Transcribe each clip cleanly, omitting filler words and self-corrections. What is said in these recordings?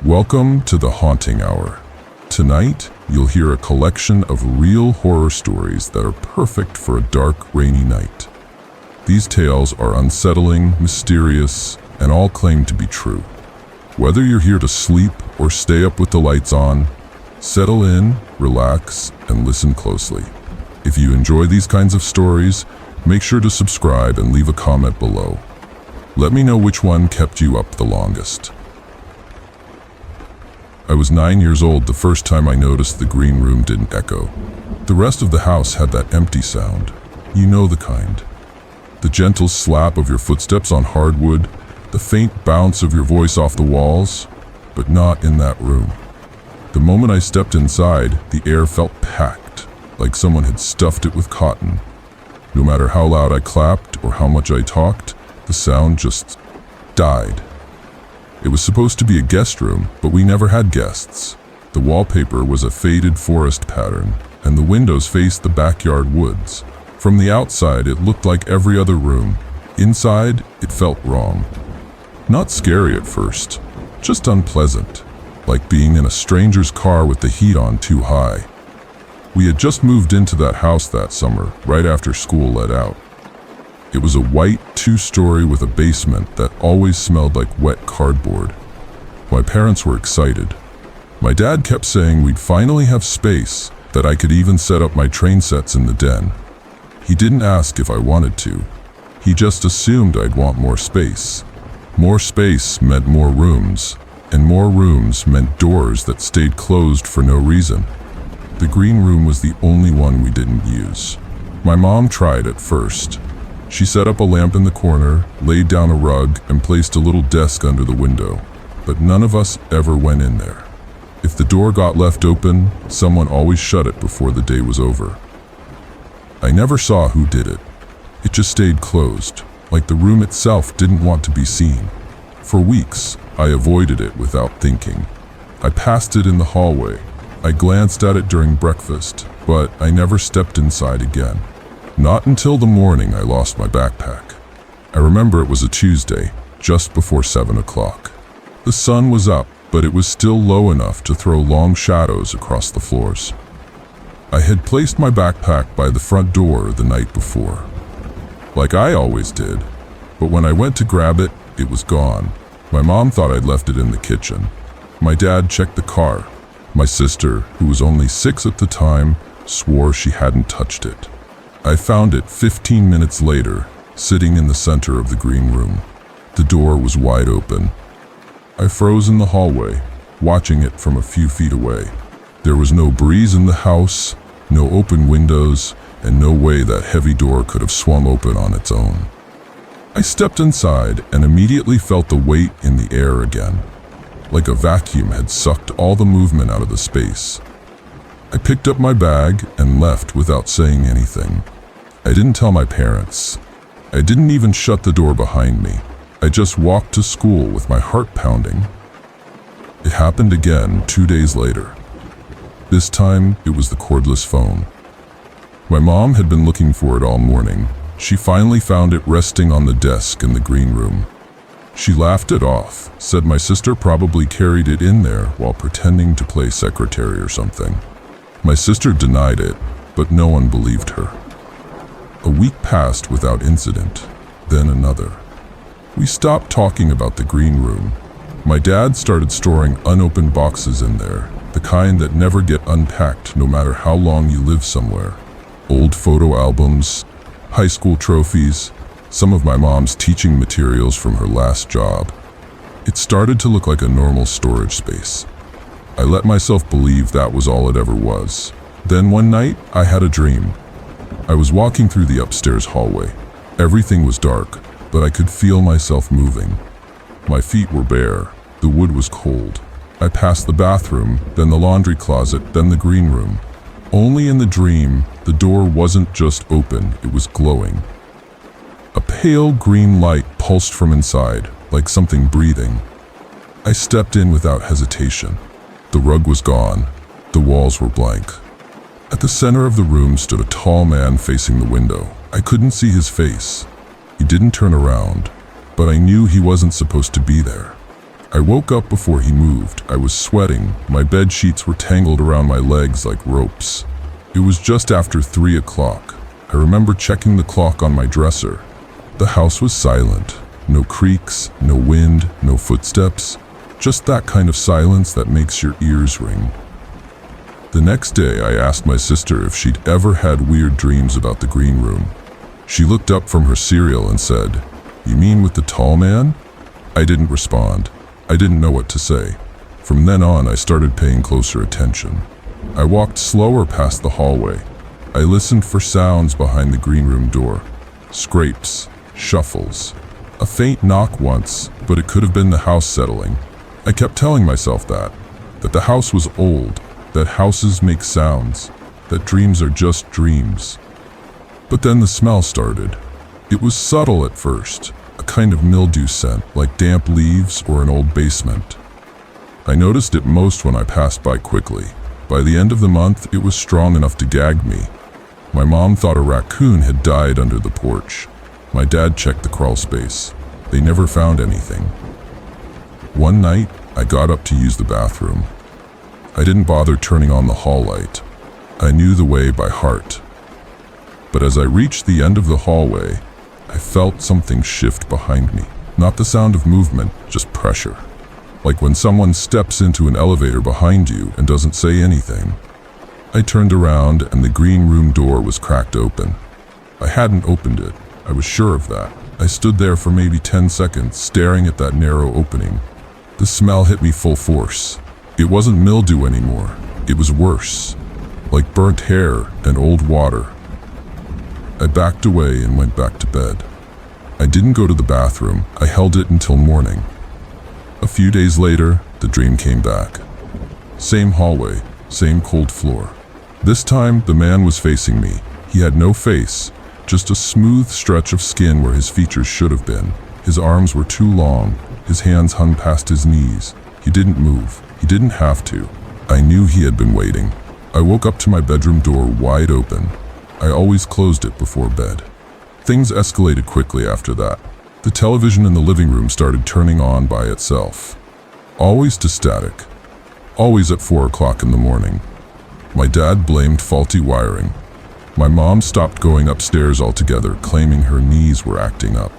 Welcome to the Haunting Hour. Tonight, you'll hear a collection of real horror stories that are perfect for a dark, rainy night. These tales are unsettling, mysterious, and all claim to be true. Whether you're here to sleep or stay up with the lights on, settle in, relax, and listen closely. If you enjoy these kinds of stories, make sure to subscribe and leave a comment below. Let me know which one kept you up the longest. I was 9 years old the first time I noticed the green room didn't echo. The rest of the house had that empty sound. You know the kind. The gentle slap of your footsteps on hardwood, the faint bounce of your voice off the walls, but not in that room. The moment I stepped inside, the air felt packed, like someone had stuffed it with cotton. No matter how loud I clapped or how much I talked, the sound just died. It was supposed to be a guest room, but we never had guests. The wallpaper was a faded forest pattern, and the windows faced the backyard woods. From the outside, it looked like every other room. Inside, it felt wrong. Not scary at first, just unpleasant, like being in a stranger's car with the heat on too high. We had just moved into that house that summer, right after school let out. It was a white two-story with a basement that always smelled like wet cardboard. My parents were excited. My dad kept saying we'd finally have space, that I could even set up my train sets in the den. He didn't ask if I wanted to. He just assumed I'd want more space. More space meant more rooms, and more rooms meant doors that stayed closed for no reason. The green room was the only one we didn't use. My mom tried at first. She set up a lamp in the corner, laid down a rug, and placed a little desk under the window. But none of us ever went in there. If the door got left open, someone always shut it before the day was over. I never saw who did it. It just stayed closed, like the room itself didn't want to be seen. For weeks, I avoided it without thinking. I passed it in the hallway. I glanced at it during breakfast, but I never stepped inside again. Not until the morning I lost my backpack. I remember it was a Tuesday, just before 7 o'clock. The sun was up, but it was still low enough to throw long shadows across the floors. I had placed my backpack by the front door the night before, like I always did, but when I went to grab it, it was gone. My mom thought I'd left it in the kitchen. My dad checked the car. My sister, who was only 6 at the time, swore she hadn't touched it. I found it 15 minutes later, sitting in the center of the green room. The door was wide open. I froze in the hallway, watching it from a few feet away. There was no breeze in the house, no open windows, and no way that heavy door could have swung open on its own. I stepped inside and immediately felt the weight in the air again, like a vacuum had sucked all the movement out of the space. I picked up my bag and left without saying anything. I didn't tell my parents. I didn't even shut the door behind me. I just walked to school with my heart pounding. It happened again 2 days later. This time, it was the cordless phone. My mom had been looking for it all morning. She finally found it resting on the desk in the green room. She laughed it off, said my sister probably carried it in there while pretending to play secretary or something. My sister denied it, but no one believed her. A week passed without incident, then another. We stopped talking about the green room. My dad started storing unopened boxes in there, the kind that never get unpacked no matter how long you live somewhere. Old photo albums, high school trophies, some of my mom's teaching materials from her last job. It started to look like a normal storage space. I let myself believe that was all it ever was. Then one night, I had a dream. I was walking through the upstairs hallway. Everything was dark, but I could feel myself moving. My feet were bare. The wood was cold. I passed the bathroom, then the laundry closet, then the green room. Only in the dream, the door wasn't just open, it was glowing. A pale green light pulsed from inside, like something breathing. I stepped in without hesitation. The rug was gone. The walls were blank. At the center of the room stood a tall man facing the window. I couldn't see his face. He didn't turn around, but I knew he wasn't supposed to be there. I woke up before he moved. I was sweating. My bed sheets were tangled around my legs like ropes. It was just after 3 o'clock. I remember checking the clock on my dresser. The house was silent. No creaks, no wind, no footsteps. Just that kind of silence that makes your ears ring. The next day, I asked my sister if she'd ever had weird dreams about the green room. She looked up from her cereal and said, "You mean with the tall man?" I didn't respond. I didn't know what to say. From then on, I started paying closer attention. I walked slower past the hallway. I listened for sounds behind the green room door. Scrapes, shuffles, a faint knock once, but it could have been the house settling. I kept telling myself that the house was old, that houses make sounds, that dreams are just dreams. But then the smell started. It was subtle at first, a kind of mildew scent, like damp leaves or an old basement. I noticed it most when I passed by quickly. By the end of the month, it was strong enough to gag me. My mom thought a raccoon had died under the porch. My dad checked the crawl space. They never found anything. One night, I got up to use the bathroom. I didn't bother turning on the hall light. I knew the way by heart. But as I reached the end of the hallway, I felt something shift behind me. Not the sound of movement, just pressure. Like when someone steps into an elevator behind you and doesn't say anything. I turned around and the green room door was cracked open. I hadn't opened it. I was sure of that. I stood there for maybe 10 seconds, staring at that narrow opening. The smell hit me full force. It wasn't mildew anymore. It was worse. Like burnt hair and old water. I backed away and went back to bed. I didn't go to the bathroom. I held it until morning. A few days later, the dream came back. Same hallway, same cold floor. This time, the man was facing me. He had no face, just a smooth stretch of skin where his features should have been. His arms were too long. His hands hung past his knees. He didn't move. He didn't have to. I knew he had been waiting. I woke up to my bedroom door wide open. I always closed it before bed. Things escalated quickly after that. The television in the living room started turning on by itself. Always to static. Always at 4 o'clock in the morning. My dad blamed faulty wiring. My mom stopped going upstairs altogether, claiming her knees were acting up.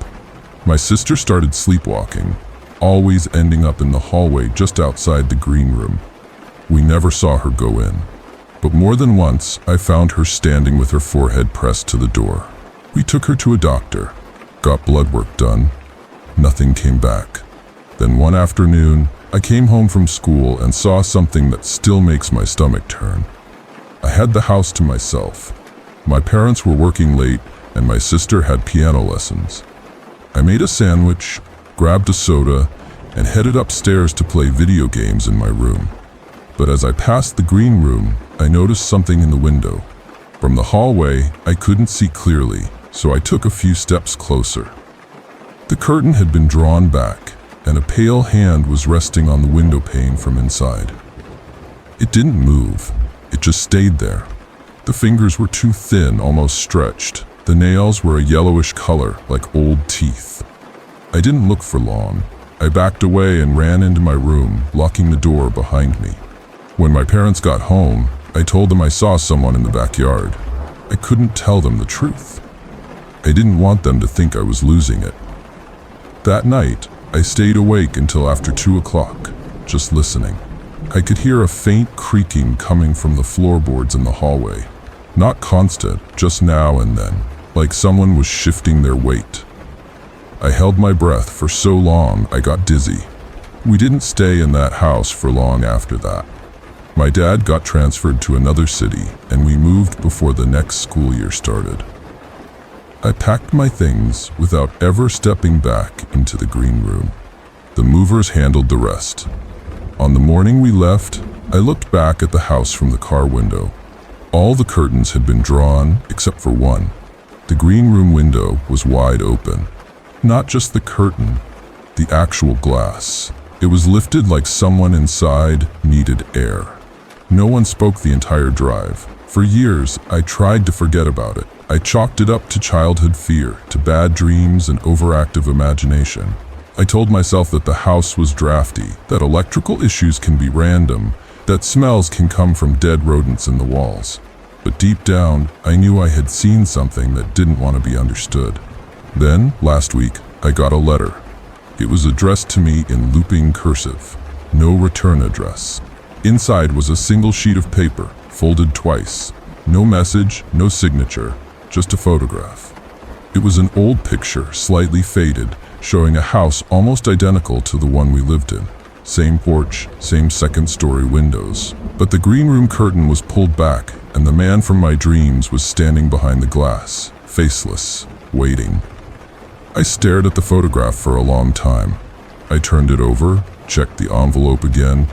My sister started sleepwalking, always ending up in the hallway just outside the green room. We never saw her go in. But more than once, I found her standing with her forehead pressed to the door. We took her to a doctor. Got blood work done. Nothing came back. Then one afternoon, I came home from school and saw something that still makes my stomach turn. I had the house to myself. My parents were working late and my sister had piano lessons. I made a sandwich, grabbed a soda, and headed upstairs to play video games in my room. But as I passed the green room, I noticed something in the window. From the hallway, I couldn't see clearly, so I took a few steps closer. The curtain had been drawn back, and a pale hand was resting on the window pane from inside. It didn't move, it just stayed there. The fingers were too thin, almost stretched. The nails were a yellowish color, like old teeth. I didn't look for long. I backed away and ran into my room, locking the door behind me. When my parents got home, I told them I saw someone in the backyard. I couldn't tell them the truth. I didn't want them to think I was losing it. That night, I stayed awake until after 2 o'clock, just listening. I could hear a faint creaking coming from the floorboards in the hallway. Not constant, just now and then, like someone was shifting their weight. I held my breath for so long I got dizzy. We didn't stay in that house for long after that. My dad got transferred to another city, and we moved before the next school year started. I packed my things without ever stepping back into the green room. The movers handled the rest. On the morning we left, I looked back at the house from the car window. All the curtains had been drawn except for one. The green room window was wide open. Not just the curtain, the actual glass. It was lifted like someone inside needed air. No one spoke the entire drive. For years, I tried to forget about it. I chalked it up to childhood fear, to bad dreams and overactive imagination. I told myself that the house was drafty, that electrical issues can be random, that smells can come from dead rodents in the walls. But deep down, I knew I had seen something that didn't want to be understood. Then, last week, I got a letter. It was addressed to me in looping cursive. No return address. Inside was a single sheet of paper, folded twice. No message, no signature, just a photograph. It was an old picture, slightly faded, showing a house almost identical to the one we lived in. Same porch, same second-story windows. But the green room curtain was pulled back, and the man from my dreams was standing behind the glass, faceless, waiting. I stared at the photograph for a long time. I turned it over, checked the envelope again,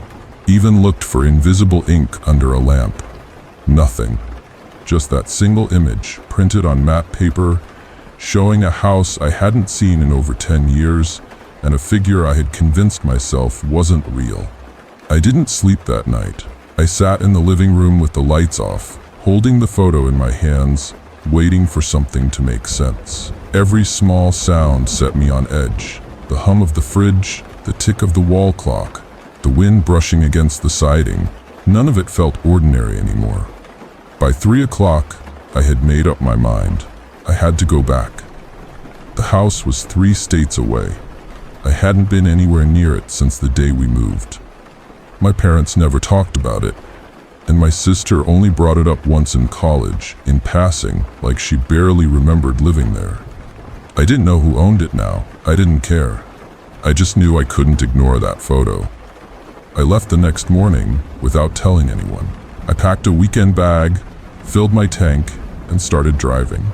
even looked for invisible ink under a lamp. Nothing. Just that single image, printed on matte paper, showing a house I hadn't seen in over 10 years, and a figure I had convinced myself wasn't real. I didn't sleep that night. I sat in the living room with the lights off, holding the photo in my hands, waiting for something to make sense. Every small sound set me on edge. The hum of the fridge, the tick of the wall clock, the wind brushing against the siding. None of it felt ordinary anymore. By 3 o'clock, I had made up my mind. I had to go back. The house was 3 states away. I hadn't been anywhere near it since the day we moved. My parents never talked about it, and my sister only brought it up once in college, in passing, like she barely remembered living there. I didn't know who owned it now. I didn't care. I just knew I couldn't ignore that photo. I left the next morning without telling anyone. I packed a weekend bag, filled my tank, and started driving.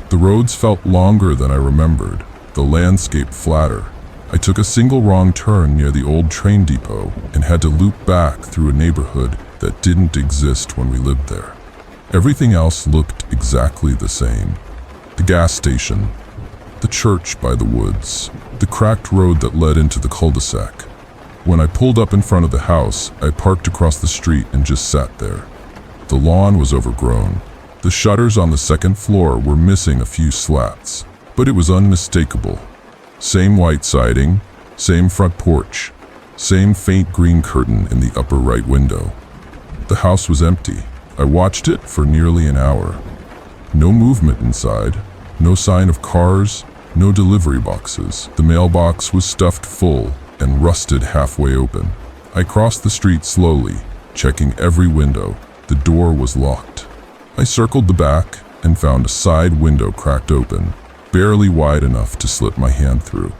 The roads felt longer than I remembered, the landscape flatter. I took a single wrong turn near the old train depot and had to loop back through a neighborhood that didn't exist when we lived there. Everything else looked exactly the same. The gas station, the church by the woods, the cracked road that led into the cul-de-sac. When I pulled up in front of the house, I parked across the street and just sat there. The lawn was overgrown. The shutters on the second floor were missing a few slats, but it was unmistakable. Same white siding, same front porch, same faint green curtain in the upper right window. The house was empty. I watched it for nearly an hour. No movement inside, no sign of cars, no delivery boxes. The mailbox was stuffed full and rusted halfway open. I crossed the street slowly, checking every window. The door was locked. I circled the back and found a side window cracked open, barely wide enough to slip my hand through.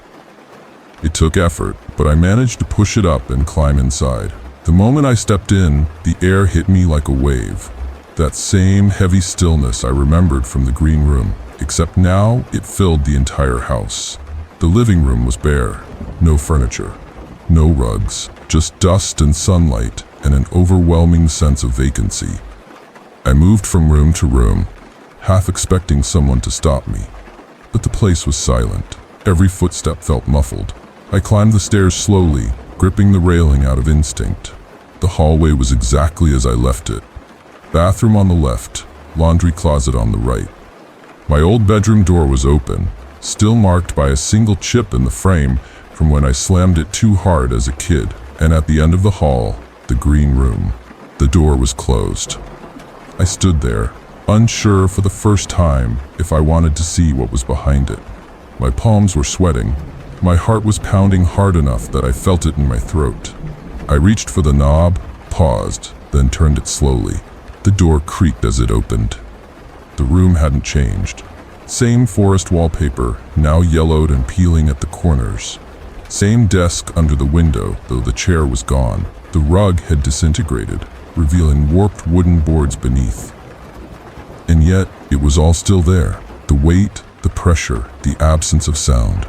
It took effort, but I managed to push it up and climb inside. The moment I stepped in, the air hit me like a wave. That same heavy stillness I remembered from the green room, except now it filled the entire house. The living room was bare. No furniture, no rugs, just dust and sunlight and an overwhelming sense of vacancy. I moved from room to room, half expecting someone to stop me. But the place was silent. Every footstep felt muffled. I climbed the stairs slowly, gripping the railing out of instinct. The hallway was exactly as I left it. Bathroom on the left, laundry closet on the right. My old bedroom door was open, still marked by a single chip in the frame from when I slammed it too hard as a kid. And at the end of the hall, the green room. The door was closed. I stood there, unsure for the first time if I wanted to see what was behind it. My palms were sweating. My heart was pounding hard enough that I felt it in my throat. I reached for the knob, paused, then turned it slowly. The door creaked as it opened. The room hadn't changed. Same forest wallpaper, now yellowed and peeling at the corners. Same desk under the window, though the chair was gone. The rug had disintegrated, revealing warped wooden boards beneath. And yet, it was all still there. The weight, the pressure, the absence of sound.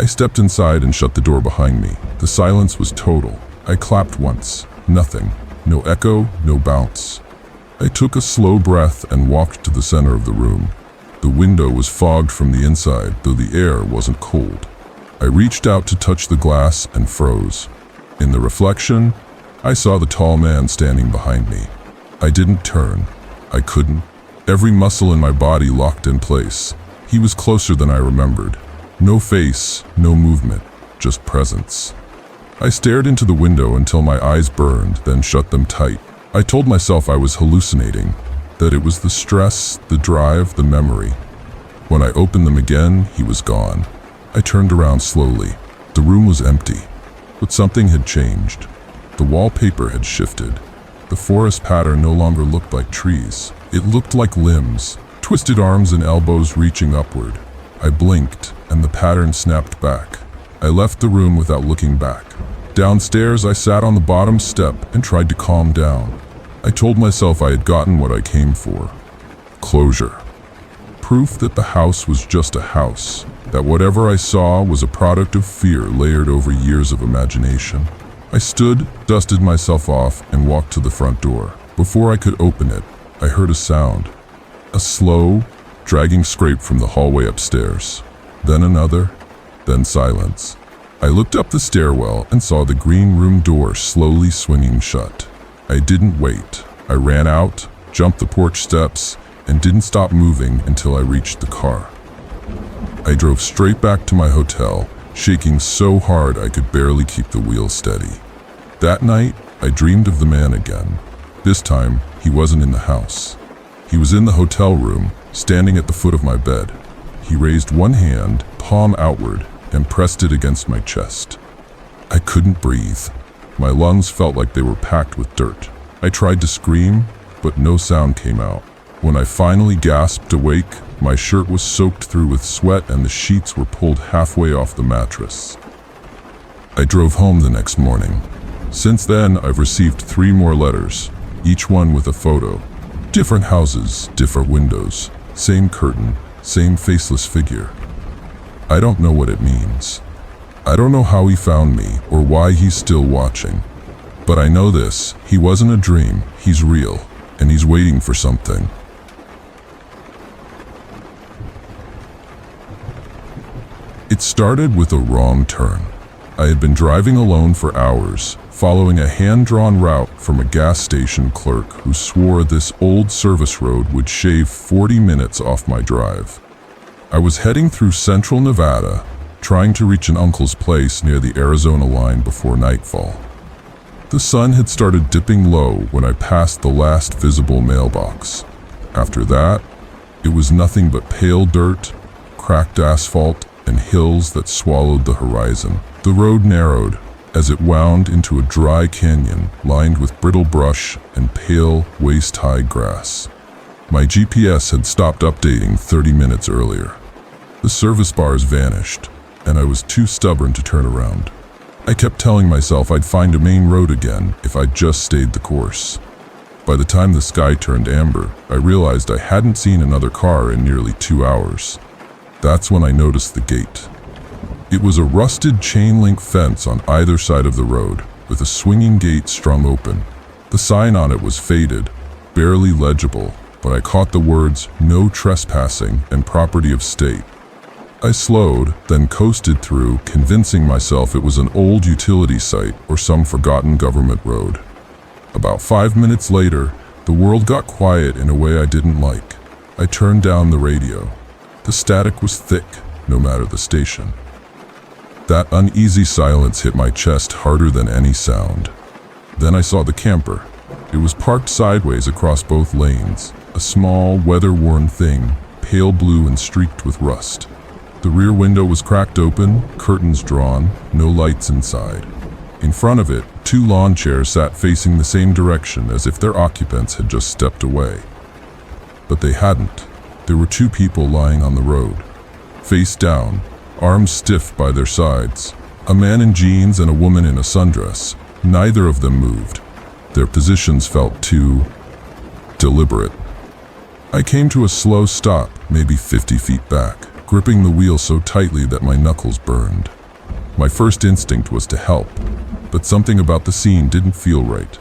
I stepped inside and shut the door behind me. The silence was total. I clapped once. Nothing. No echo, no bounce. I took a slow breath and walked to the center of the room. The window was fogged from the inside, though the air wasn't cold. I reached out to touch the glass and froze. In the reflection, I saw the tall man standing behind me. I didn't turn. I couldn't. Every muscle in my body locked in place. He was closer than I remembered. No face, no movement, just presence. I stared into the window until my eyes burned, then shut them tight. I told myself I was hallucinating, that it was the stress, the drive, the memory. When I opened them again, he was gone. I turned around slowly. The room was empty, but something had changed. The wallpaper had shifted. The forest pattern no longer looked like trees. It looked like limbs, twisted arms and elbows reaching upward. I blinked, and the pattern snapped back. I left the room without looking back. Downstairs, I sat on the bottom step and tried to calm down. I told myself I had gotten what I came for. Closure. Proof that the house was just a house, that whatever I saw was a product of fear layered over years of imagination. I stood, dusted myself off, and walked to the front door. Before I could open it, I heard a sound. A slow, dragging scrape from the hallway upstairs. Then another, then silence. I looked up the stairwell and saw the green room door slowly swinging shut. I didn't wait. I ran out, jumped the porch steps, and didn't stop moving until I reached the car. I drove straight back to my hotel, shaking so hard I could barely keep the wheel steady. That night, I dreamed of the man again. This time, he wasn't in the house. He was in the hotel room, standing at the foot of my bed. He raised one hand, palm outward, and pressed it against my chest. I couldn't breathe. My lungs felt like they were packed with dirt. I tried to scream, but no sound came out. When I finally gasped awake, my shirt was soaked through with sweat and the sheets were pulled halfway off the mattress. I drove home the next morning. Since then, I've received 3 more letters, each one with a photo. Different houses, different windows, same curtain, same faceless figure. I don't know what it means. I don't know how he found me or why he's still watching. But I know this, he wasn't a dream, he's real, and he's waiting for something. It started with a wrong turn. I had been driving alone for hours, following a hand-drawn route from a gas station clerk who swore this old service road would shave 40 minutes off my drive. I was heading through central Nevada, trying to reach an uncle's place near the Arizona line before nightfall. The sun had started dipping low when I passed the last visible mailbox. After that, it was nothing but pale dirt, cracked asphalt, and hills that swallowed the horizon. The road narrowed as it wound into a dry canyon lined with brittle brush and pale, waist-high grass. My GPS had stopped updating 30 minutes earlier. The service bars vanished, and I was too stubborn to turn around. I kept telling myself I'd find a main road again if I'd just stayed the course. By the time the sky turned amber, I realized I hadn't seen another car in nearly 2 hours. That's when I noticed the gate. It was a rusted chain-link fence on either side of the road, with a swinging gate strung open. The sign on it was faded, barely legible, but I caught the words, "No trespassing" and "Property of State." I slowed, then coasted through, convincing myself it was an old utility site or some forgotten government road. About 5 minutes later, the world got quiet in a way I didn't like. I turned down the radio. The static was thick, no matter the station. That uneasy silence hit my chest harder than any sound. Then I saw the camper. It was parked sideways across both lanes, a small, weather-worn thing, pale blue and streaked with rust. The rear window was cracked open, curtains drawn, no lights inside. In front of it, 2 lawn chairs sat facing the same direction as if their occupants had just stepped away. But they hadn't. There were 2 people lying on the road, face down, arms stiff by their sides. A man in jeans and a woman in a sundress. Neither of them moved. Their positions felt too deliberate. I came to a slow stop, maybe 50 feet back, gripping the wheel so tightly that my knuckles burned. My first instinct was to help, but something about the scene didn't feel right.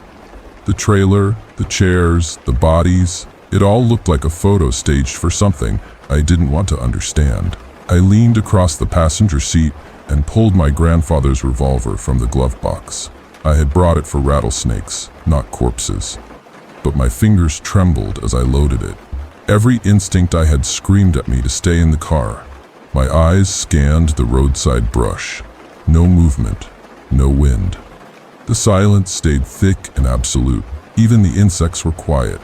The trailer, the chairs, the bodies, it all looked like a photo staged for something I didn't want to understand. I leaned across the passenger seat and pulled my grandfather's revolver from the glove box. I had brought it for rattlesnakes, not corpses. But my fingers trembled as I loaded it. Every instinct I had screamed at me to stay in the car. My eyes scanned the roadside brush. No movement, no wind. The silence stayed thick and absolute. Even the insects were quiet.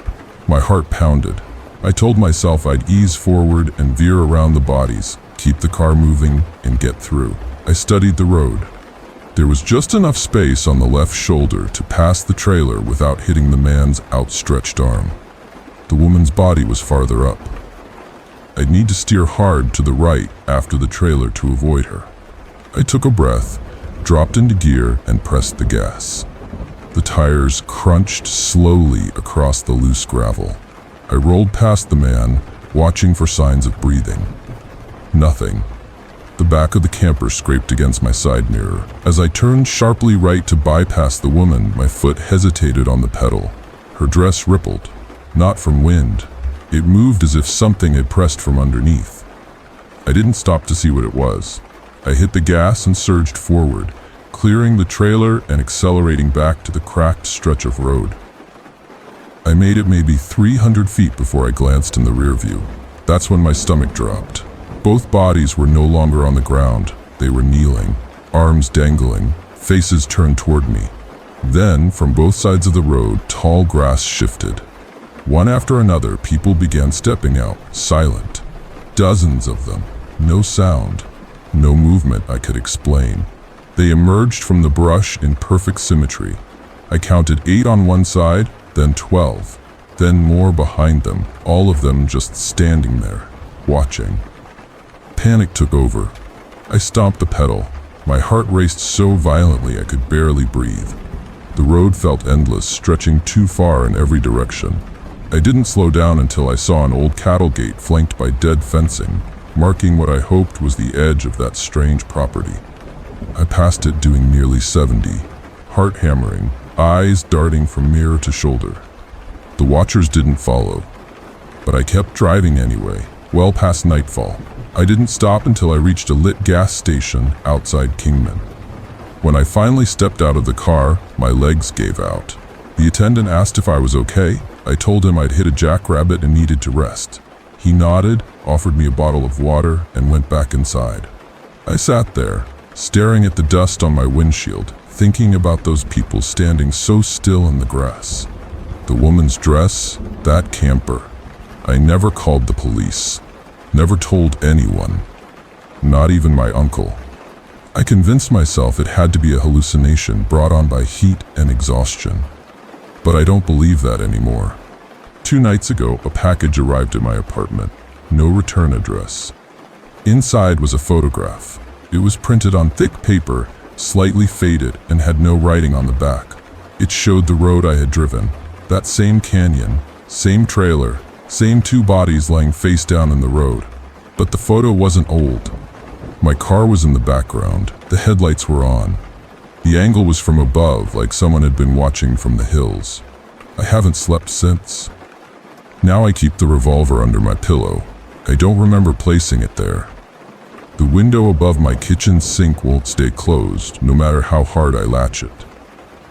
My heart pounded. I told myself I'd ease forward and veer around the bodies, keep the car moving, and get through. I studied the road. There was just enough space on the left shoulder to pass the trailer without hitting the man's outstretched arm. The woman's body was farther up. I'd need to steer hard to the right after the trailer to avoid her. I took a breath, dropped into gear, and pressed the gas. The tires crunched slowly across the loose gravel. I rolled past the man, watching for signs of breathing. Nothing. The back of the camper scraped against my side mirror. As I turned sharply right to bypass the woman, my foot hesitated on the pedal. Her dress rippled, not from wind. It moved as if something had pressed from underneath. I didn't stop to see what it was. I hit the gas and surged forward, clearing the trailer and accelerating back to the cracked stretch of road. I made it maybe 300 feet before I glanced in the rear view. That's when my stomach dropped. Both bodies were no longer on the ground. They were kneeling, arms dangling, faces turned toward me. Then, from both sides of the road, tall grass shifted. One after another, people began stepping out, silent. Dozens of them. No sound. No movement I could explain. They emerged from the brush in perfect symmetry. I counted 8 on one side, then 12, then more behind them, all of them just standing there, watching. Panic took over. I stomped the pedal. My heart raced so violently I could barely breathe. The road felt endless, stretching too far in every direction. I didn't slow down until I saw an old cattle gate flanked by dead fencing, marking what I hoped was the edge of that strange property. I passed it doing nearly 70, heart hammering, eyes darting from mirror to shoulder. The watchers didn't follow, but I kept driving anyway, well past nightfall. I didn't stop until I reached a lit gas station outside Kingman. When I finally stepped out of the car, my legs gave out. The attendant asked if I was okay. I told him I'd hit a jackrabbit and needed to rest. He nodded, offered me a bottle of water, and went back inside. I sat there, staring at the dust on my windshield, thinking about those people standing so still in the grass. The woman's dress, that camper. I never called the police. Never told anyone. Not even my uncle. I convinced myself it had to be a hallucination brought on by heat and exhaustion. But I don't believe that anymore. 2 nights ago, a package arrived at my apartment. No return address. Inside was a photograph. It was printed on thick paper, slightly faded, and had no writing on the back. It showed the road I had driven. That same canyon, same trailer, same 2 bodies laying face down in the road. But the photo wasn't old. My car was in the background. The headlights were on. The angle was from above, like someone had been watching from the hills. I haven't slept since. Now I keep the revolver under my pillow. I don't remember placing it there. The window above my kitchen sink won't stay closed, no matter how hard I latch it.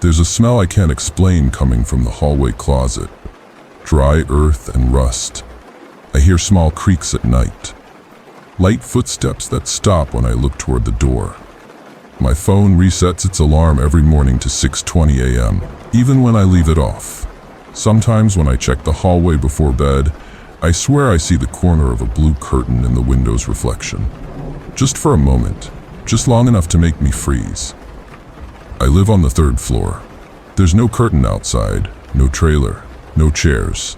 There's a smell I can't explain coming from the hallway closet. Dry earth and rust. I hear small creaks at night. Light footsteps that stop when I look toward the door. My phone resets its alarm every morning to 6:20 a.m., even when I leave it off. Sometimes when I check the hallway before bed, I swear I see the corner of a blue curtain in the window's reflection. Just for a moment, just long enough to make me freeze. I live on the 3rd floor. There's no curtain outside, no trailer, no chairs.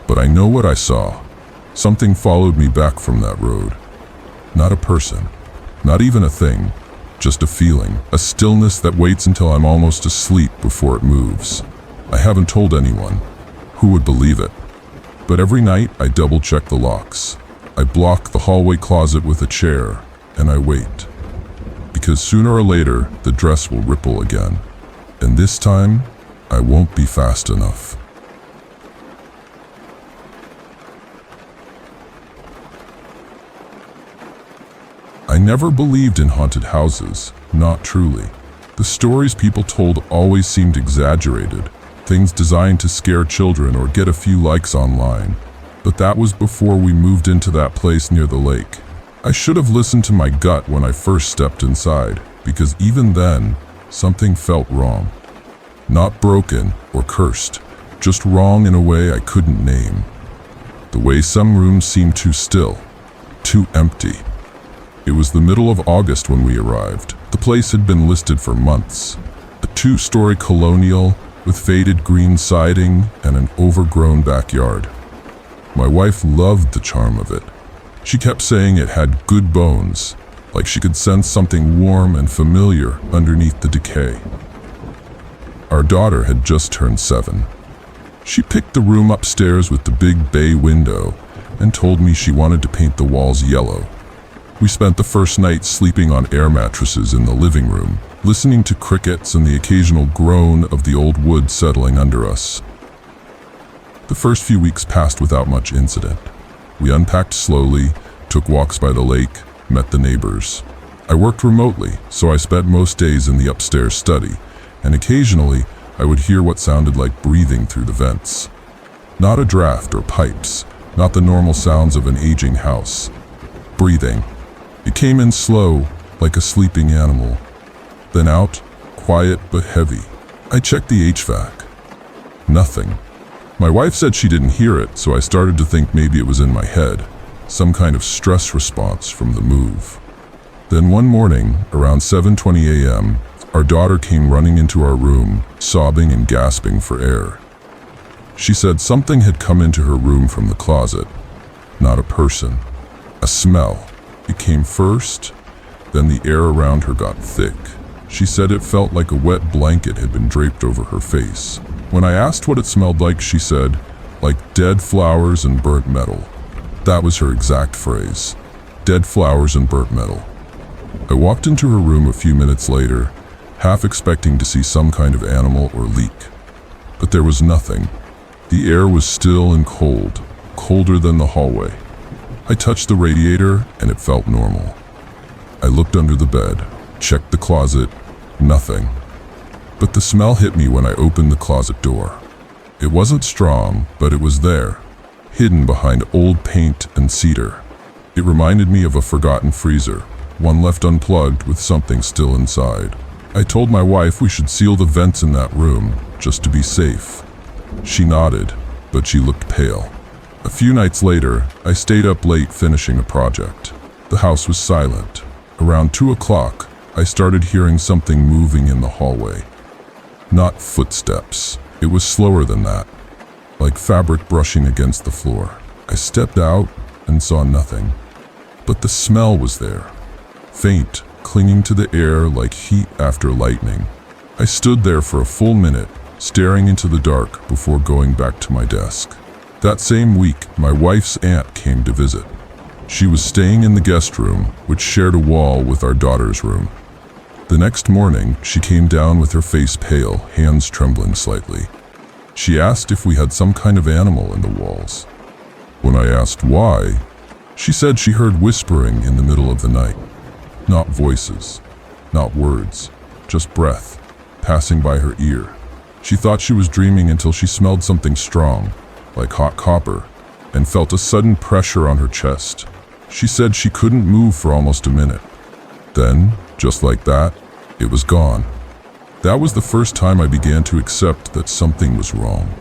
But I know what I saw. Something followed me back from that road. Not a person, not even a thing, just a feeling, a stillness that waits until I'm almost asleep before it moves. I haven't told anyone. Who would believe it? But every night I double-check the locks. I block the hallway closet with a chair, and I wait. Because sooner or later, the dress will ripple again. And this time, I won't be fast enough. I never believed in haunted houses, not truly. The stories people told always seemed exaggerated, things designed to scare children or get a few likes online. But that was before we moved into that place near the lake. I should have listened to my gut when I first stepped inside. because even then, something felt wrong. Not broken or cursed, just wrong in a way I couldn't name. The way some rooms seemed too still, too empty. It was the middle of August when we arrived. The place had been listed for months. A 2-story colonial with faded green siding and an overgrown backyard. My wife loved the charm of it. She kept saying it had good bones, like she could sense something warm and familiar underneath the decay. Our daughter had just turned 7. She picked the room upstairs with the big bay window and told me she wanted to paint the walls yellow. We spent the first night sleeping on air mattresses in the living room, listening to crickets and the occasional groan of the old wood settling under us. The first few weeks passed without much incident. We unpacked slowly, took walks by the lake, met the neighbors. I worked remotely, so I spent most days in the upstairs study, and occasionally I would hear what sounded like breathing through the vents. Not a draft or pipes, not the normal sounds of an aging house. Breathing. It came in slow, like a sleeping animal. Then out, quiet but heavy. I checked the HVAC. Nothing. My wife said she didn't hear it, so I started to think maybe it was in my head, some kind of stress response from the move. Then one morning, around 7:20 a.m., our daughter came running into our room, sobbing and gasping for air. She said something had come into her room from the closet. Not a person. A smell. It came first, then the air around her got thick. She said it felt like a wet blanket had been draped over her face. When I asked what it smelled like, she said, like dead flowers and burnt metal. That was her exact phrase. Dead flowers and burnt metal. I walked into her room a few minutes later, half expecting to see some kind of animal or leak. But there was nothing. The air was still and cold, colder than the hallway. I touched the radiator and it felt normal. I looked under the bed, checked the closet, nothing. But the smell hit me when I opened the closet door. It wasn't strong, but it was there, hidden behind old paint and cedar. It reminded me of a forgotten freezer, one left unplugged with something still inside. I told my wife we should seal the vents in that room, just to be safe. She nodded, but she looked pale. A few nights later, I stayed up late finishing a project. The house was silent. Around 2 o'clock, I started hearing something moving in the hallway. Not footsteps. It was slower than that, like fabric brushing against the floor. I stepped out and saw nothing. But the smell was there, faint, clinging to the air like heat after lightning. I stood there for a full minute, staring into the dark before going back to my desk. That same week, my wife's aunt came to visit. She was staying in the guest room, which shared a wall with our daughter's room. The next morning, she came down with her face pale, hands trembling slightly. She asked if we had some kind of animal in the walls. When I asked why, she said she heard whispering in the middle of the night. Not voices, not words, just breath, passing by her ear. She thought she was dreaming until she smelled something strong, like hot copper, and felt a sudden pressure on her chest. She said she couldn't move for almost a minute. Then, just like that, it was gone. That was the first time I began to accept that something was wrong,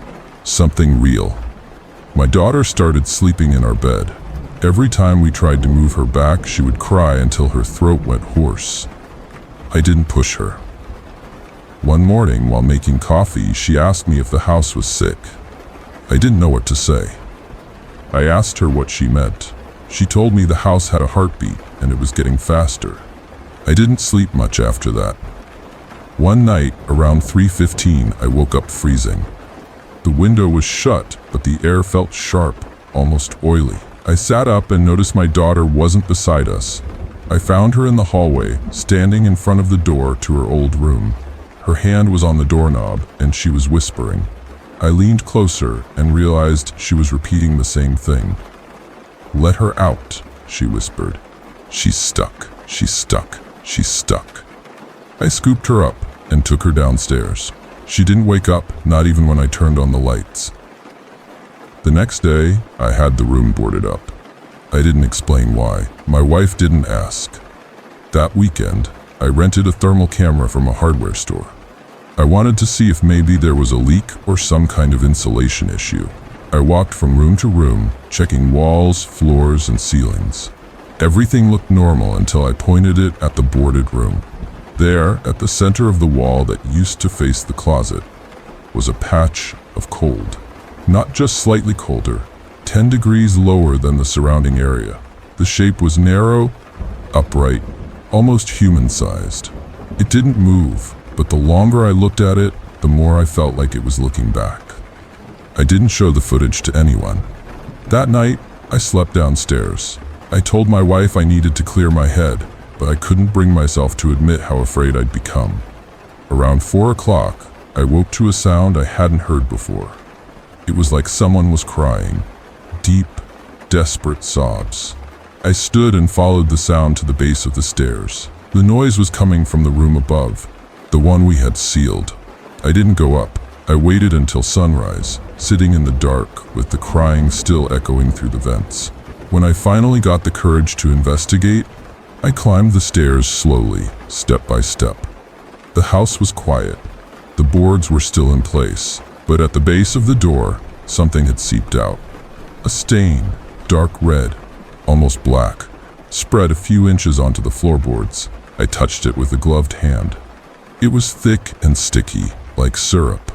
something real. My daughter started sleeping in our bed. Every time we tried to move her back, she would cry until her throat went hoarse. I didn't push her. One morning, while making coffee, she asked me if the house was sick. I didn't know what to say. I asked her what she meant. She told me the house had a heartbeat and it was getting faster. I didn't sleep much after that. One night, around 3:15, I woke up freezing. The window was shut, but the air felt sharp, almost oily. I sat up and noticed my daughter wasn't beside us. I found her in the hallway, standing in front of the door to her old room. Her hand was on the doorknob, and she was whispering. I leaned closer and realized she was repeating the same thing. "Let her out," she whispered. "She's stuck, she's stuck, she's stuck." I scooped her up and took her downstairs. She didn't wake up, not even when I turned on the lights. The next day, I had the room boarded up. I didn't explain why. My wife didn't ask. That weekend, I rented a thermal camera from a hardware store. I wanted to see if maybe there was a leak or some kind of insulation issue. I walked from room to room, checking walls, floors, and ceilings. Everything looked normal until I pointed it at the boarded room. There, at the center of the wall that used to face the closet, was a patch of cold. Not just slightly colder, 10 degrees lower than the surrounding area. The shape was narrow, upright, almost human-sized. It didn't move, but the longer I looked at it, the more I felt like it was looking back. I didn't show the footage to anyone. That night, I slept downstairs. I told my wife I needed to clear my head, but I couldn't bring myself to admit how afraid I'd become. Around 4 o'clock, I woke to a sound I hadn't heard before. It was like someone was crying. Deep, desperate sobs. I stood and followed the sound to the base of the stairs. The noise was coming from the room above, the one we had sealed. I didn't go up. I waited until sunrise, sitting in the dark with the crying still echoing through the vents. When I finally got the courage to investigate, I climbed the stairs slowly, step by step. The house was quiet. The boards were still in place, but at the base of the door, something had seeped out. A stain, dark red, almost black, spread a few inches onto the floorboards. I touched it with a gloved hand. It was thick and sticky, like syrup,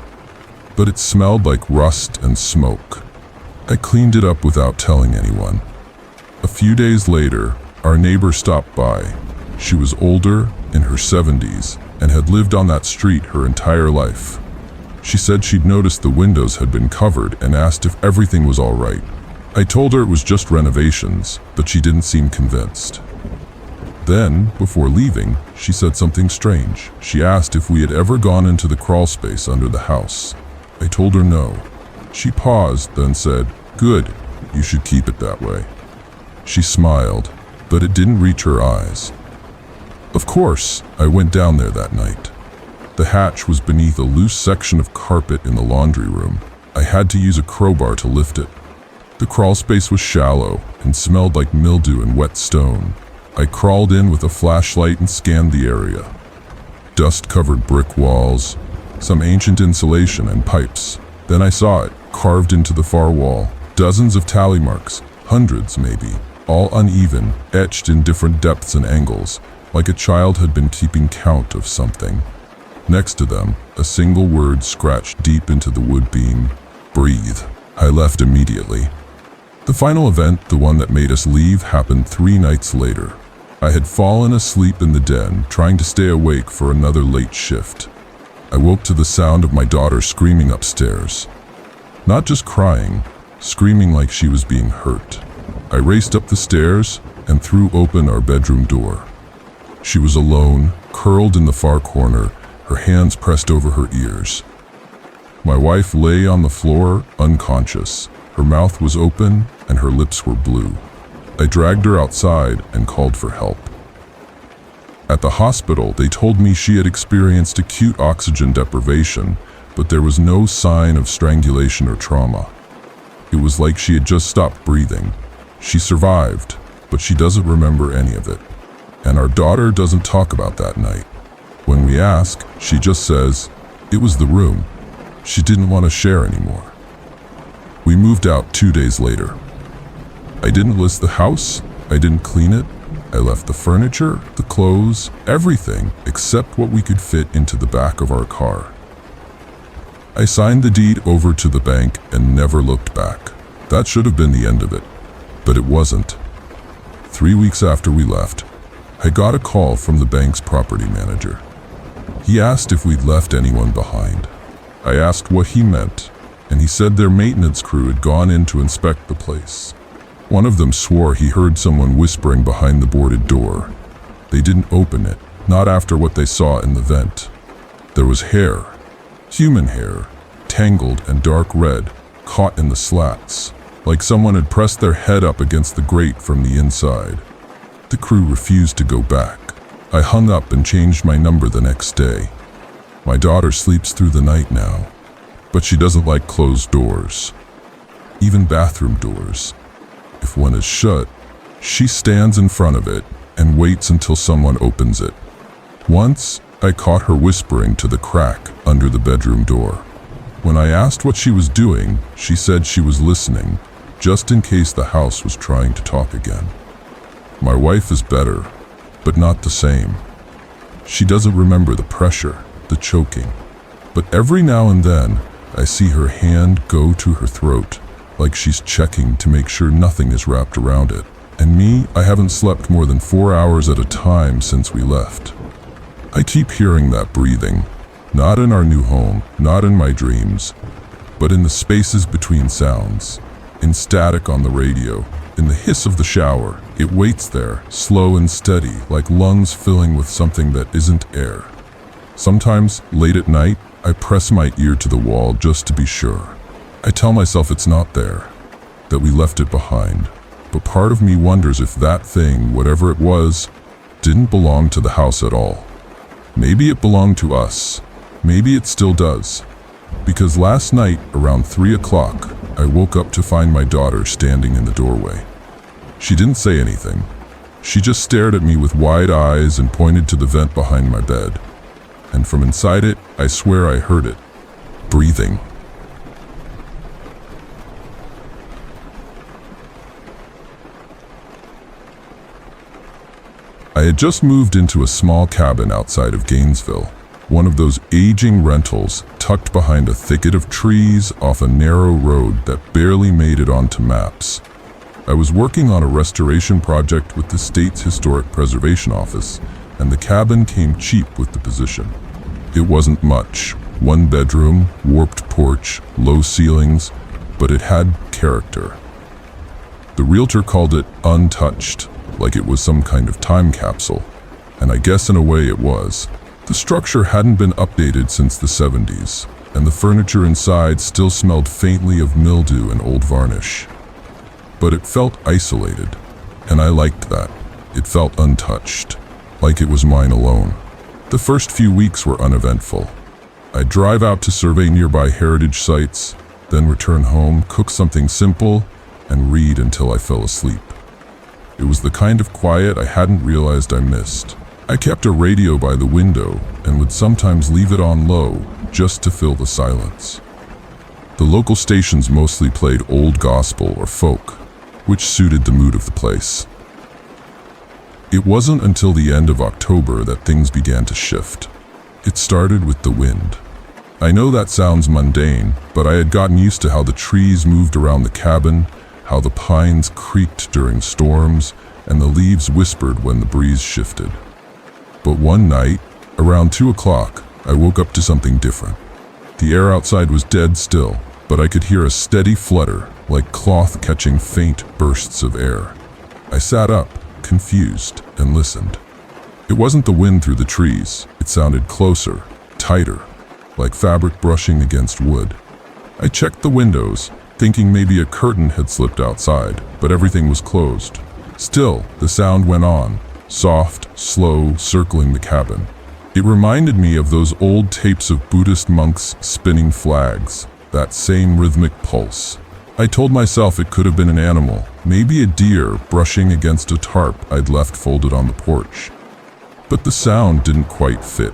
but it smelled like rust and smoke. I cleaned it up without telling anyone. A few days later, our neighbor stopped by. She was older, in her 70s, and had lived on that street her entire life. She said she'd noticed the windows had been covered and asked if everything was all right. I told her it was just renovations, but she didn't seem convinced. Then, before leaving, she said something strange. She asked if we had ever gone into the crawl space under the house. I told her no. She paused, then said, "Good, you should keep it that way." She smiled, but it didn't reach her eyes. Of course, I went down there that night. The hatch was beneath a loose section of carpet in the laundry room. I had to use a crowbar to lift it. The crawl space was shallow and smelled like mildew and wet stone. I crawled in with a flashlight and scanned the area. Dust-covered brick walls, some ancient insulation and pipes. Then I saw it, carved into the far wall. Dozens of tally marks, hundreds maybe, all uneven, etched in different depths and angles, like a child had been keeping count of something. Next to them, a single word scratched deep into the wood beam: breathe. I left immediately. The final event, the one that made us leave, happened 3 nights later. I had fallen asleep in the den, trying to stay awake for another late shift. I woke to the sound of my daughter screaming upstairs. Not just crying, screaming like she was being hurt. I raced up the stairs and threw open our bedroom door. She was alone, curled in the far corner, her hands pressed over her ears. My wife lay on the floor, unconscious. Her mouth was open and her lips were blue. I dragged her outside and called for help. At the hospital, they told me she had experienced acute oxygen deprivation, but there was no sign of strangulation or trauma. It was like she had just stopped breathing. She survived, but she doesn't remember any of it. And our daughter doesn't talk about that night. When we ask, she just says, it was the room. She didn't want to share anymore. We moved out 2 days later. I didn't list the house, I didn't clean it. I left the furniture, the clothes, everything except what we could fit into the back of our car. I signed the deed over to the bank and never looked back. That should have been the end of it, but it wasn't. 3 weeks after we left, I got a call from the bank's property manager. He asked if we'd left anyone behind. I asked what he meant, and he said their maintenance crew had gone in to inspect the place. One of them swore he heard someone whispering behind the boarded door. They didn't open it, not after what they saw in the vent. There was hair, human hair, tangled and dark red, caught in the slats, like someone had pressed their head up against the grate from the inside. The crew refused to go back. I hung up and changed my number the next day. My daughter sleeps through the night now, but she doesn't like closed doors, even bathroom doors. If one is shut, she stands in front of it and waits until someone opens it. Once, I caught her whispering to the crack under the bedroom door. When I asked what she was doing, she said she was listening, just in case the house was trying to talk again. My wife is better, but not the same. She doesn't remember the pressure, the choking. But every now and then, I see her hand go to her throat, like she's checking to make sure nothing is wrapped around it. And me, I haven't slept more than 4 hours at a time since we left. I keep hearing that breathing, not in our new home, not in my dreams, but in the spaces between sounds, in static on the radio, in the hiss of the shower. It waits there, slow and steady, like lungs filling with something that isn't air. Sometimes, late at night, I press my ear to the wall just to be sure. I tell myself it's not there, that we left it behind. But part of me wonders if that thing, whatever it was, didn't belong to the house at all. Maybe it belonged to us. Maybe it still does. Because last night, around 3 o'clock, I woke up to find my daughter standing in the doorway. She didn't say anything. She just stared at me with wide eyes and pointed to the vent behind my bed. And from inside it, I swear I heard it, breathing. I had just moved into a small cabin outside of Gainesville, one of those aging rentals tucked behind a thicket of trees off a narrow road that barely made it onto maps. I was working on a restoration project with the state's Historic Preservation Office, and the cabin came cheap with the position. It wasn't much, 1 bedroom, warped porch, low ceilings, but it had character. The realtor called it untouched, like it was some kind of time capsule, and I guess in a way it was. The structure hadn't been updated since the 70s, and the furniture inside still smelled faintly of mildew and old varnish. But it felt isolated, and I liked that. It felt untouched, like it was mine alone. The first few weeks were uneventful. I'd drive out to survey nearby heritage sites, then return home, cook something simple, and read until I fell asleep. It was the kind of quiet I hadn't realized I missed. I kept a radio by the window and would sometimes leave it on low just to fill the silence. The local stations mostly played old gospel or folk, which suited the mood of the place. It wasn't until the end of October that things began to shift. It started with the wind. I know that sounds mundane, but I had gotten used to how the trees moved around the cabin, how the pines creaked during storms, and the leaves whispered when the breeze shifted. But one night, around 2 o'clock, I woke up to something different. The air outside was dead still, but I could hear a steady flutter, like cloth catching faint bursts of air. I sat up, confused, and listened. It wasn't the wind through the trees. It sounded closer, tighter, like fabric brushing against wood. I checked the windows, thinking maybe a curtain had slipped outside, but everything was closed. Still, the sound went on, soft, slow, circling the cabin. It reminded me of those old tapes of Buddhist monks spinning flags, that same rhythmic pulse. I told myself it could have been an animal, maybe a deer brushing against a tarp I'd left folded on the porch. But the sound didn't quite fit.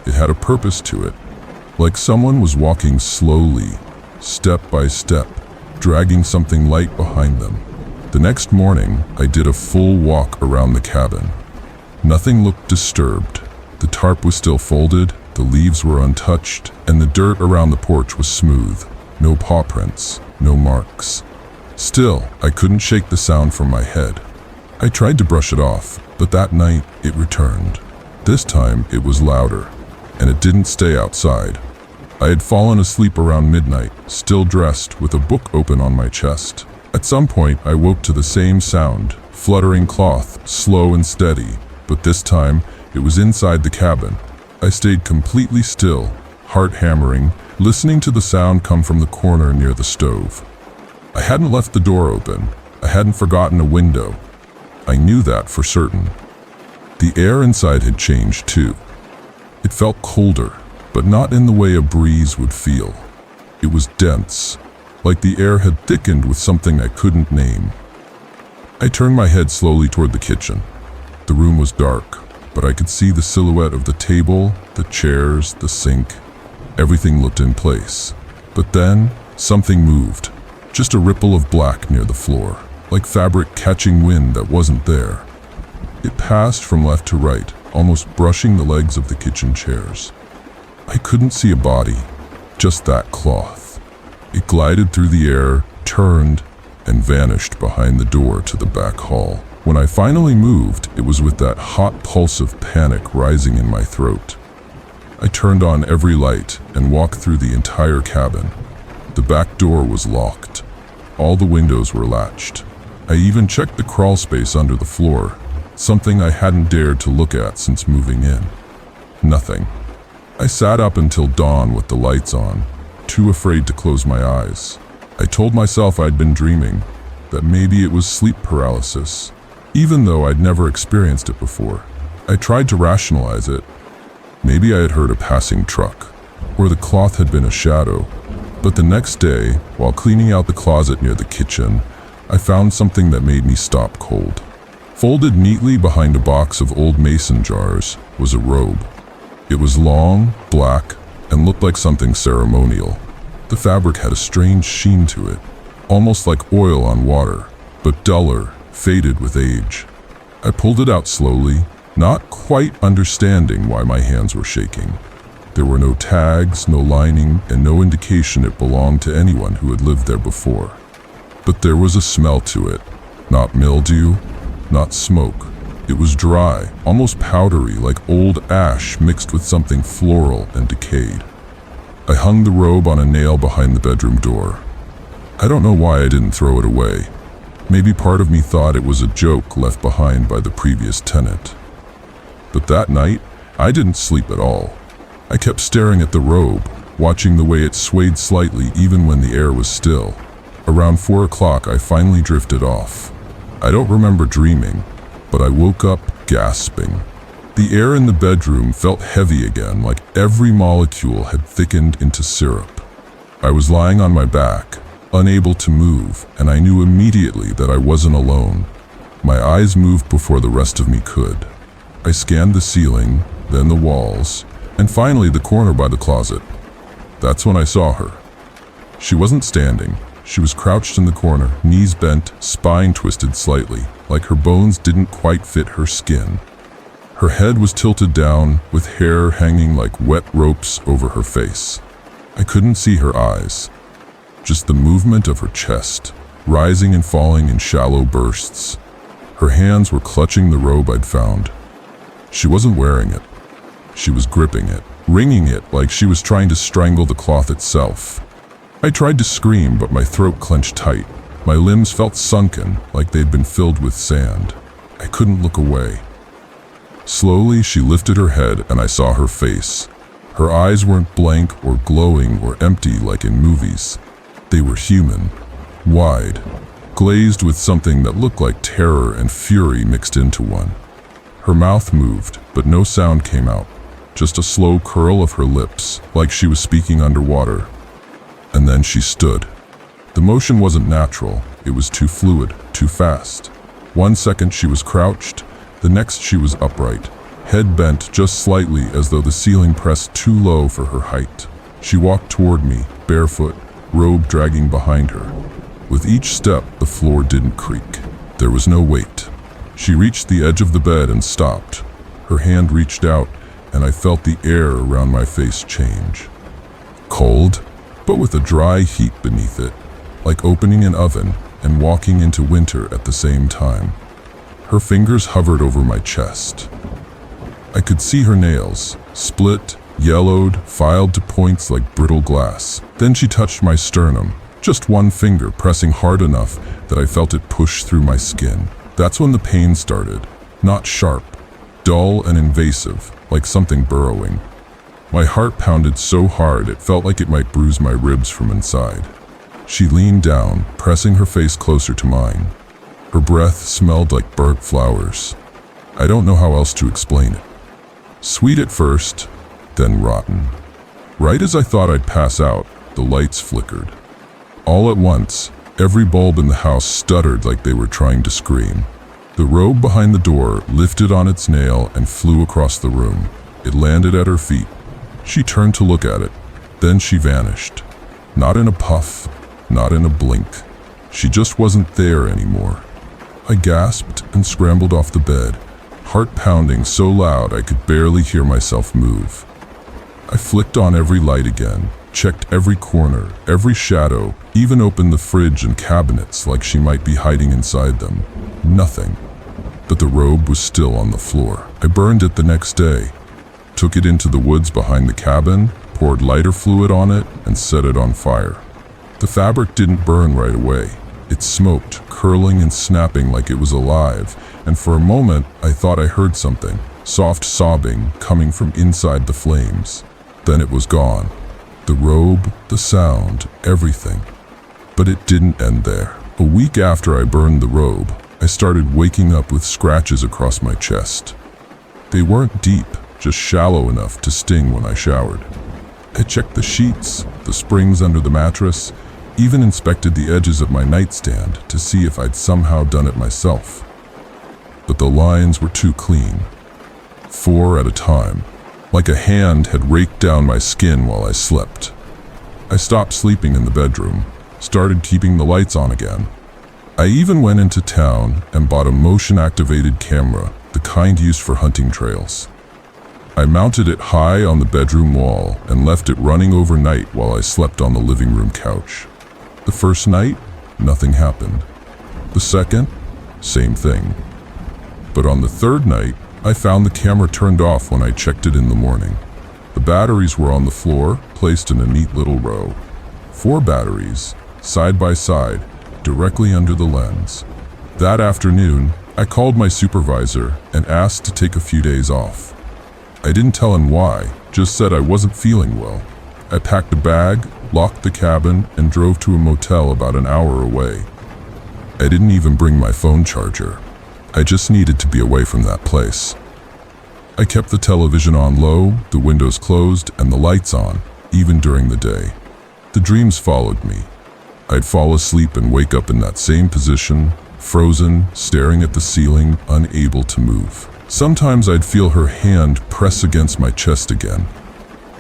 It had a purpose to it, like someone was walking slowly, step by step, dragging something light behind them. The next morning, I did a full walk around the cabin. Nothing looked disturbed. The tarp was still folded, the leaves were untouched, and the dirt around the porch was smooth. No paw prints, no marks. Still, I couldn't shake the sound from my head. I tried to brush it off, but that night it returned. This time it was louder, and it didn't stay outside. I had fallen asleep around midnight, still dressed, with a book open on my chest. At some point, I woke to the same sound, fluttering cloth, slow and steady, but this time, it was inside the cabin. I stayed completely still, heart hammering, listening to the sound come from the corner near the stove. I hadn't left the door open. I hadn't forgotten a window. I knew that for certain. The air inside had changed too. It felt colder, but not in the way a breeze would feel. It was dense, like the air had thickened with something I couldn't name. I turned my head slowly toward the kitchen. The room was dark. but I could see the silhouette of the table, the chairs, the sink. Everything looked in place. But then, something moved. Just a ripple of black near the floor, like fabric catching wind that wasn't there. It passed from left to right, almost brushing the legs of the kitchen chairs. I couldn't see a body, just that cloth. It glided through the air, turned, and vanished behind the door to the back hall. When I finally moved, it was with that hot pulse of panic rising in my throat. I turned on every light and walked through the entire cabin. The back door was locked. All the windows were latched. I even checked the crawl space under the floor, something I hadn't dared to look at since moving in. Nothing. I sat up until dawn with the lights on, too afraid to close my eyes. I told myself I'd been dreaming, that maybe it was sleep paralysis, even though I'd never experienced it before. I tried to rationalize it. Maybe I had heard a passing truck, or the cloth had been a shadow. But the next day, while cleaning out the closet near the kitchen, I found something that made me stop cold. Folded neatly behind a box of old mason jars was a robe. It was long, black, and looked like something ceremonial. The fabric had a strange sheen to it, almost like oil on water, but duller, faded with age. I pulled it out slowly, not quite understanding why my hands were shaking. There were no tags, no lining, and no indication it belonged to anyone who had lived there before. But there was a smell to it, not mildew, not smoke. It was dry, almost powdery, like old ash mixed with something floral and decayed. I hung the robe on a nail behind the bedroom door. I don't know why I didn't throw it away. Maybe part of me thought it was a joke left behind by the previous tenant. But that night, I didn't sleep at all. I kept staring at the robe, watching the way it swayed slightly even when the air was still. Around 4 o'clock, I finally drifted off. I don't remember dreaming, but I woke up gasping. The air in the bedroom felt heavy again, like every molecule had thickened into syrup. I was lying on my back, unable to move, and I knew immediately that I wasn't alone. My eyes moved before the rest of me could. I scanned the ceiling, then the walls, and finally the corner by the closet. That's when I saw her. She wasn't standing. She was crouched in the corner, knees bent, spine twisted slightly, like her bones didn't quite fit her skin. Her head was tilted down, with hair hanging like wet ropes over her face. I couldn't see her eyes, just the movement of her chest, rising and falling in shallow bursts. Her hands were clutching the robe I'd found. She wasn't wearing it. She was gripping it, wringing it like she was trying to strangle the cloth itself. I tried to scream, but my throat clenched tight. My limbs felt sunken, like they'd been filled with sand. I couldn't look away. Slowly, she lifted her head and I saw her face. Her eyes weren't blank or glowing or empty like in movies. They were human, wide, glazed with something that looked like terror and fury mixed into one. Her mouth moved, but no sound came out. Just a slow curl of her lips, like she was speaking underwater. And then she stood. The motion wasn't natural. It was too fluid, too fast. 1 second she was crouched, the next she was upright, head bent just slightly as though the ceiling pressed too low for her height. She walked toward me, barefoot, robe dragging behind her. With each step, the floor didn't creak. There was no weight. She reached the edge of the bed and stopped. Her hand reached out, and I felt the air around my face change. Cold, but with a dry heat beneath it, like opening an oven and walking into winter at the same time. Her fingers hovered over my chest. I could see her nails, split, yellowed, filed to points like brittle glass. Then she touched my sternum, just one finger pressing hard enough that I felt it push through my skin. That's when the pain started, not sharp, dull and invasive, like something burrowing. My heart pounded so hard it felt like it might bruise my ribs from inside. She leaned down, pressing her face closer to mine. Her breath smelled like burnt flowers. I don't know how else to explain it. Sweet at first, then rotten. Right as I thought I'd pass out, the lights flickered. All at once, every bulb in the house stuttered like they were trying to scream. The robe behind the door lifted on its nail and flew across the room. It landed at her feet. She turned to look at it. Then she vanished. Not in a puff, not in a blink. She just wasn't there anymore. I gasped and scrambled off the bed, heart pounding so loud I could barely hear myself move. I flicked on every light again, checked every corner, every shadow, even opened the fridge and cabinets like she might be hiding inside them. Nothing. But the robe was still on the floor. I burned it the next day, took it into the woods behind the cabin, poured lighter fluid on it, and set it on fire. The fabric didn't burn right away. It smoked, curling and snapping like it was alive, and for a moment I thought I heard something, soft sobbing coming from inside the flames. Then it was gone. The robe, the sound, everything. But it didn't end there. A week after I burned the robe, I started waking up with scratches across my chest. They weren't deep, just shallow enough to sting when I showered. I checked the sheets, the springs under the mattress, even inspected the edges of my nightstand to see if I'd somehow done it myself. But the lines were too clean. 4 at a time, like a hand had raked down my skin while I slept. I stopped sleeping in the bedroom, started keeping the lights on again. I even went into town and bought a motion-activated camera, the kind used for hunting trails. I mounted it high on the bedroom wall and left it running overnight while I slept on the living room couch. The first night, nothing happened. The second, same thing. But on the third night, I found the camera turned off when I checked it in the morning. The batteries were on the floor, placed in a neat little row. 4 batteries, side by side, directly under the lens. That afternoon, I called my supervisor and asked to take a few days off. I didn't tell him why, just said I wasn't feeling well. I packed a bag, locked the cabin, and drove to a motel about an hour away. I didn't even bring my phone charger. I just needed to be away from that place. I kept the television on low, the windows closed, and the lights on, even during the day. The dreams followed me. I'd fall asleep and wake up in that same position, frozen, staring at the ceiling, unable to move. Sometimes I'd feel her hand press against my chest again.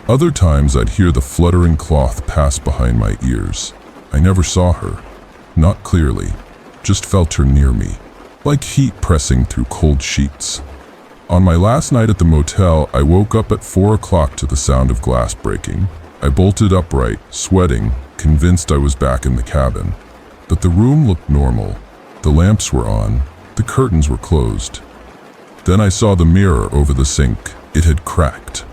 Other times I'd hear the fluttering cloth pass behind my ears. I never saw her, not clearly, just felt her near me, like heat pressing through cold sheets. On my last night at the motel, I woke up at 4 o'clock to the sound of glass breaking. I bolted upright, sweating, convinced I was back in the cabin. But the room looked normal. The lamps were on, the curtains were closed. Then I saw the mirror over the sink. It had cracked.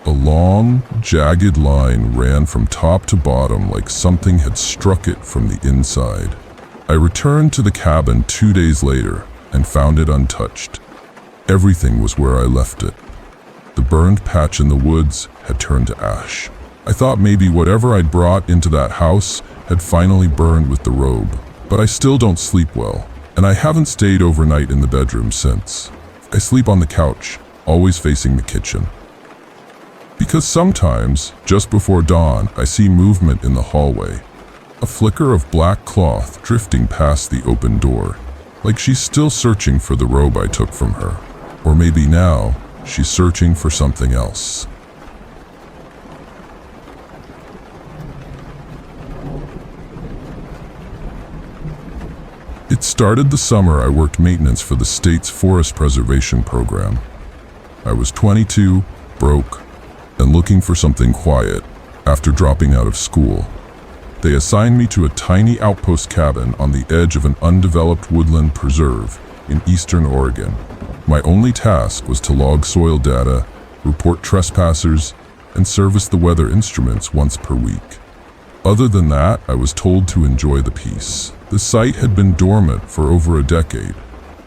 A long, jagged line ran from top to bottom like something had struck it from the inside. I returned to the cabin 2 days later and found it untouched. Everything was where I left it. The burned patch in the woods had turned to ash. I thought maybe whatever I'd brought into that house had finally burned with the robe, but I still don't sleep well, and I haven't stayed overnight in the bedroom since. I sleep on the couch, always facing the kitchen. Because sometimes, just before dawn, I see movement in the hallway. A flicker of black cloth drifting past the open door, like she's still searching for the robe I took from her. Or maybe now, she's searching for something else. It started the summer I worked maintenance for the state's forest preservation program. I was 22, broke, and looking for something quiet after dropping out of school. They assigned me to a tiny outpost cabin on the edge of an undeveloped woodland preserve in eastern Oregon. My only task was to log soil data, report trespassers, and service the weather instruments once per week. Other than that, I was told to enjoy the peace. The site had been dormant for over a decade.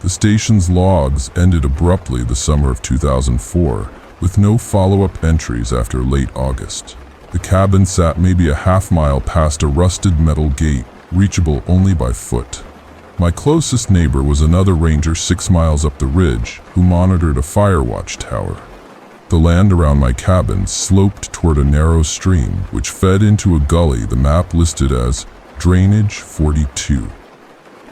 The station's logs ended abruptly the summer of 2004, with no follow-up entries after late August. The cabin sat maybe a half-mile past a rusted metal gate, reachable only by foot. My closest neighbor was another ranger 6 miles up the ridge, who monitored a fire watch tower. The land around my cabin sloped toward a narrow stream, which fed into a gully the map listed as Drainage 42.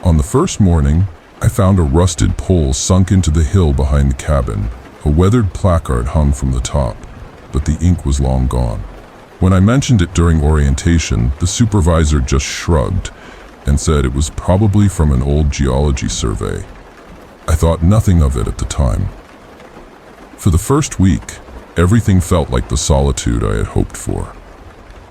On the first morning, I found a rusted pole sunk into the hill behind the cabin. A weathered placard hung from the top, but the ink was long gone. When I mentioned it during orientation, the supervisor just shrugged and said it was probably from an old geology survey. I thought nothing of it at the time. For the first week, everything felt like the solitude I had hoped for.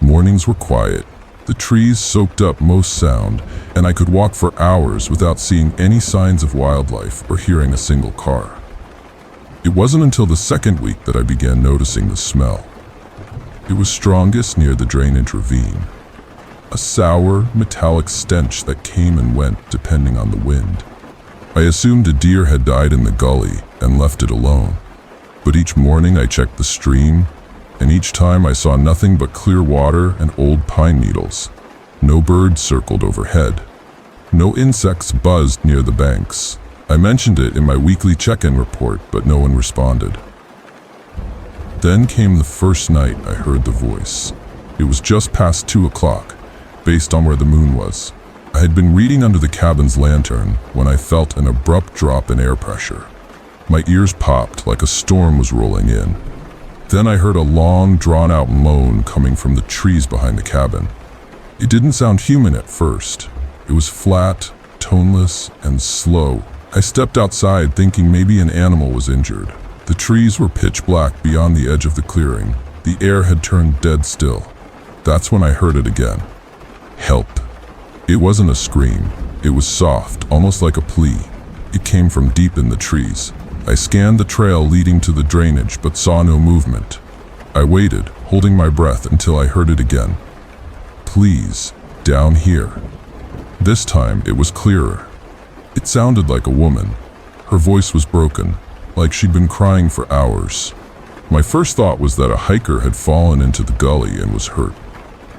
Mornings were quiet, the trees soaked up most sound, and I could walk for hours without seeing any signs of wildlife or hearing a single car. It wasn't until the second week that I began noticing the smell. It was strongest near the drainage ravine. A sour, metallic stench that came and went depending on the wind. I assumed a deer had died in the gully and left it alone. But each morning I checked the stream, and each time I saw nothing but clear water and old pine needles. No birds circled overhead. No insects buzzed near the banks. I mentioned it in my weekly check-in report, but no one responded. Then came the first night I heard the voice. It was just past 2 o'clock, based on where the moon was. I had been reading under the cabin's lantern when I felt an abrupt drop in air pressure. My ears popped like a storm was rolling in. Then I heard a long, drawn-out moan coming from the trees behind the cabin. It didn't sound human at first. It was flat, toneless, and slow. I stepped outside thinking maybe an animal was injured. The trees were pitch black beyond the edge of the clearing. The air had turned dead still. That's when I heard it again. Help. It wasn't a scream. It was soft, almost like a plea. It came from deep in the trees. I scanned the trail leading to the drainage, but saw no movement. I waited, holding my breath until I heard it again. Please, down here. This time it was clearer. It sounded like a woman. Her voice was broken, like she'd been crying for hours. My first thought was that a hiker had fallen into the gully and was hurt.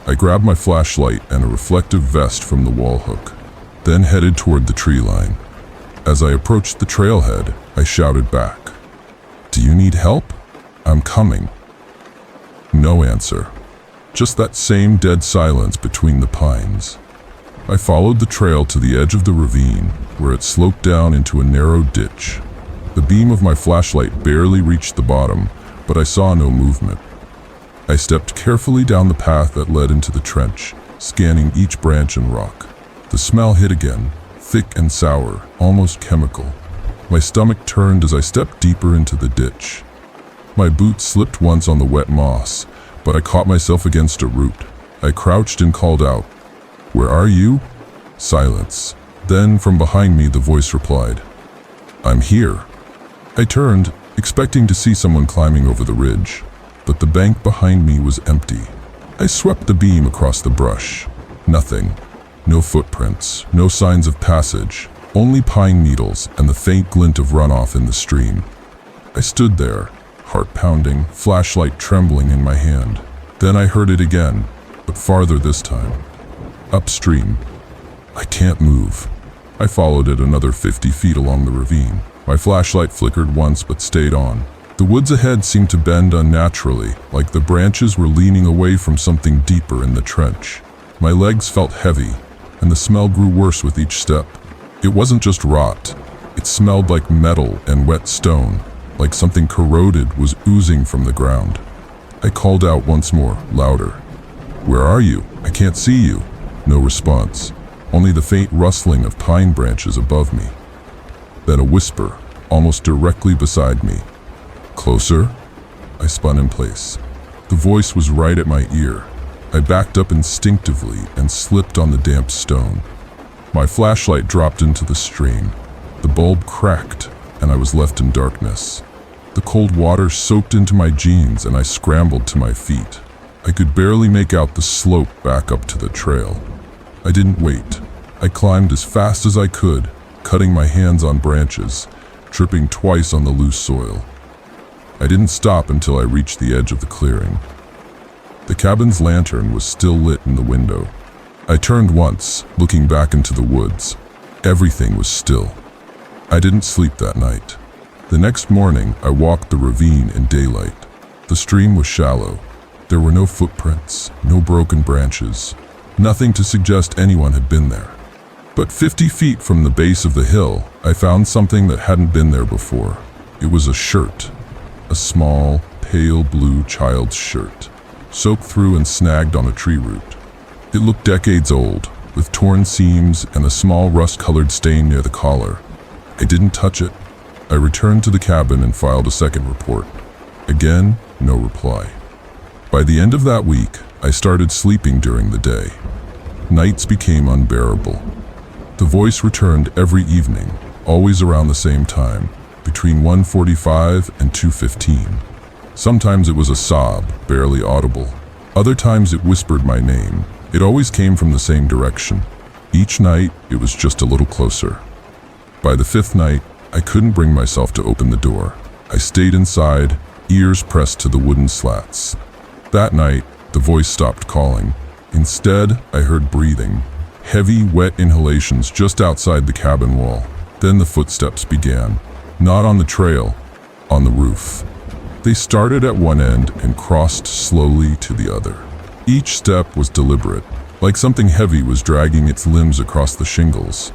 I grabbed my flashlight and a reflective vest from the wall hook, then headed toward the tree line. As I approached the trailhead, I shouted back, "Do you need help? I'm coming." No answer. Just that same dead silence between the pines. I followed the trail to the edge of the ravine, where it sloped down into a narrow ditch. The beam of my flashlight barely reached the bottom, but I saw no movement. I stepped carefully down the path that led into the trench, scanning each branch and rock. The smell hit again, thick and sour, almost chemical. My stomach turned as I stepped deeper into the ditch. My boot slipped once on the wet moss, but I caught myself against a root. I crouched and called out, "Where are you?" Silence. Then, from behind me, the voice replied, "I'm here." I turned, expecting to see someone climbing over the ridge, but the bank behind me was empty. I swept the beam across the brush. Nothing. No footprints, no signs of passage, only pine needles and the faint glint of runoff in the stream. I stood there, heart pounding, flashlight trembling in my hand. Then I heard it again, but farther this time. Upstream. I can't move. I followed it another 50 feet along the ravine. My flashlight flickered once but stayed on. The woods ahead seemed to bend unnaturally, like the branches were leaning away from something deeper in the trench. My legs felt heavy, and the smell grew worse with each step. It wasn't just rot. It smelled like metal and wet stone, like something corroded was oozing from the ground. I called out once more, louder. "Where are you? I can't see you." No response, only the faint rustling of pine branches above me. Then a whisper, almost directly beside me. "Closer?" I spun in place. The voice was right at my ear. I backed up instinctively and slipped on the damp stone. My flashlight dropped into the stream. The bulb cracked, and I was left in darkness. The cold water soaked into my jeans, and I scrambled to my feet. I could barely make out the slope back up to the trail. I didn't wait. I climbed as fast as I could, cutting my hands on branches, tripping twice on the loose soil. I didn't stop until I reached the edge of the clearing. The cabin's lantern was still lit in the window. I turned once, looking back into the woods. Everything was still. I didn't sleep that night. The next morning, I walked the ravine in daylight. The stream was shallow. There were no footprints, no broken branches, nothing to suggest anyone had been there. But 50 feet from the base of the hill, I found something that hadn't been there before. It was a shirt. A small, pale blue child's shirt, soaked through and snagged on a tree root. It looked decades old, with torn seams and a small rust-colored stain near the collar. I didn't touch it. I returned to the cabin and filed a second report. Again, no reply. By the end of that week, I started sleeping during the day. Nights became unbearable. The voice returned every evening, always around the same time, between 1:45 and 2:15. Sometimes it was a sob, barely audible. Other times it whispered my name. It always came from the same direction. Each night, it was just a little closer. By the fifth night, I couldn't bring myself to open the door. I stayed inside, ears pressed to the wooden slats. That night, the voice stopped calling. Instead, I heard breathing, heavy, wet inhalations just outside the cabin wall. Then the footsteps began, not on the trail, on the roof. They started at one end and crossed slowly to the other. Each step was deliberate, like something heavy was dragging its limbs across the shingles.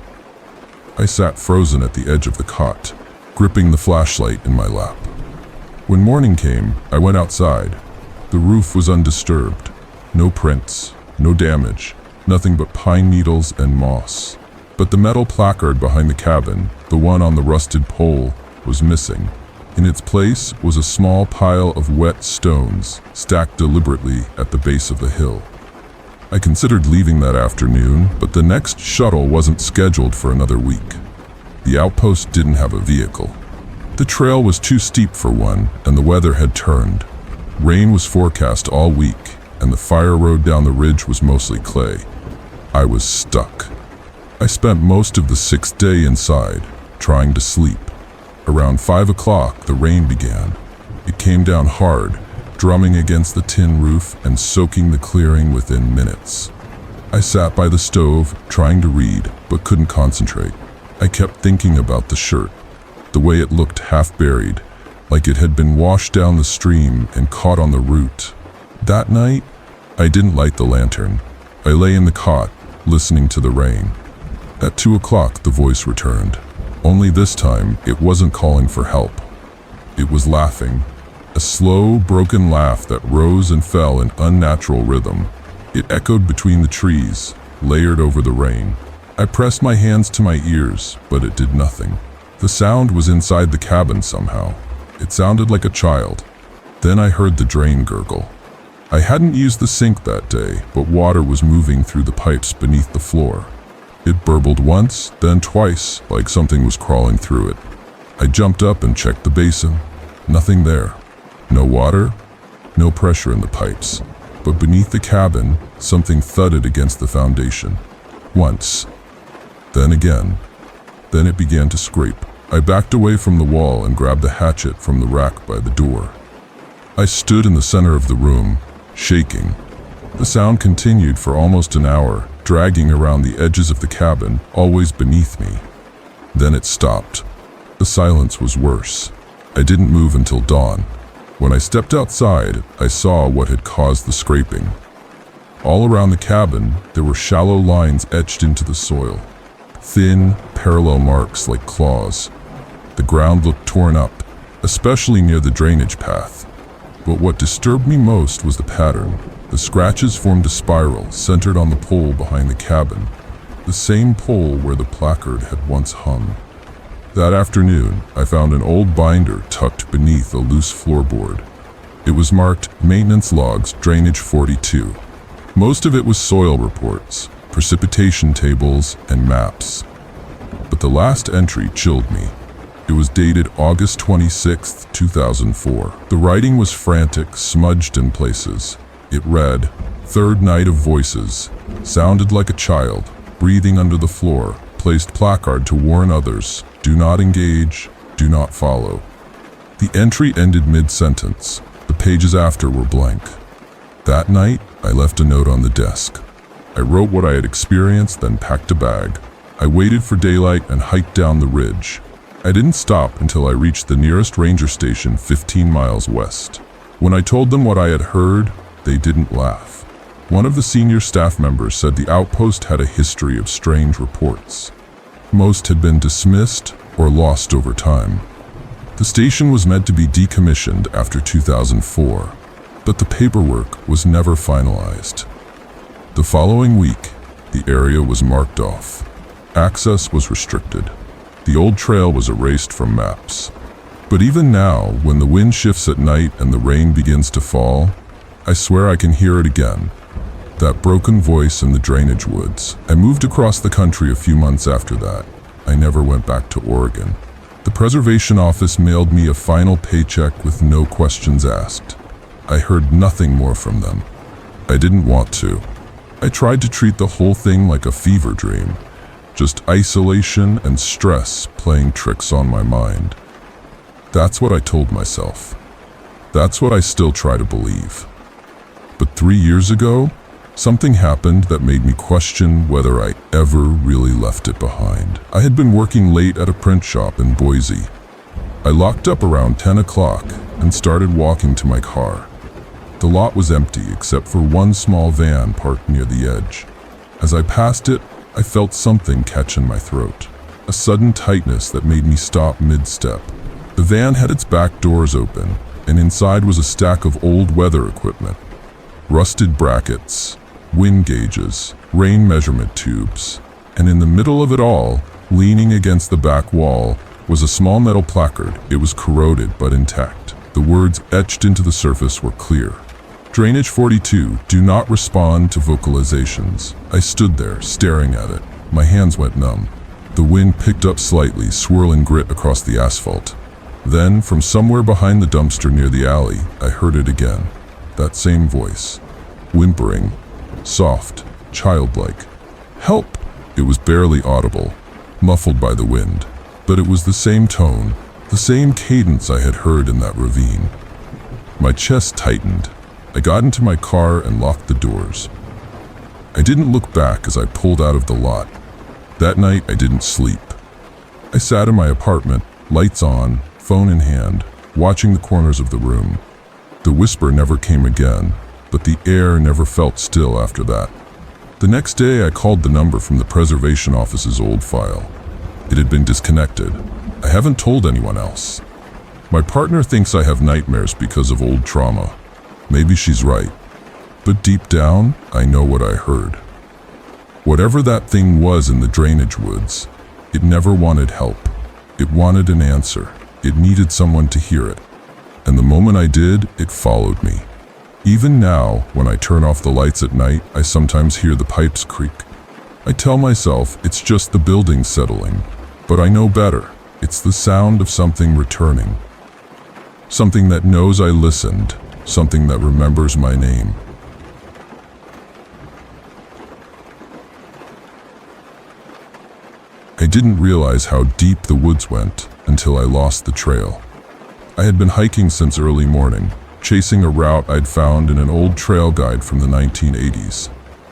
I sat frozen at the edge of the cot, gripping the flashlight in my lap. When morning came, I went outside. The roof was undisturbed. No prints, no damage, nothing but pine needles and moss. But the metal placard behind the cabin, the one on the rusted pole, was missing. In its place was a small pile of wet stones, stacked deliberately at the base of the hill. I considered leaving that afternoon, but the next shuttle wasn't scheduled for another week. The outpost didn't have a vehicle. The trail was too steep for one, and the weather had turned. Rain was forecast all week, and the fire road down the ridge was mostly clay. I was stuck. I spent most of the sixth day inside, trying to sleep. Around 5 o'clock, the rain began. It came down hard, drumming against the tin roof and soaking the clearing within minutes. I sat by the stove, trying to read, but couldn't concentrate. I kept thinking about the shirt, the way it looked half-buried, like it had been washed down the stream and caught on the root. That night, I didn't light the lantern. I lay in the cot, listening to the rain. At 2 o'clock, the voice returned. Only this time, it wasn't calling for help. It was laughing. A slow, broken laugh that rose and fell in unnatural rhythm. It echoed between the trees, layered over the rain. I pressed my hands to my ears, but it did nothing. The sound was inside the cabin somehow. It sounded like a child. Then I heard the drain gurgle. I hadn't used the sink that day, but water was moving through the pipes beneath the floor. It burbled once, then twice, like something was crawling through it. I jumped up and checked the basin. Nothing there. No water, no pressure in the pipes. But beneath the cabin, something thudded against the foundation. Once. Then again. Then it began to scrape. I backed away from the wall and grabbed the hatchet from the rack by the door. I stood in the center of the room, shaking. The sound continued for almost an hour, dragging around the edges of the cabin, always beneath me. Then it stopped. The silence was worse. I didn't move until dawn. When I stepped outside, I saw what had caused the scraping. All around the cabin, there were shallow lines etched into the soil. Thin, parallel marks like claws. The ground looked torn up, especially near the drainage path. But what disturbed me most was the pattern. The scratches formed a spiral centered on the pole behind the cabin, the same pole where the placard had once hung. That afternoon, I found an old binder tucked beneath a loose floorboard. It was marked Maintenance Logs Drainage 42. Most of it was soil reports, precipitation tables, and maps. But the last entry chilled me. It was dated August 26, 2004. The writing was frantic, smudged in places. It read, "Third night of voices. Sounded like a child, breathing under the floor. Placed placard to warn others. Do not engage, do not follow." The entry ended mid-sentence. The pages after were blank. That night, I left a note on the desk. I wrote what I had experienced, then packed a bag. I waited for daylight and hiked down the ridge. I didn't stop until I reached the nearest ranger station 15 miles west. When I told them what I had heard, they didn't laugh. One of the senior staff members said the outpost had a history of strange reports. Most had been dismissed or lost over time. The station was meant to be decommissioned after 2004, but the paperwork was never finalized. The following week, the area was marked off. Access was restricted. The old trail was erased from maps. But even now, when the wind shifts at night and the rain begins to fall, I swear I can hear it again. That broken voice in the drainage woods. I moved across the country a few months after that. I never went back to Oregon. The preservation office mailed me a final paycheck with no questions asked. I heard nothing more from them. I didn't want to. I tried to treat the whole thing like a fever dream. Just isolation and stress playing tricks on my mind. That's what I told myself. That's what I still try to believe. But 3 years ago, something happened that made me question whether I ever really left it behind. I had been working late at a print shop in Boise. I locked up around 10 o'clock and started walking to my car. The lot was empty except for one small van parked near the edge. As I passed it, I felt something catch in my throat. A sudden tightness that made me stop mid-step. The van had its back doors open, and inside was a stack of old weather equipment. Rusted brackets, wind gauges, rain measurement tubes, and in the middle of it all, leaning against the back wall, was a small metal placard. It was corroded but intact. The words etched into the surface were clear. Drainage 42, do not respond to vocalizations. I stood there, staring at it. My hands went numb. The wind picked up slightly, swirling grit across the asphalt. Then, from somewhere behind the dumpster near the alley, I heard it again. That same voice. Whimpering. Soft. Childlike. Help! It was barely audible, muffled by the wind. But it was the same tone, the same cadence I had heard in that ravine. My chest tightened. I got into my car and locked the doors. I didn't look back as I pulled out of the lot. That night, I didn't sleep. I sat in my apartment, lights on, phone in hand, watching the corners of the room. The whisper never came again, but the air never felt still after that. The next day, I called the number from the preservation office's old file. It had been disconnected. I haven't told anyone else. My partner thinks I have nightmares because of old trauma. Maybe she's right. But deep down, I know what I heard. Whatever that thing was in the drainage woods, it never wanted help. It wanted an answer. It needed someone to hear it. And the moment I did, it followed me. Even now, when I turn off the lights at night, I sometimes hear the pipes creak. I tell myself it's just the building settling, but I know better. It's the sound of something returning. Something that knows I listened, something that remembers my name. I didn't realize how deep the woods went until I lost the trail. I had been hiking since early morning, chasing a route I'd found in an old trail guide from the 1980s.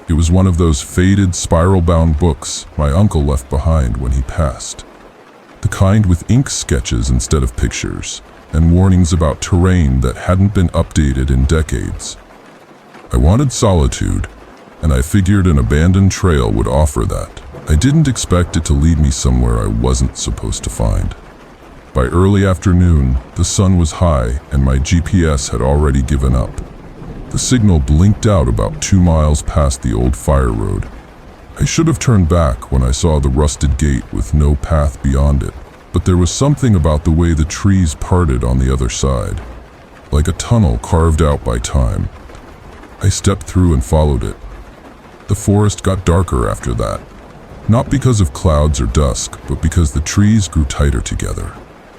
It was one of those faded, spiral-bound books my uncle left behind when he passed. The kind with ink sketches instead of pictures, and warnings about terrain that hadn't been updated in decades. I wanted solitude, and I figured an abandoned trail would offer that. I didn't expect it to lead me somewhere I wasn't supposed to find. By early afternoon, the sun was high and my GPS had already given up. The signal blinked out about 2 miles past the old fire road. I should have turned back when I saw the rusted gate with no path beyond it, but there was something about the way the trees parted on the other side, like a tunnel carved out by time. I stepped through and followed it. The forest got darker after that. Not because of clouds or dusk, but because the trees grew tighter together.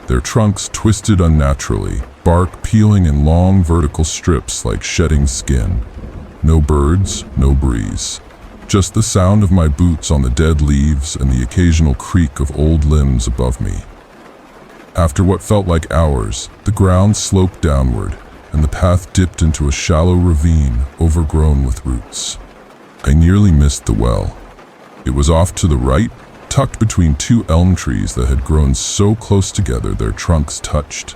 Their trunks twisted unnaturally, bark peeling in long vertical strips like shedding skin. No birds, no breeze. Just the sound of my boots on the dead leaves and the occasional creak of old limbs above me. After what felt like hours, the ground sloped downward, and the path dipped into a shallow ravine overgrown with roots. I nearly missed the well. It was off to the right, tucked between 2 elm trees that had grown so close together their trunks touched.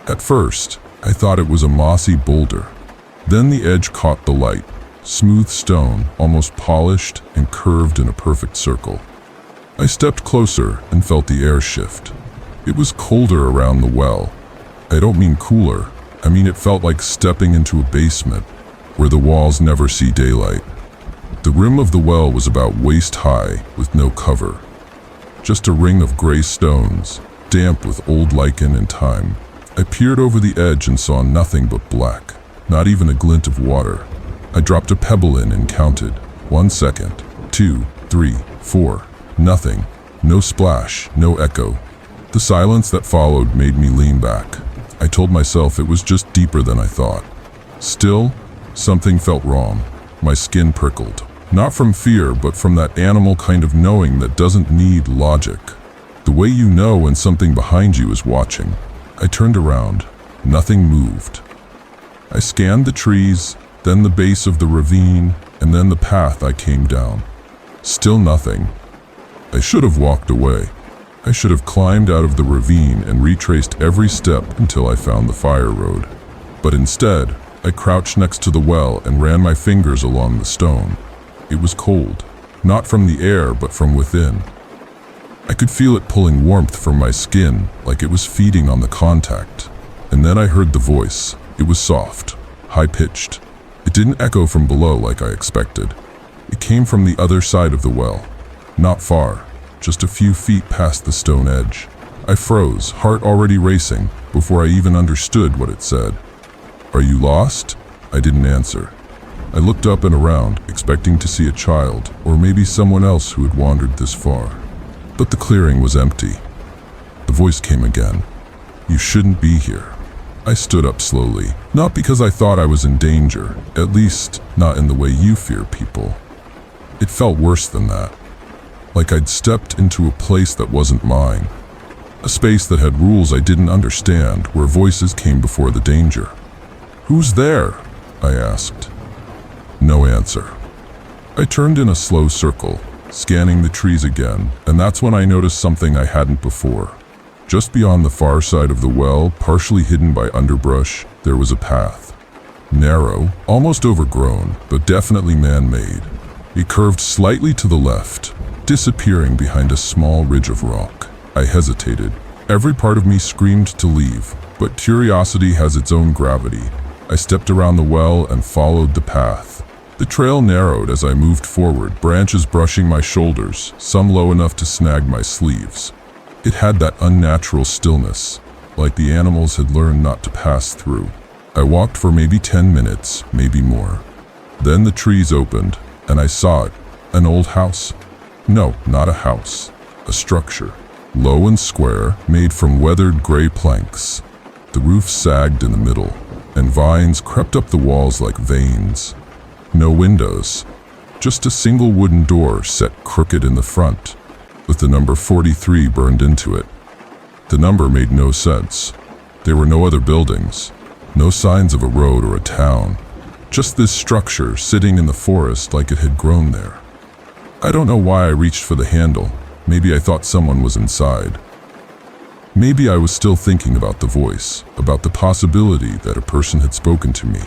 At first, I thought it was a mossy boulder. Then the edge caught the light, smooth stone, almost polished and curved in a perfect circle. I stepped closer and felt the air shift. It was colder around the well. I don't mean cooler, I mean it felt like stepping into a basement where the walls never see daylight. The rim of the well was about waist high with no cover. Just a ring of gray stones, damp with old lichen and time. I peered over the edge and saw nothing but black, not even a glint of water. I dropped a pebble in and counted. 1 second, 2, 3, 4. Nothing. No splash, no echo. The silence that followed made me lean back. I told myself it was just deeper than I thought. Still, something felt wrong. My skin prickled. Not from fear, but from that animal kind of knowing that doesn't need logic. The way you know when something behind you is watching. I turned around. Nothing moved. I scanned the trees, then the base of the ravine, and then the path I came down. Still nothing. I should have walked away. I should have climbed out of the ravine and retraced every step until I found the fire road. But instead, I crouched next to the well and ran my fingers along the stone. It was cold, not from the air but from within. I could feel it pulling warmth from my skin like it was feeding on the contact. And then I heard the voice. It was soft, high-pitched. It didn't echo from below like I expected. It came from the other side of the well. Not far, just a few feet past the stone edge. I froze, heart already racing, before I even understood what it said. "Are you lost?" I didn't answer. I looked up and around, expecting to see a child, or maybe someone else who had wandered this far. But the clearing was empty. The voice came again. "You shouldn't be here." I stood up slowly, not because I thought I was in danger, at least not in the way you fear people. It felt worse than that. Like I'd stepped into a place that wasn't mine. A space that had rules I didn't understand, where voices came before the danger. "Who's there?" I asked. No answer. I turned in a slow circle, scanning the trees again, and that's when I noticed something I hadn't before. Just beyond the far side of the well, partially hidden by underbrush, there was a path. Narrow, almost overgrown, but definitely man-made. It curved slightly to the left, disappearing behind a small ridge of rock. I hesitated. Every part of me screamed to leave, but curiosity has its own gravity. I stepped around the well and followed the path. The trail narrowed as I moved forward, branches brushing my shoulders, some low enough to snag my sleeves. It had that unnatural stillness, like the animals had learned not to pass through. I walked for maybe 10 minutes, maybe more. Then the trees opened, and I saw it. An old house. No, not a house. A structure. Low and square, made from weathered gray planks. The roof sagged in the middle, and vines crept up the walls like veins. No windows. Just a single wooden door set crooked in the front, with the number 43 burned into it. The number made no sense. There were no other buildings, no signs of a road or a town. Just this structure sitting in the forest like it had grown there. I don't know why I reached for the handle. Maybe I thought someone was inside. Maybe I was still thinking about the voice, about the possibility that a person had spoken to me.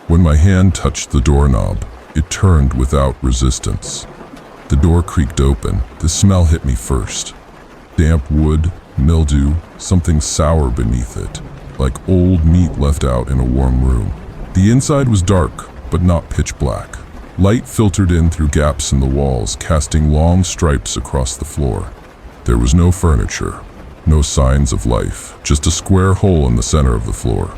When my hand touched the doorknob, it turned without resistance. The door creaked open. The smell hit me first. Damp wood, mildew, something sour beneath it, like old meat left out in a warm room. The inside was dark, but not pitch black. Light filtered in through gaps in the walls, casting long stripes across the floor. There was no furniture, no signs of life, just a square hole in the center of the floor.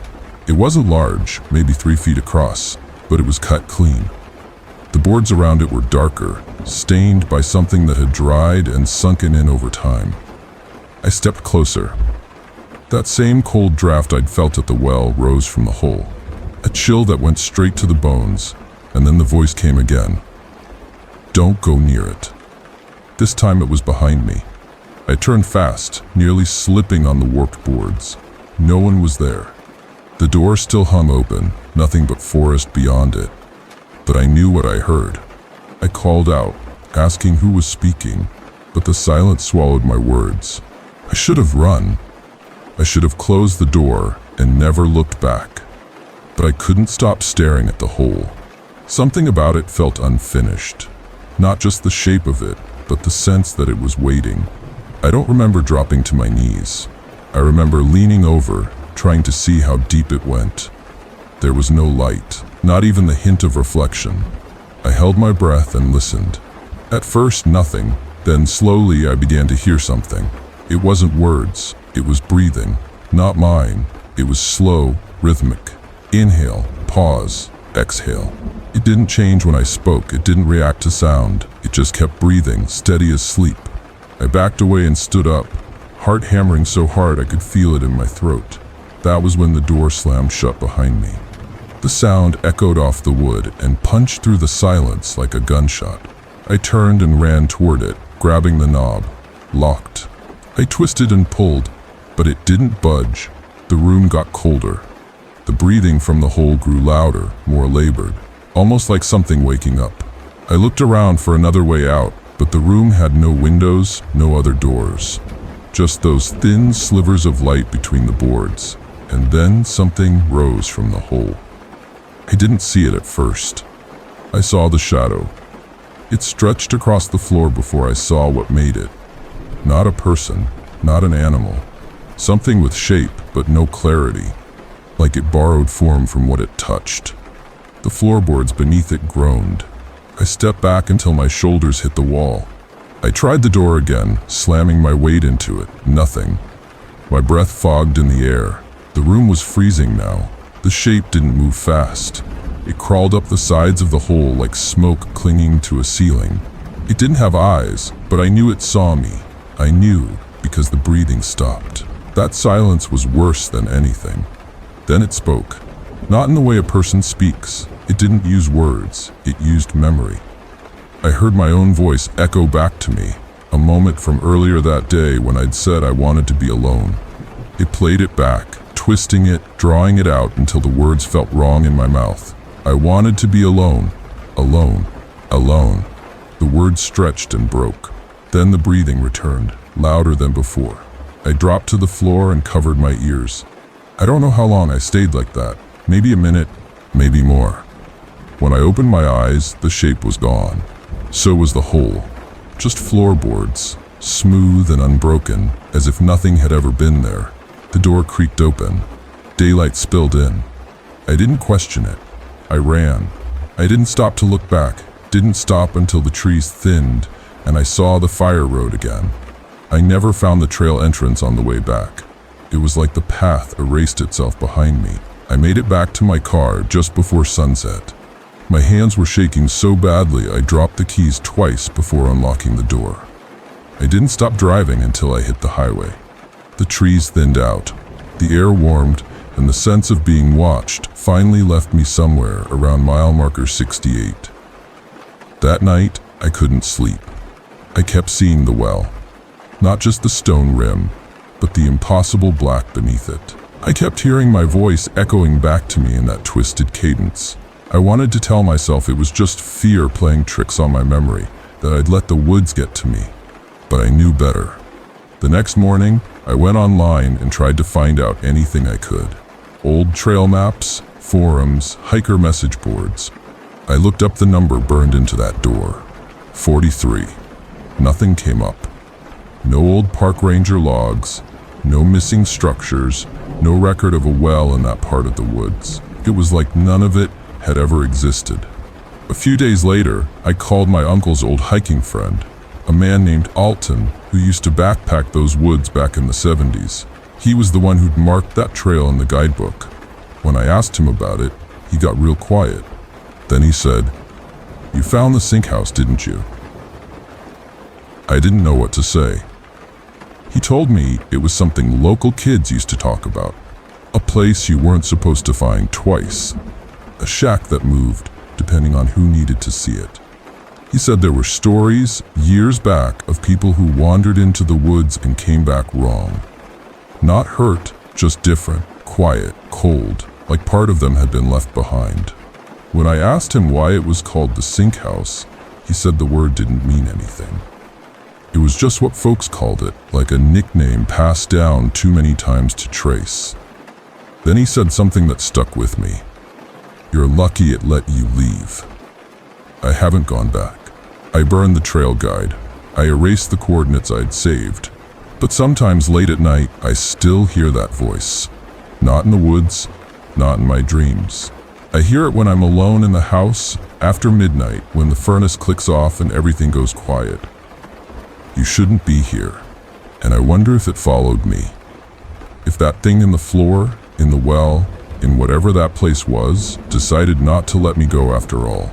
It wasn't large, maybe 3 feet across, but it was cut clean. The boards around it were darker, stained by something that had dried and sunken in over time. I stepped closer. That same cold draft I'd felt at the well rose from the hole. A chill that went straight to the bones, and then the voice came again. "Don't go near it." This time it was behind me. I turned fast, nearly slipping on the warped boards. No one was there. The door still hung open, nothing but forest beyond it. But I knew what I heard. I called out, asking who was speaking, but the silence swallowed my words. I should have run. I should have closed the door and never looked back. But I couldn't stop staring at the hole. Something about it felt unfinished. Not just the shape of it, but the sense that it was waiting. I don't remember dropping to my knees. I remember leaning over, trying to see how deep it went. There was no light, not even the hint of reflection. I held my breath and listened. At first, nothing. Then slowly I began to hear something. It wasn't words, it was breathing. Not mine. It was slow, rhythmic. Inhale, pause, exhale. It didn't change when I spoke, it didn't react to sound. It just kept breathing, steady as sleep. I backed away and stood up, heart hammering so hard I could feel it in my throat. That was when the door slammed shut behind me. The sound echoed off the wood and punched through the silence like a gunshot. I turned and ran toward it, grabbing the knob. Locked. I twisted and pulled, but it didn't budge. The room got colder. The breathing from the hole grew louder, more labored, almost like something waking up. I looked around for another way out, but the room had no windows, no other doors. Just those thin slivers of light between the boards. And then something rose from the hole. I didn't see it at first. I saw the shadow. It stretched across the floor before I saw what made it. Not a person, not an animal. Something with shape, but no clarity. Like it borrowed form from what it touched. The floorboards beneath it groaned. I stepped back until my shoulders hit the wall. I tried the door again, slamming my weight into it. Nothing. My breath fogged in the air. The room was freezing now. The shape didn't move fast. It crawled up the sides of the hole like smoke clinging to a ceiling. It didn't have eyes, but I knew it saw me. I knew because the breathing stopped. That silence was worse than anything. Then it spoke. Not in the way a person speaks. It didn't use words. It used memory. I heard my own voice echo back to me, a moment from earlier that day when I'd said I wanted to be alone. It played it back, twisting it, drawing it out until the words felt wrong in my mouth. I wanted to be alone, alone, alone. The words stretched and broke. Then the breathing returned, louder than before. I dropped to the floor and covered my ears. I don't know how long I stayed like that. Maybe a minute, maybe more. When I opened my eyes, the shape was gone. So was the hole. Just floorboards, smooth and unbroken, as if nothing had ever been there. The door creaked open. Daylight spilled in. I didn't question it. I ran. I didn't stop to look back. Didn't stop until the trees thinned and I saw the fire road again. I never found the trail entrance on the way back. It was like the path erased itself behind me. I made it back to my car just before sunset. My hands were shaking so badly I dropped the keys twice before unlocking the door. I didn't stop driving until I hit the highway. The trees thinned out, the air warmed, and the sense of being watched finally left me somewhere around mile marker 68. That night, I couldn't sleep. I kept seeing the well. Not just the stone rim, but the impossible black beneath it. I kept hearing my voice echoing back to me in that twisted cadence. I wanted to tell myself it was just fear playing tricks on my memory, that I'd let the woods get to me. But I knew better. The next morning, I went online and tried to find out anything I could. Old trail maps, forums, hiker message boards. I looked up the number burned into that door. 43. Nothing came up. No old park ranger logs, no missing structures, no record of a well in that part of the woods. It was like none of it had ever existed. A few days later, I called my uncle's old hiking friend, a man named Alton, who used to backpack those woods back in the 70s. He was the one who'd marked that trail in the guidebook. When I asked him about it, he got real quiet. Then he said, "You found the sink house, didn't you?" I didn't know what to say. He told me it was something local kids used to talk about. A place you weren't supposed to find twice. A shack that moved, depending on who needed to see it. He said there were stories, years back, of people who wandered into the woods and came back wrong. Not hurt, just different, quiet, cold, like part of them had been left behind. When I asked him why it was called the sink house, he said the word didn't mean anything. It was just what folks called it, like a nickname passed down too many times to trace. Then he said something that stuck with me. "You're lucky it let you leave." I haven't gone back. I burned the trail guide. I erased the coordinates I'd saved. But sometimes late at night, I still hear that voice. Not in the woods, not in my dreams. I hear it when I'm alone in the house, after midnight, when the furnace clicks off and everything goes quiet. You shouldn't be here. And I wonder if it followed me. If that thing in the floor, in the well, in whatever that place was, decided not to let me go after all.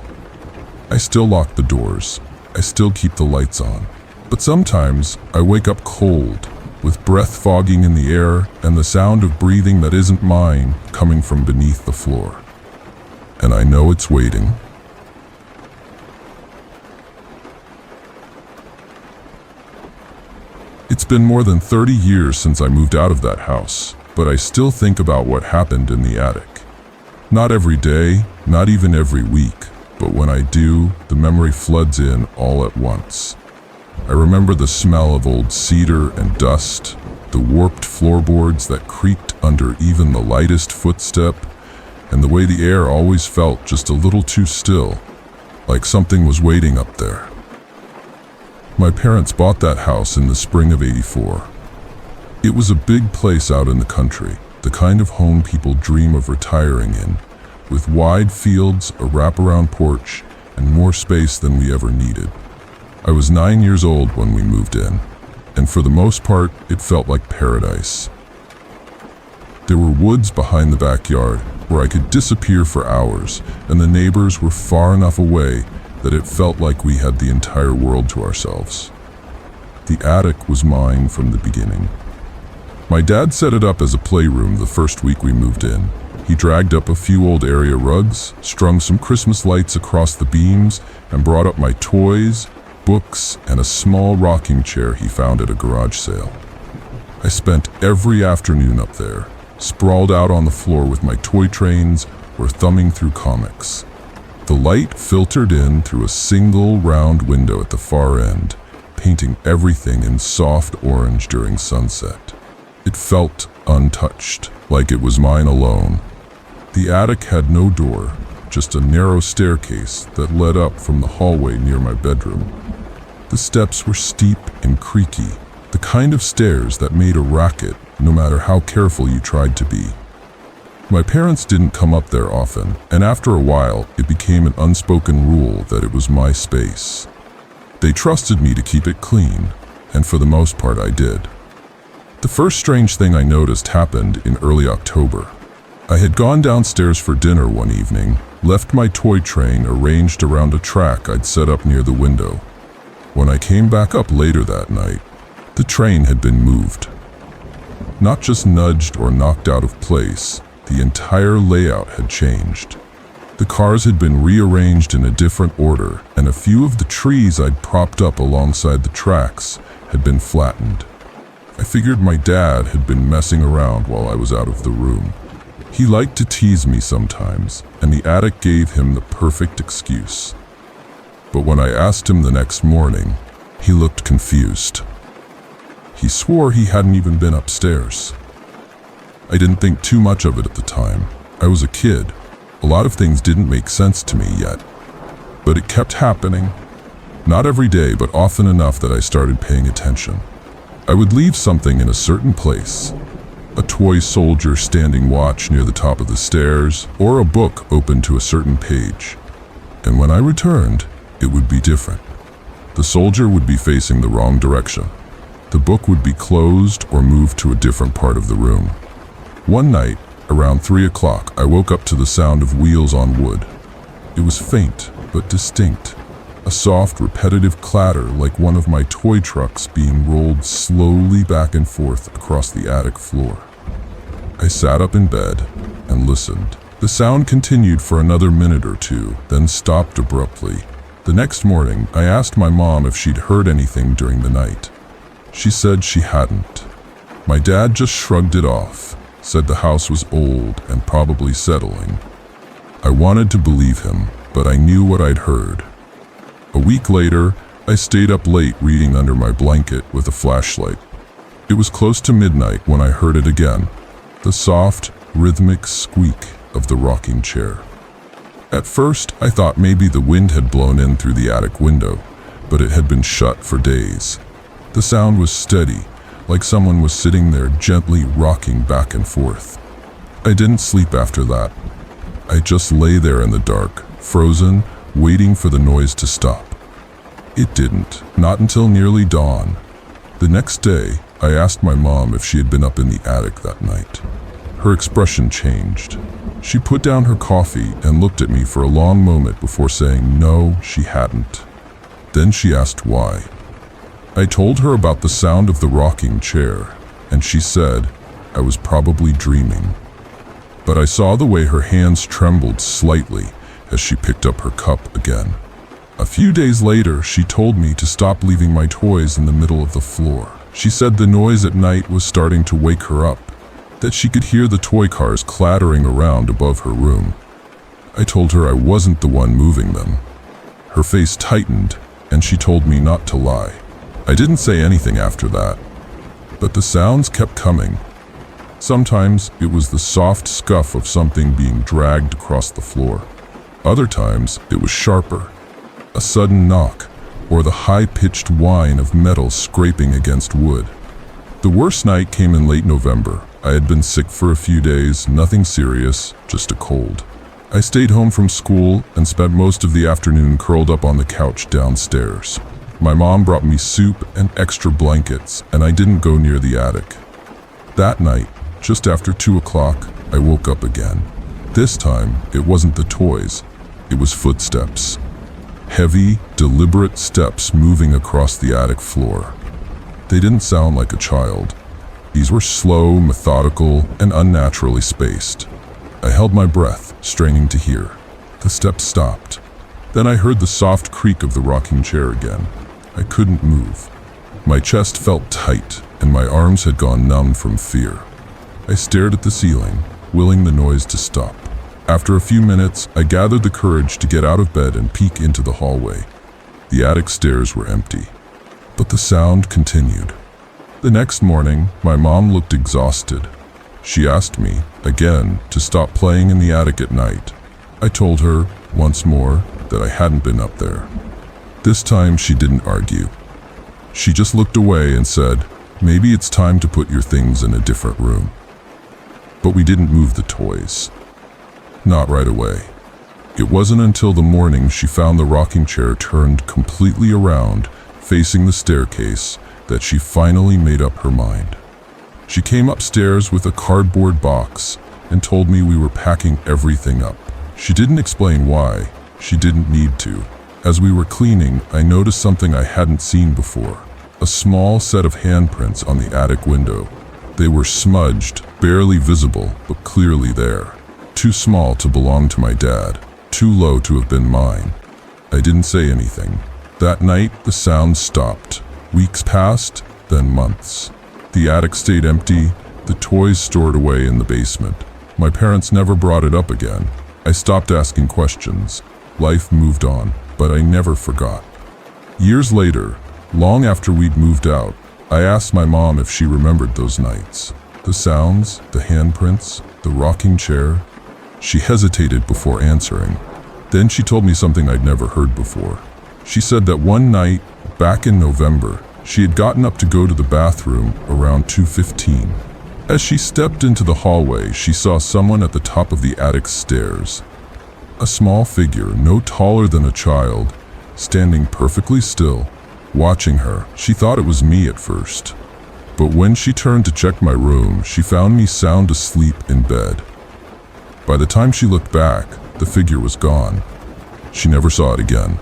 I still lock the doors. I still keep the lights on. But sometimes I wake up cold, with breath fogging in the air and the sound of breathing that isn't mine coming from beneath the floor. And I know it's waiting. It's been more than 30 years since I moved out of that house, but I still think about what happened in the attic. Not every day, not even every week, but when I do, the memory floods in all at once. I remember the smell of old cedar and dust, the warped floorboards that creaked under even the lightest footstep, and the way the air always felt just a little too still, like something was waiting up there. My parents bought that house in the spring of '84. It was a big place out in the country, the kind of home people dream of retiring in, with wide fields, a wraparound porch, and more space than we ever needed. I was 9 years old when we moved in, and for the most part, it felt like paradise. There were woods behind the backyard where I could disappear for hours, and the neighbors were far enough away that it felt like we had the entire world to ourselves. The attic was mine from the beginning. My dad set it up as a playroom the first week we moved in. He dragged up a few old area rugs, strung some Christmas lights across the beams, and brought up my toys, books, and a small rocking chair he found at a garage sale. I spent every afternoon up there, sprawled out on the floor with my toy trains or thumbing through comics. The light filtered in through a single round window at the far end, painting everything in soft orange during sunset. It felt untouched, like it was mine alone. The attic had no door, just a narrow staircase that led up from the hallway near my bedroom. The steps were steep and creaky, the kind of stairs that made a racket no matter how careful you tried to be. My parents didn't come up there often, and after a while, it became an unspoken rule that it was my space. They trusted me to keep it clean, and for the most part I did. The first strange thing I noticed happened in early October. I had gone downstairs for dinner one evening, left my toy train arranged around a track I'd set up near the window. When I came back up later that night, the train had been moved. Not just nudged or knocked out of place, the entire layout had changed. The cars had been rearranged in a different order, and a few of the trees I'd propped up alongside the tracks had been flattened. I figured my dad had been messing around while I was out of the room. He liked to tease me sometimes, and the attic gave him the perfect excuse. But when I asked him the next morning, he looked confused. He swore he hadn't even been upstairs. I didn't think too much of it at the time. I was a kid. A lot of things didn't make sense to me yet. But it kept happening. Not every day, but often enough that I started paying attention. I would leave something in a certain place. A toy soldier standing watch near the top of the stairs, or a book open to a certain page. And when I returned, it would be different. The soldier would be facing the wrong direction. The book would be closed or moved to a different part of the room. One night, around 3 o'clock, I woke up to the sound of wheels on wood. It was faint, but distinct. A soft, repetitive clatter like one of my toy trucks being rolled slowly back and forth across the attic floor. I sat up in bed and listened. The sound continued for another minute or two, then stopped abruptly. The next morning, I asked my mom if she'd heard anything during the night. She said she hadn't. My dad just shrugged it off, said the house was old and probably settling. I wanted to believe him, but I knew what I'd heard. A week later, I stayed up late reading under my blanket with a flashlight. It was close to midnight when I heard it again, the soft, rhythmic squeak of the rocking chair. At first, I thought maybe the wind had blown in through the attic window, but it had been shut for days. The sound was steady, like someone was sitting there gently rocking back and forth. I didn't sleep after that. I just lay there in the dark, frozen, waiting for the noise to stop. It didn't, not until nearly dawn. The next day, I asked my mom if she had been up in the attic that night. Her expression changed. She put down her coffee and looked at me for a long moment before saying no, she hadn't. Then she asked why. I told her about the sound of the rocking chair, and she said I was probably dreaming. But I saw the way her hands trembled slightly as she picked up her cup again. A few days later, she told me to stop leaving my toys in the middle of the floor. She said the noise at night was starting to wake her up, that she could hear the toy cars clattering around above her room. I told her I wasn't the one moving them. Her face tightened, and she told me not to lie. I didn't say anything after that, but the sounds kept coming. Sometimes it was the soft scuff of something being dragged across the floor. Other times it was sharper, a sudden knock, or the high-pitched whine of metal scraping against wood. The worst night came in late November. I had been sick for a few days, nothing serious, just a cold. I stayed home from school and spent most of the afternoon curled up on the couch downstairs. My mom brought me soup and extra blankets, and I didn't go near the attic. That night, just after 2 o'clock, I woke up again. This time, it wasn't the toys, it was footsteps. Heavy, deliberate steps moving across the attic floor. They didn't sound like a child. These were slow, methodical, and unnaturally spaced. I held my breath, straining to hear. The steps stopped. Then I heard the soft creak of the rocking chair again. I couldn't move. My chest felt tight, and my arms had gone numb from fear. I stared at the ceiling, willing the noise to stop. After a few minutes, I gathered the courage to get out of bed and peek into the hallway. The attic stairs were empty, but the sound continued. The next morning, my mom looked exhausted. She asked me, again, to stop playing in the attic at night. I told her, once more, that I hadn't been up there. This time, she didn't argue. She just looked away and said, maybe it's time to put your things in a different room. But we didn't move the toys. Not right away. It wasn't until the morning she found the rocking chair turned completely around, facing the staircase, that she finally made up her mind. She came upstairs with a cardboard box and told me we were packing everything up. She didn't explain why. She didn't need to. As we were cleaning, I noticed something I hadn't seen before. A small set of handprints on the attic window. They were smudged, barely visible, but clearly there. Too small to belong to my dad, too low to have been mine. I didn't say anything. That night, the sound stopped. Weeks passed, then months. The attic stayed empty, the toys stored away in the basement. My parents never brought it up again. I stopped asking questions. Life moved on, but I never forgot. Years later, long after we'd moved out, I asked my mom if she remembered those nights. The sounds, the handprints, the rocking chair. She hesitated before answering. Then she told me something I'd never heard before. She said that one night, back in November, she had gotten up to go to the bathroom around 2:15. As she stepped into the hallway, she saw someone at the top of the attic stairs. A small figure, no taller than a child, standing perfectly still, watching her. She thought it was me at first. But when she turned to check my room, she found me sound asleep in bed. By the time she looked back, the figure was gone. She never saw it again.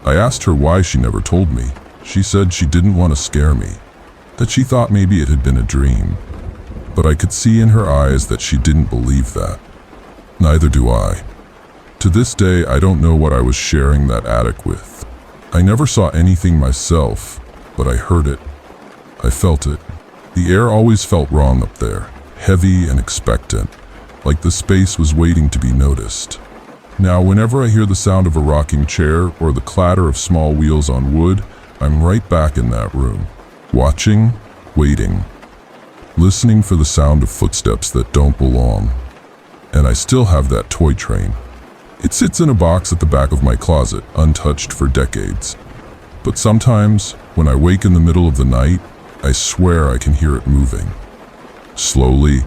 I asked her why she never told me. She said she didn't want to scare me, that she thought maybe it had been a dream. But I could see in her eyes that she didn't believe that. Neither do I. To this day, I don't know what I was sharing that attic with. I never saw anything myself, but I heard it. I felt it. The air always felt wrong up there, heavy and expectant, like the space was waiting to be noticed. Now, whenever I hear the sound of a rocking chair or the clatter of small wheels on wood, I'm right back in that room, watching, waiting, listening for the sound of footsteps that don't belong. And I still have that toy train. It sits in a box at the back of my closet, untouched for decades. But sometimes, when I wake in the middle of the night, I swear I can hear it moving. Slowly,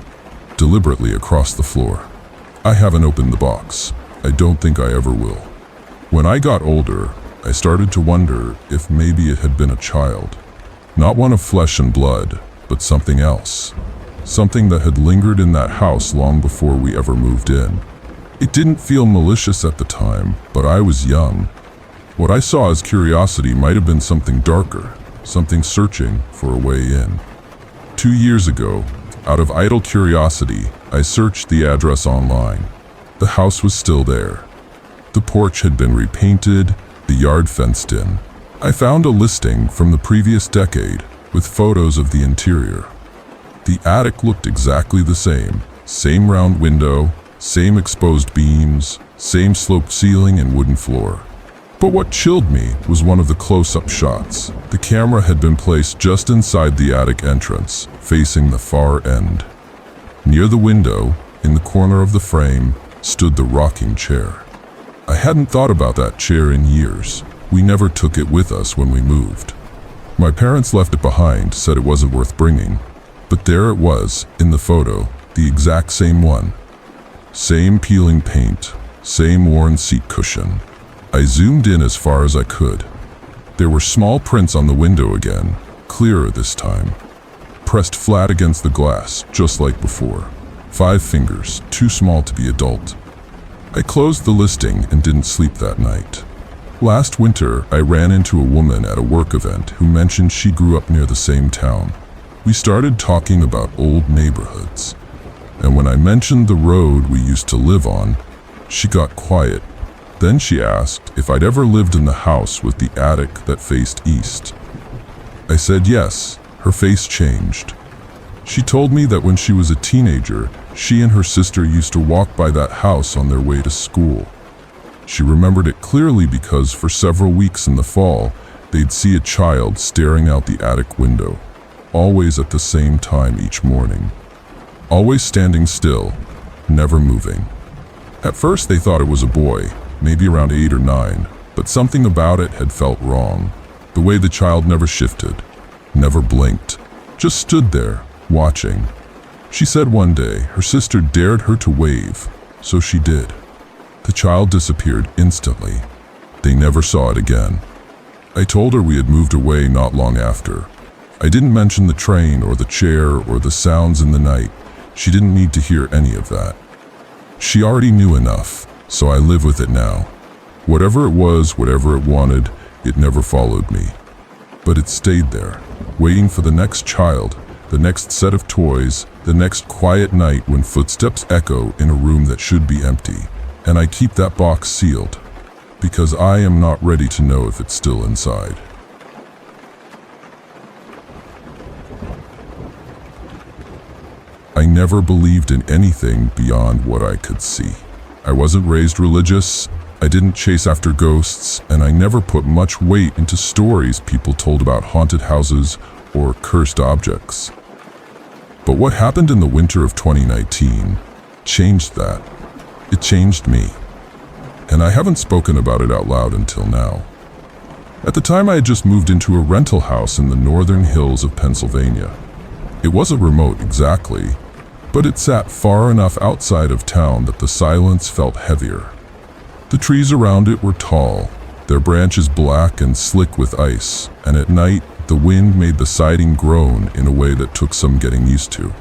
deliberately across the floor. I haven't opened the box. I don't think I ever will. When I got older, I started to wonder if maybe it had been a child. Not one of flesh and blood, but something else. Something that had lingered in that house long before we ever moved in. It didn't feel malicious at the time, but I was young. What I saw as curiosity might have been something darker, something searching for a way in. 2 years ago, out of idle curiosity, I searched the address online. The house was still there. The porch had been repainted, the yard fenced in. I found a listing from the previous decade with photos of the interior. The attic looked exactly the same. Same round window, same exposed beams, same sloped ceiling and wooden floor. But what chilled me was one of the close-up shots. The camera had been placed just inside the attic entrance, facing the far end. Near the window, in the corner of the frame, stood the rocking chair. I hadn't thought about that chair in years. We never took it with us when we moved. My parents left it behind, said it wasn't worth bringing. But there it was, in the photo, the exact same one. Same peeling paint, same worn seat cushion. I zoomed in as far as I could. There were small prints on the window again, clearer this time. Pressed flat against the glass, just like before. 5 fingers, too small to be adult. I closed the listing and didn't sleep that night. Last winter, I ran into a woman at a work event who mentioned she grew up near the same town. We started talking about old neighborhoods. And when I mentioned the road we used to live on, she got quiet. Then she asked if I'd ever lived in the house with the attic that faced east. I said yes. Her face changed. She told me that when she was a teenager, she and her sister used to walk by that house on their way to school. She remembered it clearly because for several weeks in the fall, they'd see a child staring out the attic window, always at the same time each morning. Always standing still, never moving. At first they thought it was a boy, maybe around 8 or 9, but something about it had felt wrong. The way the child never shifted, never blinked, just stood there, watching. She said one day her sister dared her to wave, so she did. The child disappeared instantly. They never saw it again. I told her we had moved away not long after. I didn't mention the train or the chair or the sounds in the night. She didn't need to hear any of that. She already knew enough, so I live with it now. Whatever it was, whatever it wanted, it never followed me. But it stayed there, waiting for the next child, the next set of toys, the next quiet night when footsteps echo in a room that should be empty. And I keep that box sealed, because I am not ready to know if it's still inside. I never believed in anything beyond what I could see. I wasn't raised religious, I didn't chase after ghosts, and I never put much weight into stories people told about haunted houses or cursed objects. But what happened in the winter of 2019 changed that. It changed me. And I haven't spoken about it out loud until now. At the time I had just moved into a rental house in the northern hills of Pennsylvania. It wasn't remote exactly, but it sat far enough outside of town that the silence felt heavier. The trees around it were tall, their branches black and slick with ice, and at night the wind made the siding groan in a way that took some getting used to.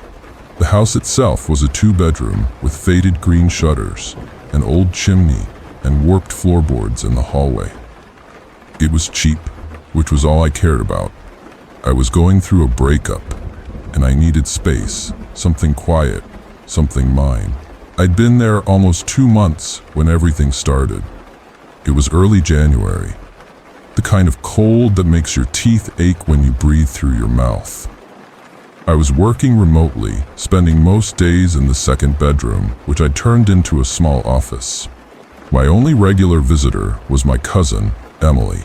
The house itself was a 2-bedroom with faded green shutters, an old chimney, and warped floorboards in the hallway. It was cheap, which was all I cared about. I was going through a breakup, and I needed space, something quiet, something mine. I'd been there almost 2 months when everything started. It was early January, the kind of cold that makes your teeth ache when you breathe through your mouth. I was working remotely, spending most days in the second bedroom, which I'd turned into a small office. My only regular visitor was my cousin, Emily.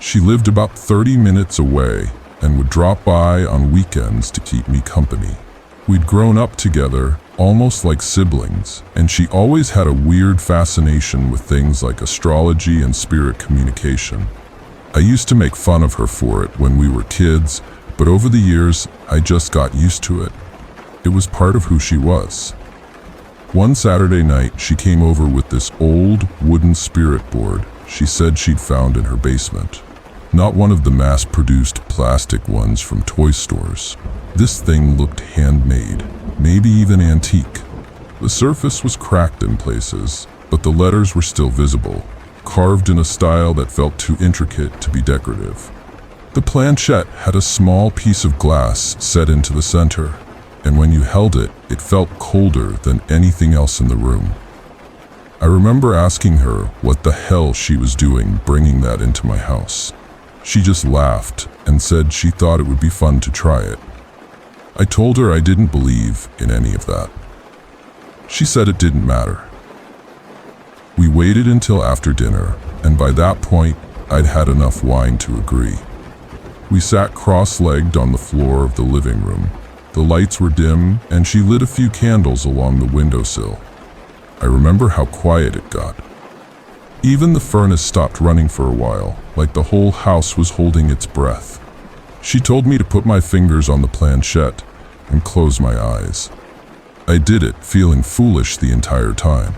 She lived about 30 minutes away and would drop by on weekends to keep me company. We'd grown up together, almost like siblings, and she always had a weird fascination with things like astrology and spirit communication. I used to make fun of her for it when we were kids, but over the years, I just got used to it. It was part of who she was. One Saturday night, she came over with this old wooden spirit board she said she'd found in her basement. Not one of the mass-produced plastic ones from toy stores. This thing looked handmade, maybe even antique. The surface was cracked in places, but the letters were still visible, carved in a style that felt too intricate to be decorative. The planchette had a small piece of glass set into the center, and when you held it, it felt colder than anything else in the room. I remember asking her what the hell she was doing bringing that into my house. She just laughed and said she thought it would be fun to try it. I told her I didn't believe in any of that. She said it didn't matter. We waited until after dinner, and by that point, I'd had enough wine to agree. We sat cross-legged on the floor of the living room. The lights were dim, and she lit a few candles along the windowsill. I remember how quiet it got. Even the furnace stopped running for a while, like the whole house was holding its breath. She told me to put my fingers on the planchette and close my eyes. I did it, feeling foolish the entire time.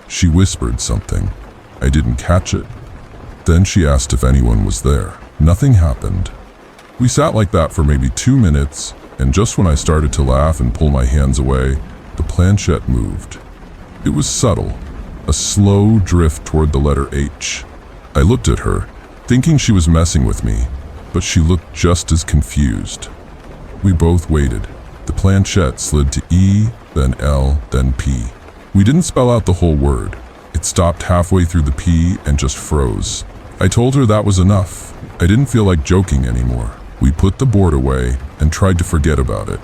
She whispered something. I didn't catch it. Then she asked if anyone was there. Nothing happened. We sat like that for maybe 2 minutes, and just when I started to laugh and pull my hands away, the planchette moved. It was subtle, a slow drift toward the letter H. I looked at her, thinking she was messing with me, but she looked just as confused. We both waited. The planchette slid to E, then L, then P. We didn't spell out the whole word. It stopped halfway through the P and just froze. I told her that was enough. I didn't feel like joking anymore. We put the board away and tried to forget about it.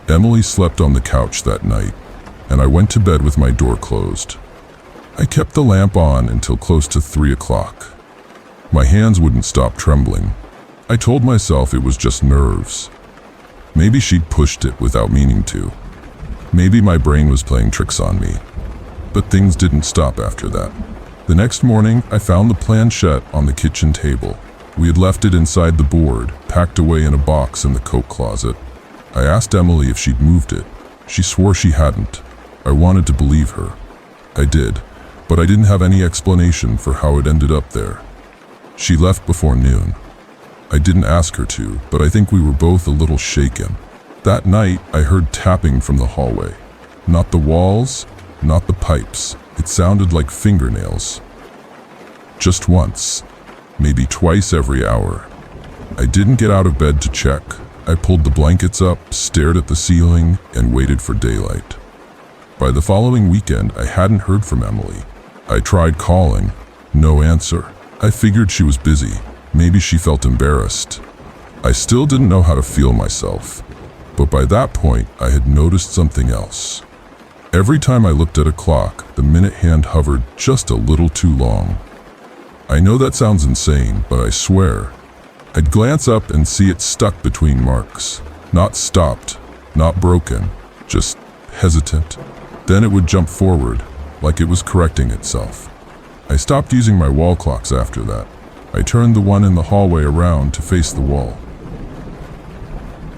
Emily slept on the couch that night, and I went to bed with my door closed. I kept the lamp on until close to 3 o'clock. My hands wouldn't stop trembling. I told myself it was just nerves. Maybe she'd pushed it without meaning to. Maybe my brain was playing tricks on me. But things didn't stop after that. The next morning, I found the planchette on the kitchen table. We had left it inside the board, packed away in a box in the coat closet. I asked Emily if she'd moved it. She swore she hadn't. I wanted to believe her. I did, but I didn't have any explanation for how it ended up there. She left before noon. I didn't ask her to, but I think we were both a little shaken. That night, I heard tapping from the hallway. Not the walls, not the pipes. It sounded like fingernails. Just once. Maybe twice every hour. I didn't get out of bed to check. I pulled the blankets up, stared at the ceiling, and waited for daylight. By the following weekend, I hadn't heard from Emily. I tried calling. No answer. I figured she was busy. Maybe she felt embarrassed. I still didn't know how to feel myself. But by that point, I had noticed something else. Every time I looked at a clock, the minute hand hovered just a little too long. I know that sounds insane, but I swear, I'd glance up and see it stuck between marks. Not stopped, not broken, just hesitant. Then it would jump forward, like it was correcting itself. I stopped using my wall clocks after that. I turned the one in the hallway around to face the wall.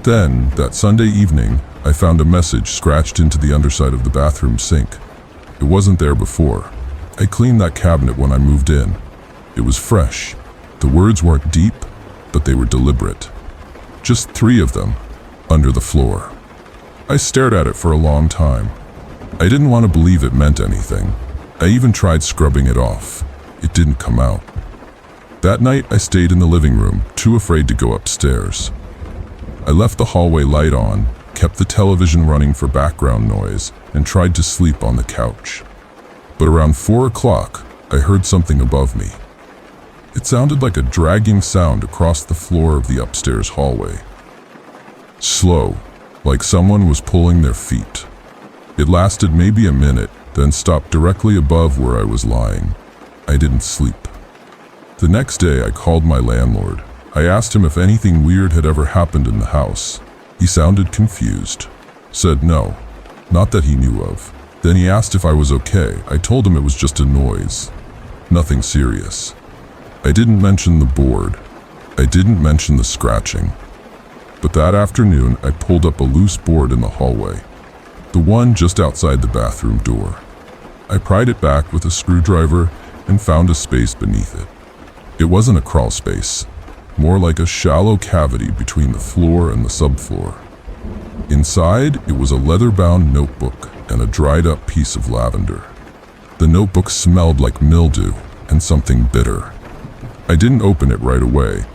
Then, that Sunday evening, I found a message scratched into the underside of the bathroom sink. It wasn't there before. I cleaned that cabinet when I moved in. It was fresh. The words weren't deep, but they were deliberate. Just 3 of them, under the floor. I stared at it for a long time. I didn't want to believe it meant anything. I even tried scrubbing it off. It didn't come out. That night, I stayed in the living room, too afraid to go upstairs. I left the hallway light on, kept the television running for background noise, and tried to sleep on the couch. But around 4 o'clock, I heard something above me. It sounded like a dragging sound across the floor of the upstairs hallway. Slow, like someone was pulling their feet. It lasted maybe a minute, then stopped directly above where I was lying. I didn't sleep. The next day, I called my landlord. I asked him if anything weird had ever happened in the house. He sounded confused. Said no. Not that he knew of. Then he asked if I was okay. I told him it was just a noise. Nothing serious. I didn't mention the board. I didn't mention the scratching. But that afternoon, I pulled up a loose board in the hallway. The one just outside the bathroom door. I pried it back with a screwdriver and found a space beneath it. It wasn't a crawl space, more like a shallow cavity between the floor and the subfloor. Inside, it was a leather-bound notebook and a dried-up piece of lavender. The notebook smelled like mildew and something bitter. I didn't open it right away.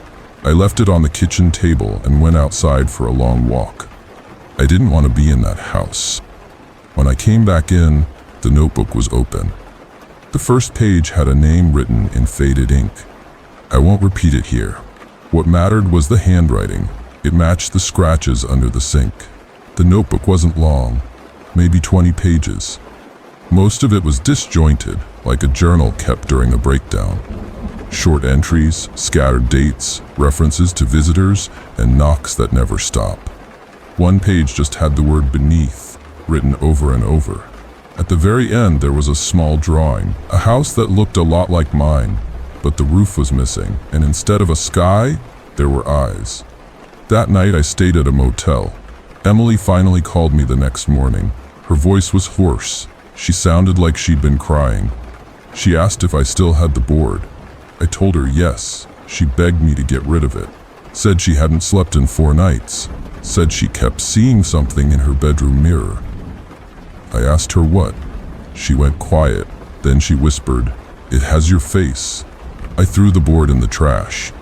I left it on the kitchen table and went outside for a long walk. I didn't want to be in that house. When I came back in, the notebook was open. The first page had a name written in faded ink. I won't repeat it here. What mattered was the handwriting. It matched the scratches under the sink. The notebook wasn't long, maybe 20 pages. Most of it was disjointed, like a journal kept during a breakdown. Short entries, scattered dates, references to visitors, and knocks that never stop. One page just had the word beneath, written over and over. At the very end, there was a small drawing, a house that looked a lot like mine, but the roof was missing, and instead of a sky, there were eyes. That night, I stayed at a motel. Emily finally called me the next morning. Her voice was hoarse. She sounded like she'd been crying. She asked if I still had the board. I told her yes. She begged me to get rid of it. Said she hadn't slept in 4 nights. Said she kept seeing something in her bedroom mirror. I asked her what. She went quiet. Then she whispered, "It has your face." I threw the board in the trash.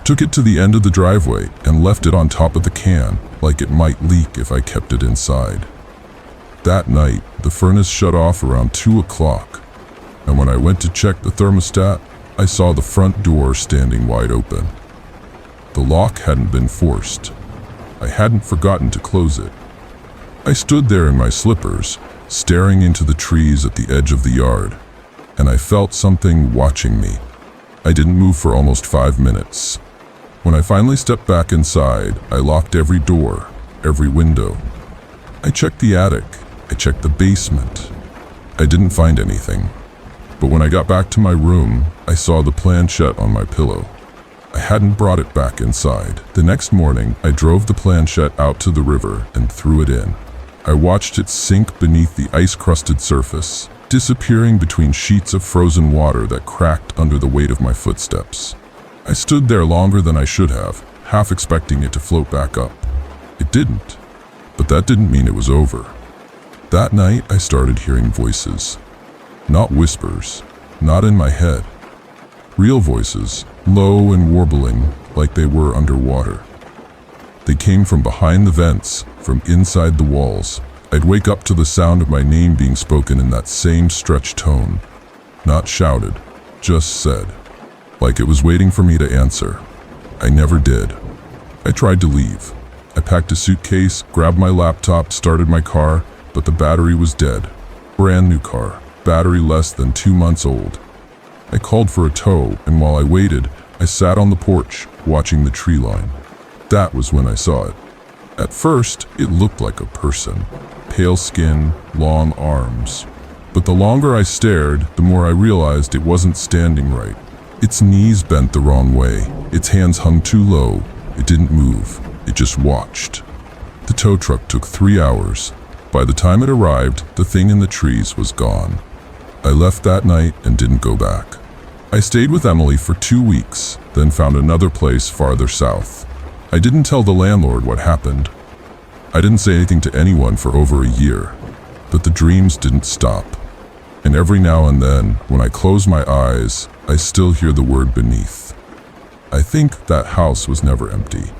Took it to the end of the driveway and left it on top of the can, like it might leak if I kept it inside. That night, the furnace shut off around 2 o'clock, and when I went to check the thermostat, I saw the front door standing wide open. The lock hadn't been forced. I hadn't forgotten to close it. I stood there in my slippers, staring into the trees at the edge of the yard, and I felt something watching me. I didn't move for almost 5 minutes. When I finally stepped back inside, I locked every door, every window. I checked the attic. I checked the basement. I didn't find anything. But when I got back to my room, I saw the planchette on my pillow. I hadn't brought it back inside. The next morning, I drove the planchette out to the river and threw it in. I watched it sink beneath the ice-crusted surface, disappearing between sheets of frozen water that cracked under the weight of my footsteps. I stood there longer than I should have, half expecting it to float back up. It didn't, but that didn't mean it was over. That night, I started hearing voices. Not whispers, not in my head. Real voices, low and warbling, like they were underwater. They came from behind the vents, from inside the walls. I'd wake up to the sound of my name being spoken in that same stretched tone. Not shouted, just said. Like it was waiting for me to answer. I never did. I tried to leave. I packed a suitcase, grabbed my laptop, started my car, but the battery was dead. Brand new car, battery less than 2 months old. I called for a tow, and while I waited, I sat on the porch, watching the tree line. That was when I saw it. At first, it looked like a person. Pale skin, long arms. But the longer I stared, the more I realized it wasn't standing right. Its knees bent the wrong way. Its hands hung too low. It didn't move. It just watched. The tow truck took 3 hours. By the time it arrived, the thing in the trees was gone. I left that night and didn't go back. I stayed with Emily for 2 weeks, then found another place farther south. I didn't tell the landlord what happened. I didn't say anything to anyone for over a year, but the dreams didn't stop. And every now and then, when I close my eyes, I still hear the word beneath. I think that house was never empty.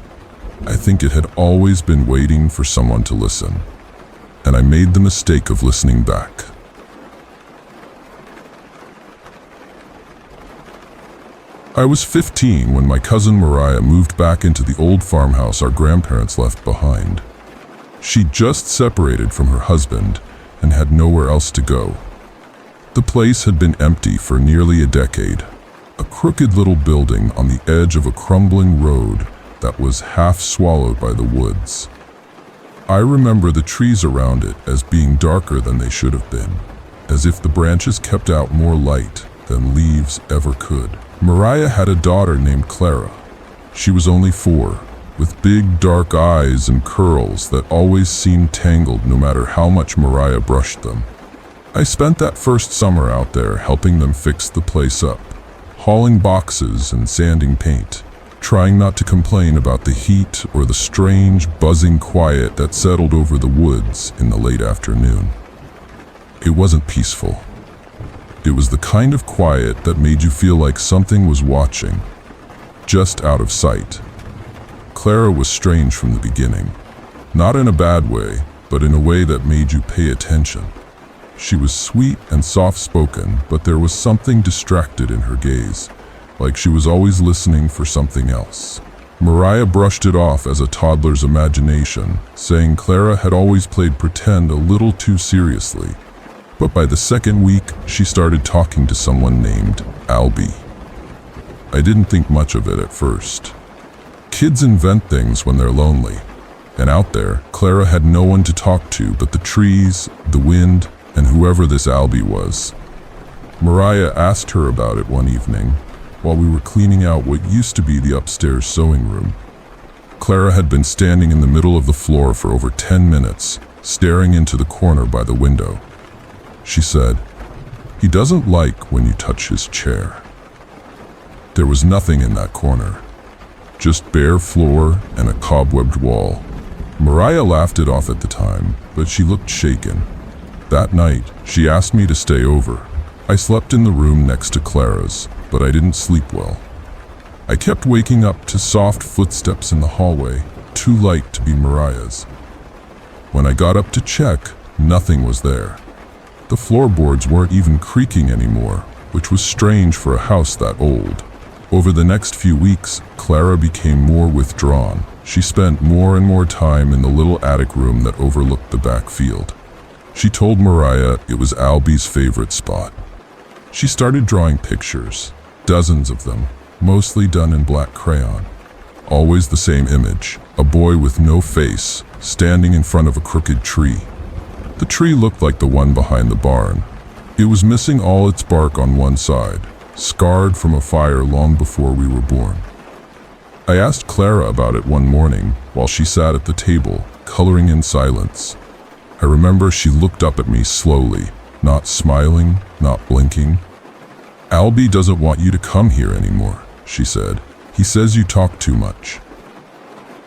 I think it had always been waiting for someone to listen. And I made the mistake of listening back. I was 15 when my cousin Mariah moved back into the old farmhouse our grandparents left behind. She'd just separated from her husband and had nowhere else to go. The place had been empty for nearly a decade, a crooked little building on the edge of a crumbling road that was half swallowed by the woods. I remember the trees around it as being darker than they should have been, as if the branches kept out more light than leaves ever could. Mariah had a daughter named Clara. She was only 4, with big dark eyes and curls that always seemed tangled no matter how much Mariah brushed them. I spent that first summer out there helping them fix the place up, hauling boxes and sanding paint, trying not to complain about the heat or the strange, buzzing quiet that settled over the woods in the late afternoon. It wasn't peaceful. It was the kind of quiet that made you feel like something was watching, just out of sight. Clara was strange from the beginning, not in a bad way, but in a way that made you pay attention. She was sweet and soft-spoken, but there was something distracted in her gaze, like she was always listening for something else. Mariah brushed it off as a toddler's imagination, saying Clara had always played pretend a little too seriously. But by the second week, she started talking to someone named Albie. I didn't think much of it at first. Kids invent things when they're lonely, and out there, Clara had no one to talk to but the trees, the wind, and whoever this Albie was. Mariah asked her about it one evening, while we were cleaning out what used to be the upstairs sewing room. Clara had been standing in the middle of the floor for over 10 minutes, staring into the corner by the window. She said, "He doesn't like when you touch his chair." There was nothing in that corner, just bare floor and a cobwebbed wall. Mariah laughed it off at the time, but she looked shaken. That night, she asked me to stay over. I slept in the room next to Clara's, but I didn't sleep well. I kept waking up to soft footsteps in the hallway, too light to be Mariah's. When I got up to check, nothing was there. The floorboards weren't even creaking anymore, which was strange for a house that old. Over the next few weeks, Clara became more withdrawn. She spent more and more time in the little attic room that overlooked the back field. She told Mariah it was Albie's favorite spot. She started drawing pictures, dozens of them, mostly done in black crayon. Always the same image, a boy with no face, standing in front of a crooked tree. The tree looked like the one behind the barn. It was missing all its bark on one side, scarred from a fire long before we were born. I asked Clara about it one morning while she sat at the table, coloring in silence. I remember she looked up at me slowly, not smiling, not blinking. "Albie doesn't want you to come here anymore," she said. "He says you talk too much."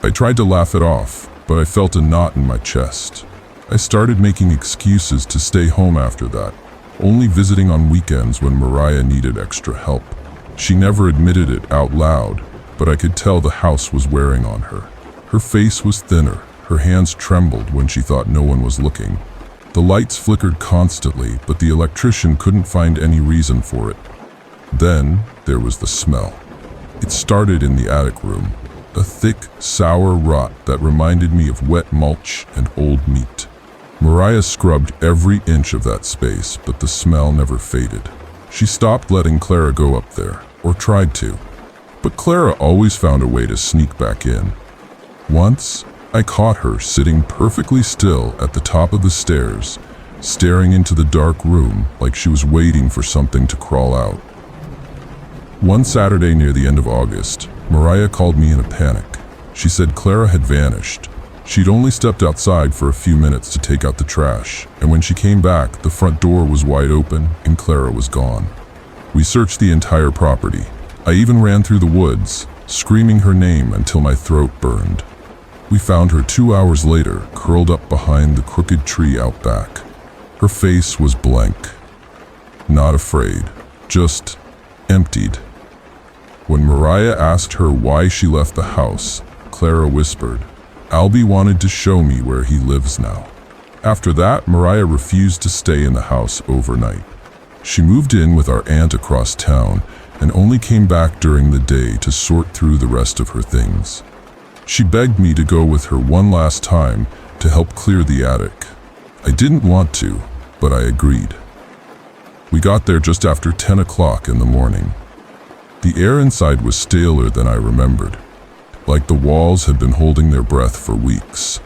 I tried to laugh it off, but I felt a knot in my chest. I started making excuses to stay home after that, only visiting on weekends when Mariah needed extra help. She never admitted it out loud, but I could tell the house was wearing on her. Her face was thinner, her hands trembled when she thought no one was looking. The lights flickered constantly, but the electrician couldn't find any reason for it. Then there was the smell. It started in the attic room, a thick, sour rot that reminded me of wet mulch and old meat. Mariah scrubbed every inch of that space, but the smell never faded. She stopped letting Clara go up there, or tried to. But Clara always found a way to sneak back in. Once, I caught her sitting perfectly still at the top of the stairs, staring into the dark room like she was waiting for something to crawl out. One Saturday near the end of August, Mariah called me in a panic. She said Clara had vanished. She'd only stepped outside for a few minutes to take out the trash, and when she came back, the front door was wide open and Clara was gone. We searched the entire property. I even ran through the woods, screaming her name until my throat burned. We found her 2 hours later, curled up behind the crooked tree out back. Her face was blank. Not afraid, just emptied. When Mariah asked her why she left the house, Clara whispered, "Albie wanted to show me where he lives now." After that, Mariah refused to stay in the house overnight. She moved in with our aunt across town and only came back during the day to sort through the rest of her things. She begged me to go with her one last time to help clear the attic. I didn't want to, but I agreed. We got there just after 10 o'clock in the morning. The air inside was staler than I remembered, like the walls had been holding their breath for weeks.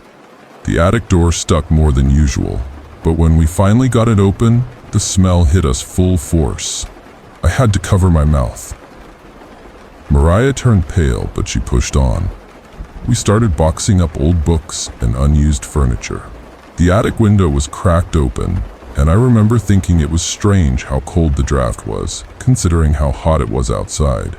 The attic door stuck more than usual, but when we finally got it open, the smell hit us full force. I had to cover my mouth. Mariah turned pale, but she pushed on. We started boxing up old books and unused furniture. The attic window was cracked open, and I remember thinking it was strange how cold the draft was, considering how hot it was outside.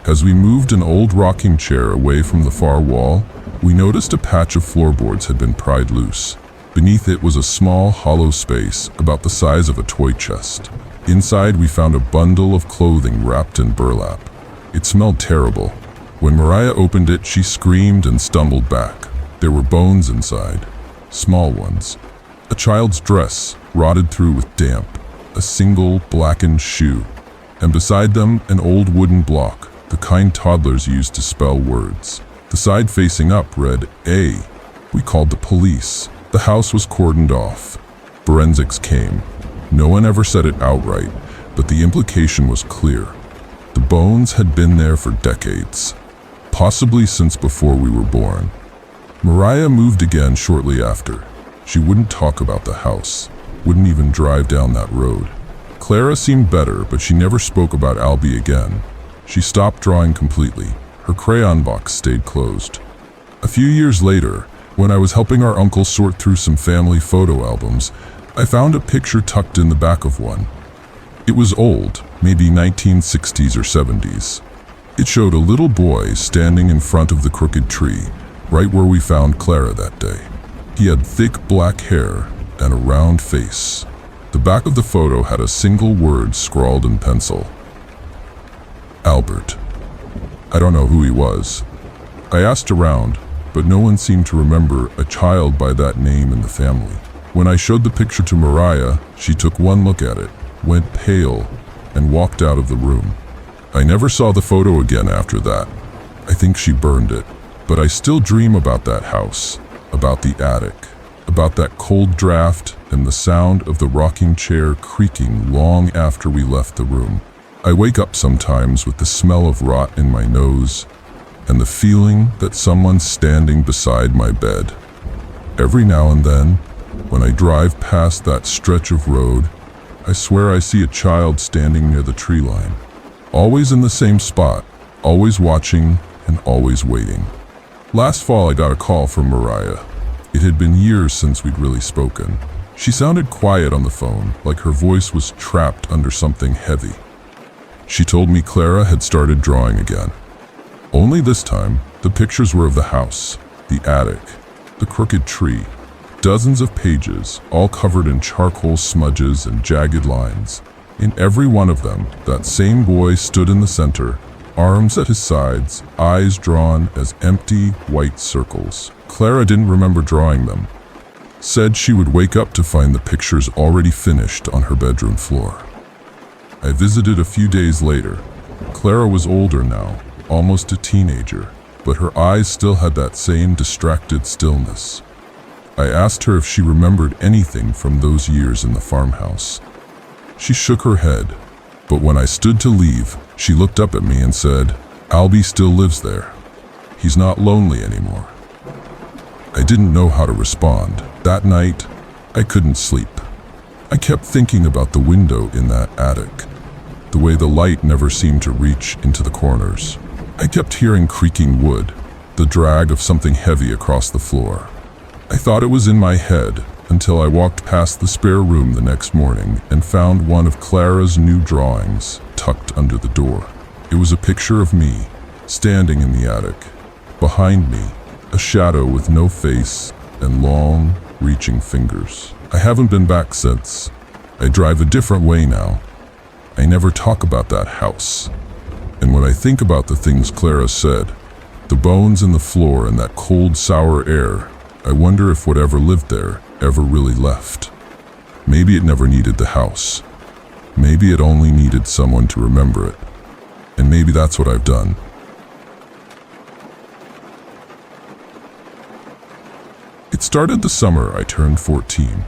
As we moved an old rocking chair away from the far wall, we noticed a patch of floorboards had been pried loose. Beneath it was a small, hollow space about the size of a toy chest. Inside, we found a bundle of clothing wrapped in burlap. It smelled terrible. When Mariah opened it, she screamed and stumbled back. There were bones inside, small ones. A child's dress, rotted through with damp, a single blackened shoe, and beside them an old wooden block, the kind toddlers used to spell words. The side facing up read A. We called the police. The house was cordoned off. Forensics came. No one ever said it outright, but the implication was clear. The bones had been there for decades, possibly since before we were born. Mariah moved again shortly after. She wouldn't talk about the house, wouldn't even drive down that road. Clara seemed better, but she never spoke about Albie again. She stopped drawing completely. Her crayon box stayed closed. A few years later, when I was helping our uncle sort through some family photo albums, I found a picture tucked in the back of one. It was old, maybe 1960s or 70s. It showed a little boy standing in front of the crooked tree, right where we found Clara that day. He had thick black hair and a round face. The back of the photo had a single word scrawled in pencil. Albert. I don't know who he was. I asked around, but no one seemed to remember a child by that name in the family. When I showed the picture to Mariah, she took one look at it, went pale, and walked out of the room. I never saw the photo again after that. I think she burned it, but I still dream about that house, about the attic, about that cold draft and the sound of the rocking chair creaking long after we left the room. I wake up sometimes with the smell of rot in my nose and the feeling that someone's standing beside my bed. Every now and then, when I drive past that stretch of road, I swear I see a child standing near the tree line, always in the same spot, always watching and always waiting. Last fall I got a call from Mariah. It had been years since we'd really spoken. She sounded quiet on the phone, like her voice was trapped under something heavy. She told me Clara had started drawing again. Only this time, the pictures were of the house, the attic, the crooked tree. Dozens of pages, all covered in charcoal smudges and jagged lines. In every one of them, that same boy stood in the center, arms at his sides, eyes drawn as empty, white circles. Clara didn't remember drawing them. Said she would wake up to find the pictures already finished on her bedroom floor. I visited a few days later. Clara was older now, almost a teenager, but her eyes still had that same distracted stillness. I asked her if she remembered anything from those years in the farmhouse. She shook her head, but when I stood to leave, she looked up at me and said, "Albie still lives there. He's not lonely anymore." I didn't know how to respond. That night, I couldn't sleep. I kept thinking about the window in that attic, the way the light never seemed to reach into the corners. I kept hearing creaking wood, the drag of something heavy across the floor. I thought it was in my head until I walked past the spare room the next morning and found one of Clara's new drawings tucked under the door. It was a picture of me, standing in the attic. Behind me, a shadow with no face and long, reaching fingers. I haven't been back since. I drive a different way now. I never talk about that house. And when I think about the things Clara said, the bones in the floor and that cold, sour air, I wonder if whatever lived there ever really left. Maybe it never needed the house. Maybe it only needed someone to remember it. And maybe that's what I've done. It started the summer I turned 14.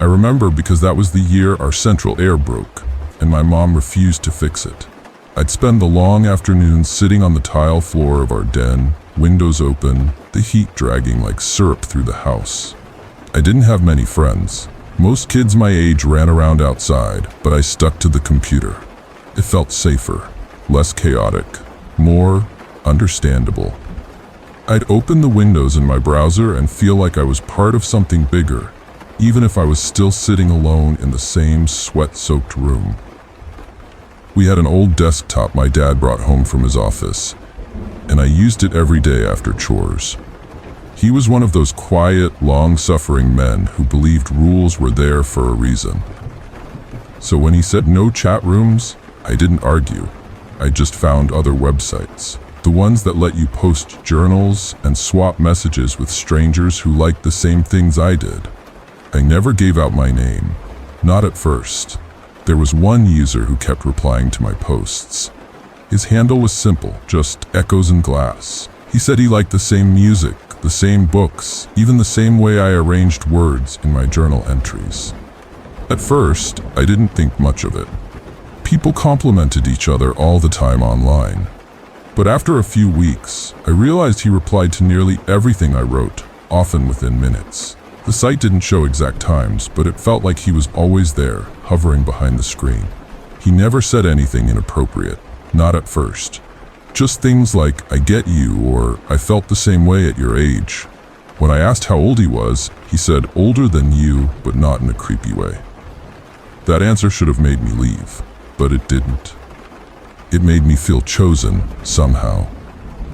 I remember because that was the year our central air broke, and my mom refused to fix it. I'd spend the long afternoons sitting on the tile floor of our den, windows open, the heat dragging like syrup through the house. I didn't have many friends. Most kids my age ran around outside, but I stuck to the computer. It felt safer, less chaotic, more understandable. I'd open the windows in my browser and feel like I was part of something bigger, even if I was still sitting alone in the same sweat-soaked room. We had an old desktop my dad brought home from his office, and I used it every day after chores. He was one of those quiet, long-suffering men who believed rules were there for a reason. So when he said no chat rooms, I didn't argue. I just found other websites. The ones that let you post journals and swap messages with strangers who liked the same things I did. I never gave out my name. Not at first. There was one user who kept replying to my posts. His handle was simple, just echoes and glass. He said he liked the same music, the same books, even the same way I arranged words in my journal entries. At first, I didn't think much of it. People complimented each other all the time online. But after a few weeks, I realized he replied to nearly everything I wrote, often within minutes. The site didn't show exact times, but it felt like he was always there, hovering behind the screen. He never said anything inappropriate, not at first. Just things like, "I get you," or "I felt the same way at your age." When I asked how old he was, he said, "Older than you, but not in a creepy way." That answer should have made me leave, but it didn't. It made me feel chosen, somehow.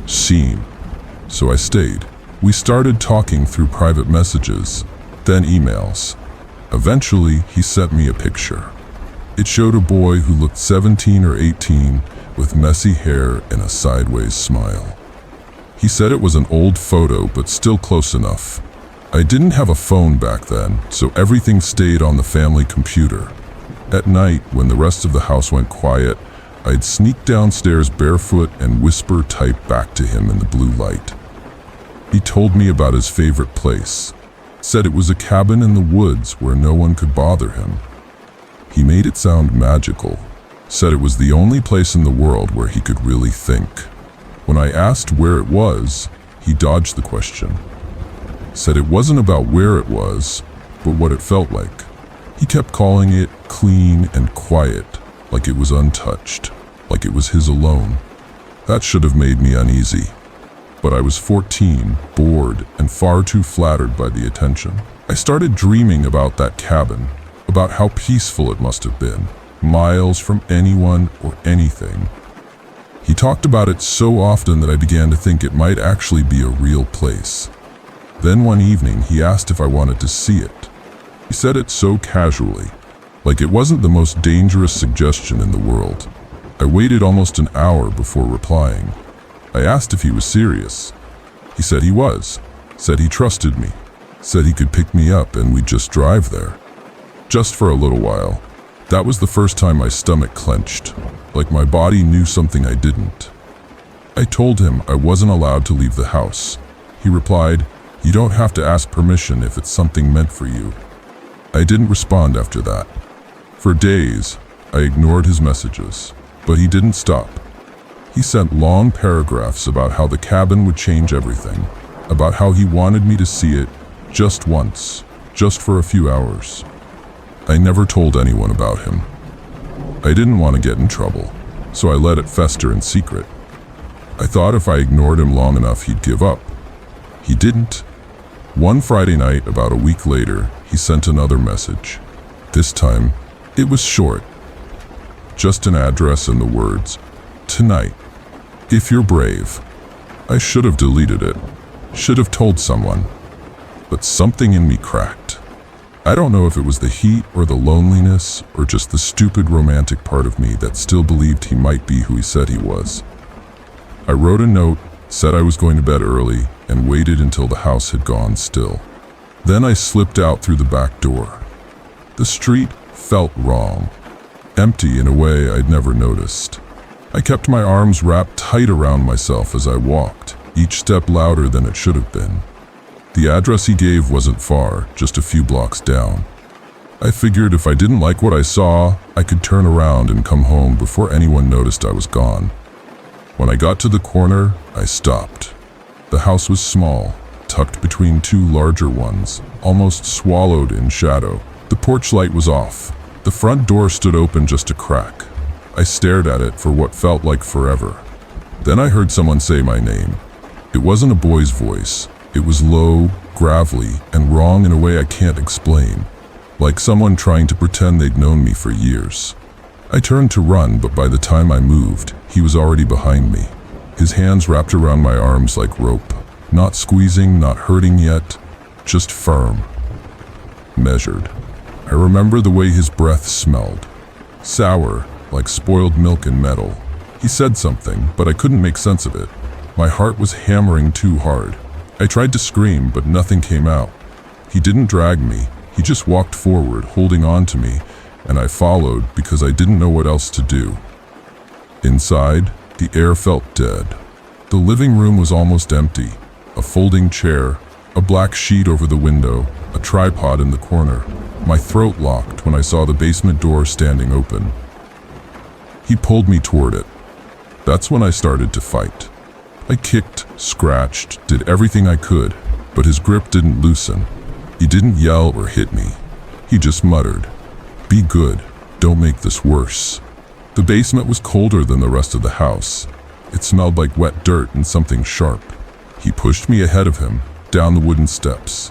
Seen. So I stayed. We started talking through private messages, then emails. Eventually, he sent me a picture. It showed a boy who looked 17 or 18 with messy hair and a sideways smile. He said it was an old photo, but still close enough. I didn't have a phone back then, so everything stayed on the family computer. At night, when the rest of the house went quiet, I'd sneak downstairs barefoot and whisper type back to him in the blue light. He told me about his favorite place, said it was a cabin in the woods where no one could bother him. He made it sound magical, said it was the only place in the world where he could really think. When I asked where it was, he dodged the question. Said it wasn't about where it was, but what it felt like. He kept calling it clean and quiet, like it was untouched, like it was his alone. That should have made me uneasy. But I was 14, bored, and far too flattered by the attention. I started dreaming about that cabin, about how peaceful it must have been, miles from anyone or anything. He talked about it so often that I began to think it might actually be a real place. Then one evening, he asked if I wanted to see it. He said it so casually, like it wasn't the most dangerous suggestion in the world. I waited almost an hour before replying. I asked if he was serious. He said he was, said he trusted me, said he could pick me up and we'd just drive there. Just for a little while. That was the first time my stomach clenched, like my body knew something I didn't. I told him I wasn't allowed to leave the house. He replied, "You don't have to ask permission if it's something meant for you." I didn't respond after that. For days, I ignored his messages, but he didn't stop. He sent long paragraphs about how the cabin would change everything, about how he wanted me to see it just once, just for a few hours. I never told anyone about him. I didn't want to get in trouble, so I let it fester in secret. I thought if I ignored him long enough, he'd give up. He didn't. One Friday night, about a week later, he sent another message. This time, it was short. Just an address and the words, "Tonight, if you're brave." I should have deleted it, should have told someone, but something in me cracked. I don't know if it was the heat or the loneliness or just the stupid romantic part of me that still believed he might be who he said he was. I wrote a note, said I was going to bed early, and waited until the house had gone still. Then I slipped out through the back door. The street felt wrong, empty in a way I'd never noticed. I kept my arms wrapped tight around myself as I walked, each step louder than it should have been. The address he gave wasn't far, just a few blocks down. I figured if I didn't like what I saw, I could turn around and come home before anyone noticed I was gone. When I got to the corner, I stopped. The house was small, tucked between two larger ones, almost swallowed in shadow. The porch light was off. The front door stood open just a crack. I stared at it for what felt like forever. Then I heard someone say my name. It wasn't a boy's voice. It was low, gravelly, and wrong in a way I can't explain, like someone trying to pretend they'd known me for years. I turned to run, but by the time I moved, he was already behind me. His hands wrapped around my arms like rope, not squeezing, not hurting yet, just firm, measured. I remember the way his breath smelled, sour, like spoiled milk and metal. He said something, but I couldn't make sense of it. My heart was hammering too hard. I tried to scream, but nothing came out. He didn't drag me. He just walked forward, holding on to me, and I followed because I didn't know what else to do. Inside, the air felt dead. The living room was almost empty. A folding chair, a black sheet over the window, a tripod in the corner. My throat locked when I saw the basement door standing open. He pulled me toward it. That's when I started to fight. I kicked, scratched, did everything I could, but his grip didn't loosen. He didn't yell or hit me. He just muttered, "Be good, don't make this worse." The basement was colder than the rest of the house. It smelled like wet dirt and something sharp. He pushed me ahead of him, down the wooden steps.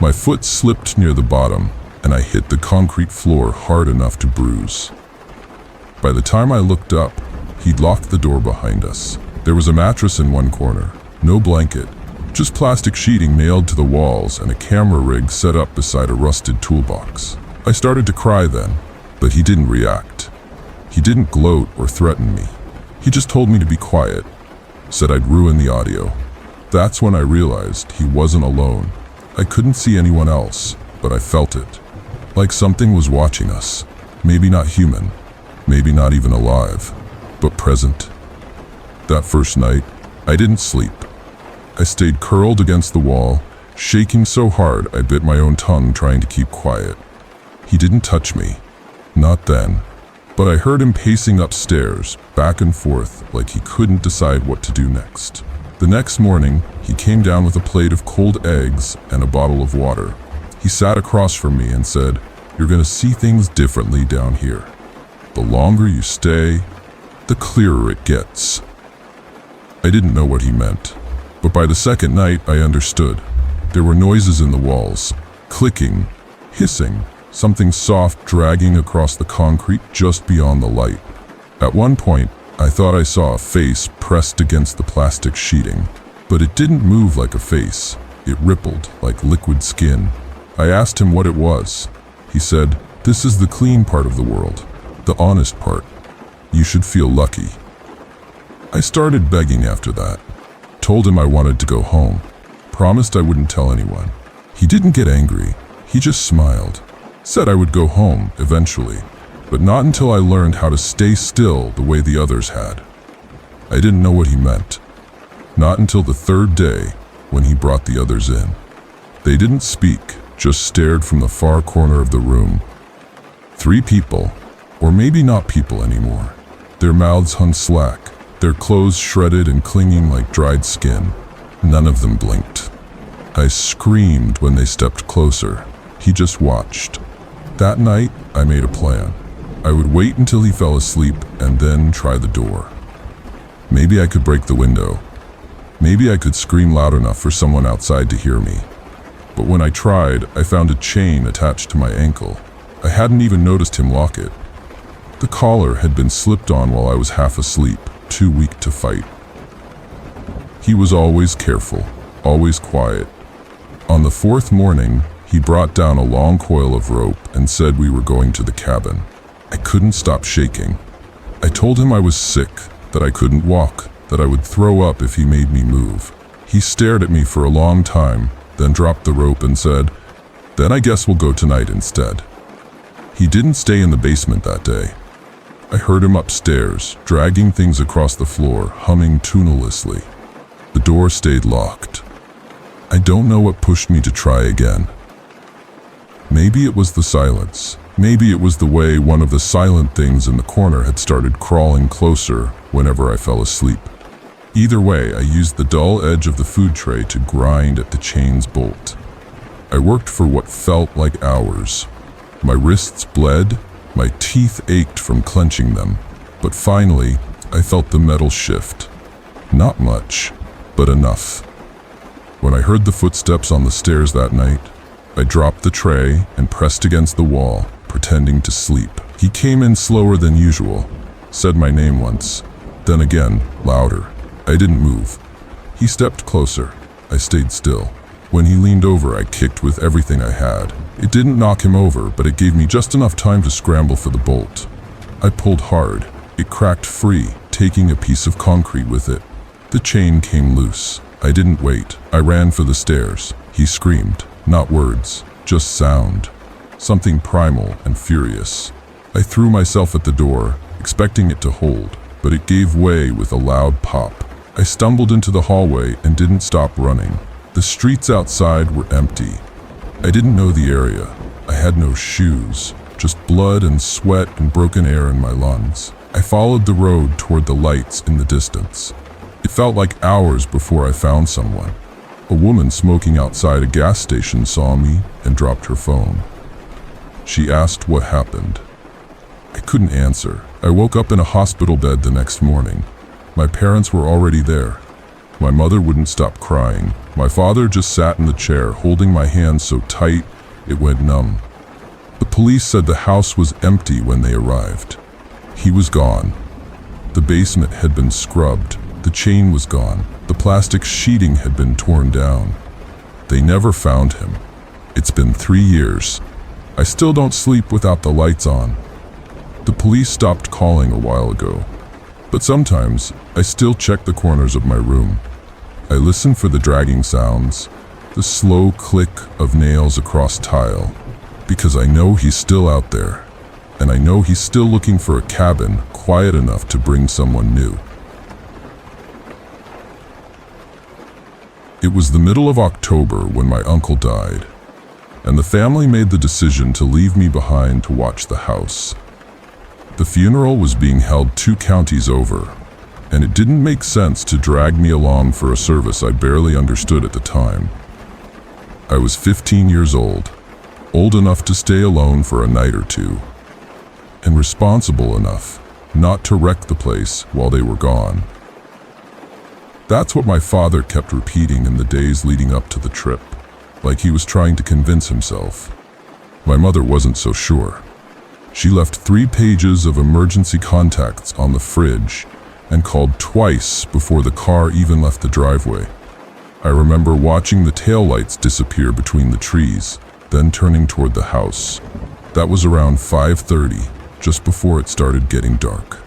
My foot slipped near the bottom, and I hit the concrete floor hard enough to bruise. By the time I looked up, he'd locked the door behind us. There was a mattress in one corner, no blanket, just plastic sheeting nailed to the walls and a camera rig set up beside a rusted toolbox. I started to cry then, but he didn't react. He didn't gloat or threaten me. He just told me to be quiet, said I'd ruin the audio. That's when I realized he wasn't alone. I couldn't see anyone else, but I felt it. Like something was watching us. Maybe not human, maybe not even alive, but present. That first night, I didn't sleep. I stayed curled against the wall, shaking so hard I bit my own tongue trying to keep quiet. He didn't touch me, not then, but I heard him pacing upstairs, back and forth, like he couldn't decide what to do next. The next morning, he came down with a plate of cold eggs and a bottle of water. He sat across from me and said, "You're gonna see things differently down here. The longer you stay, the clearer it gets." I didn't know what he meant, but by the second night I understood. There were noises in the walls, clicking, hissing, something soft dragging across the concrete just beyond the light. At one point, I thought I saw a face pressed against the plastic sheeting, but it didn't move like a face. It rippled like liquid skin. I asked him what it was. He said, "This is the clean part of the world, the honest part. You should feel lucky." I started begging after that. Told him I wanted to go home. Promised I wouldn't tell anyone. He didn't get angry. He just smiled. Said I would go home eventually, but not until I learned how to stay still the way the others had. I didn't know what he meant. Not until the third day, when he brought the others in. They didn't speak, just stared from the far corner of the room. 3 people, or maybe not people anymore. Their mouths hung slack, their clothes shredded and clinging like dried skin. None of them blinked. I screamed when they stepped closer. He just watched. That night, I made a plan. I would wait until he fell asleep and then try the door. Maybe I could break the window. Maybe I could scream loud enough for someone outside to hear me. But when I tried, I found a chain attached to my ankle. I hadn't even noticed him lock it. The collar had been slipped on while I was half asleep, too weak to fight. He was always careful, always quiet. On the 4th morning, he brought down a long coil of rope and said we were going to the cabin. I couldn't stop shaking. I told him I was sick, that I couldn't walk, that I would throw up if he made me move. He stared at me for a long time, then dropped the rope and said, "Then I guess we'll go tonight instead." He didn't stay in the basement that day. I heard him upstairs, dragging things across the floor, humming tunelessly. The door stayed locked. I don't know what pushed me to try again. Maybe it was the silence. Maybe it was the way one of the silent things in the corner had started crawling closer whenever I fell asleep. Either way, I used the dull edge of the food tray to grind at the chain's bolt. I worked for what felt like hours. My wrists bled, my teeth ached from clenching them, but finally, I felt the metal shift. Not much, but enough. When I heard the footsteps on the stairs that night, I dropped the tray and pressed against the wall, pretending to sleep. He came in slower than usual, said my name once, then again, louder. I didn't move. He stepped closer. I stayed still. When he leaned over, I kicked with everything I had. It didn't knock him over, but it gave me just enough time to scramble for the bolt. I pulled hard. It cracked free, taking a piece of concrete with it. The chain came loose. I didn't wait. I ran for the stairs. He screamed. Not words, just sound. Something primal and furious. I threw myself at the door, expecting it to hold, but it gave way with a loud pop. I stumbled into the hallway and didn't stop running. The streets outside were empty. I didn't know the area. I had no shoes, just blood and sweat and broken air in my lungs. I followed the road toward the lights in the distance. It felt like hours before I found someone. A woman smoking outside a gas station saw me and dropped her phone. She asked what happened. I couldn't answer. I woke up in a hospital bed the next morning. My parents were already there. My mother wouldn't stop crying. My father just sat in the chair, holding my hand so tight it went numb. The police said the house was empty when they arrived. He was gone. The basement had been scrubbed. The chain was gone. The plastic sheeting had been torn down. They never found him. It's been 3 years. I still don't sleep without the lights on. The police stopped calling a while ago, but sometimes I still check the corners of my room. I listen for the dragging sounds, the slow click of nails across tile, because I know he's still out there, and I know he's still looking for a cabin quiet enough to bring someone new. It was the middle of October when my uncle died, and the family made the decision to leave me behind to watch the house. The funeral was being held 2 counties over, and it didn't make sense to drag me along for a service I barely understood at the time. I was 15 years old enough to stay alone for a night or two, and responsible enough not to wreck the place while they were gone. That's what my father kept repeating in the days leading up to the trip, like he was trying to convince himself. My mother wasn't so sure. She left 3 pages of emergency contacts on the fridge and called twice before the car even left the driveway. I remember watching the taillights disappear between the trees, then turning toward the house. That was around 5:30, just before it started getting dark.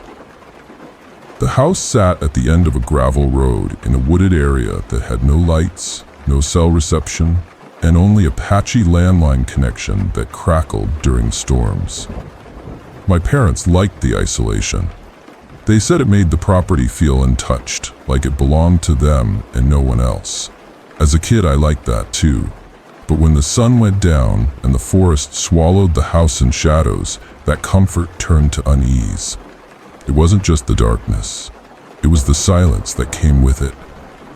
The house sat at the end of a gravel road in a wooded area that had no lights, no cell reception, and only a patchy landline connection that crackled during storms. My parents liked the isolation. They said it made the property feel untouched, like it belonged to them and no one else. As a kid, I liked that too. But when the sun went down and the forest swallowed the house in shadows, that comfort turned to unease. It wasn't just the darkness. It was the silence that came with it.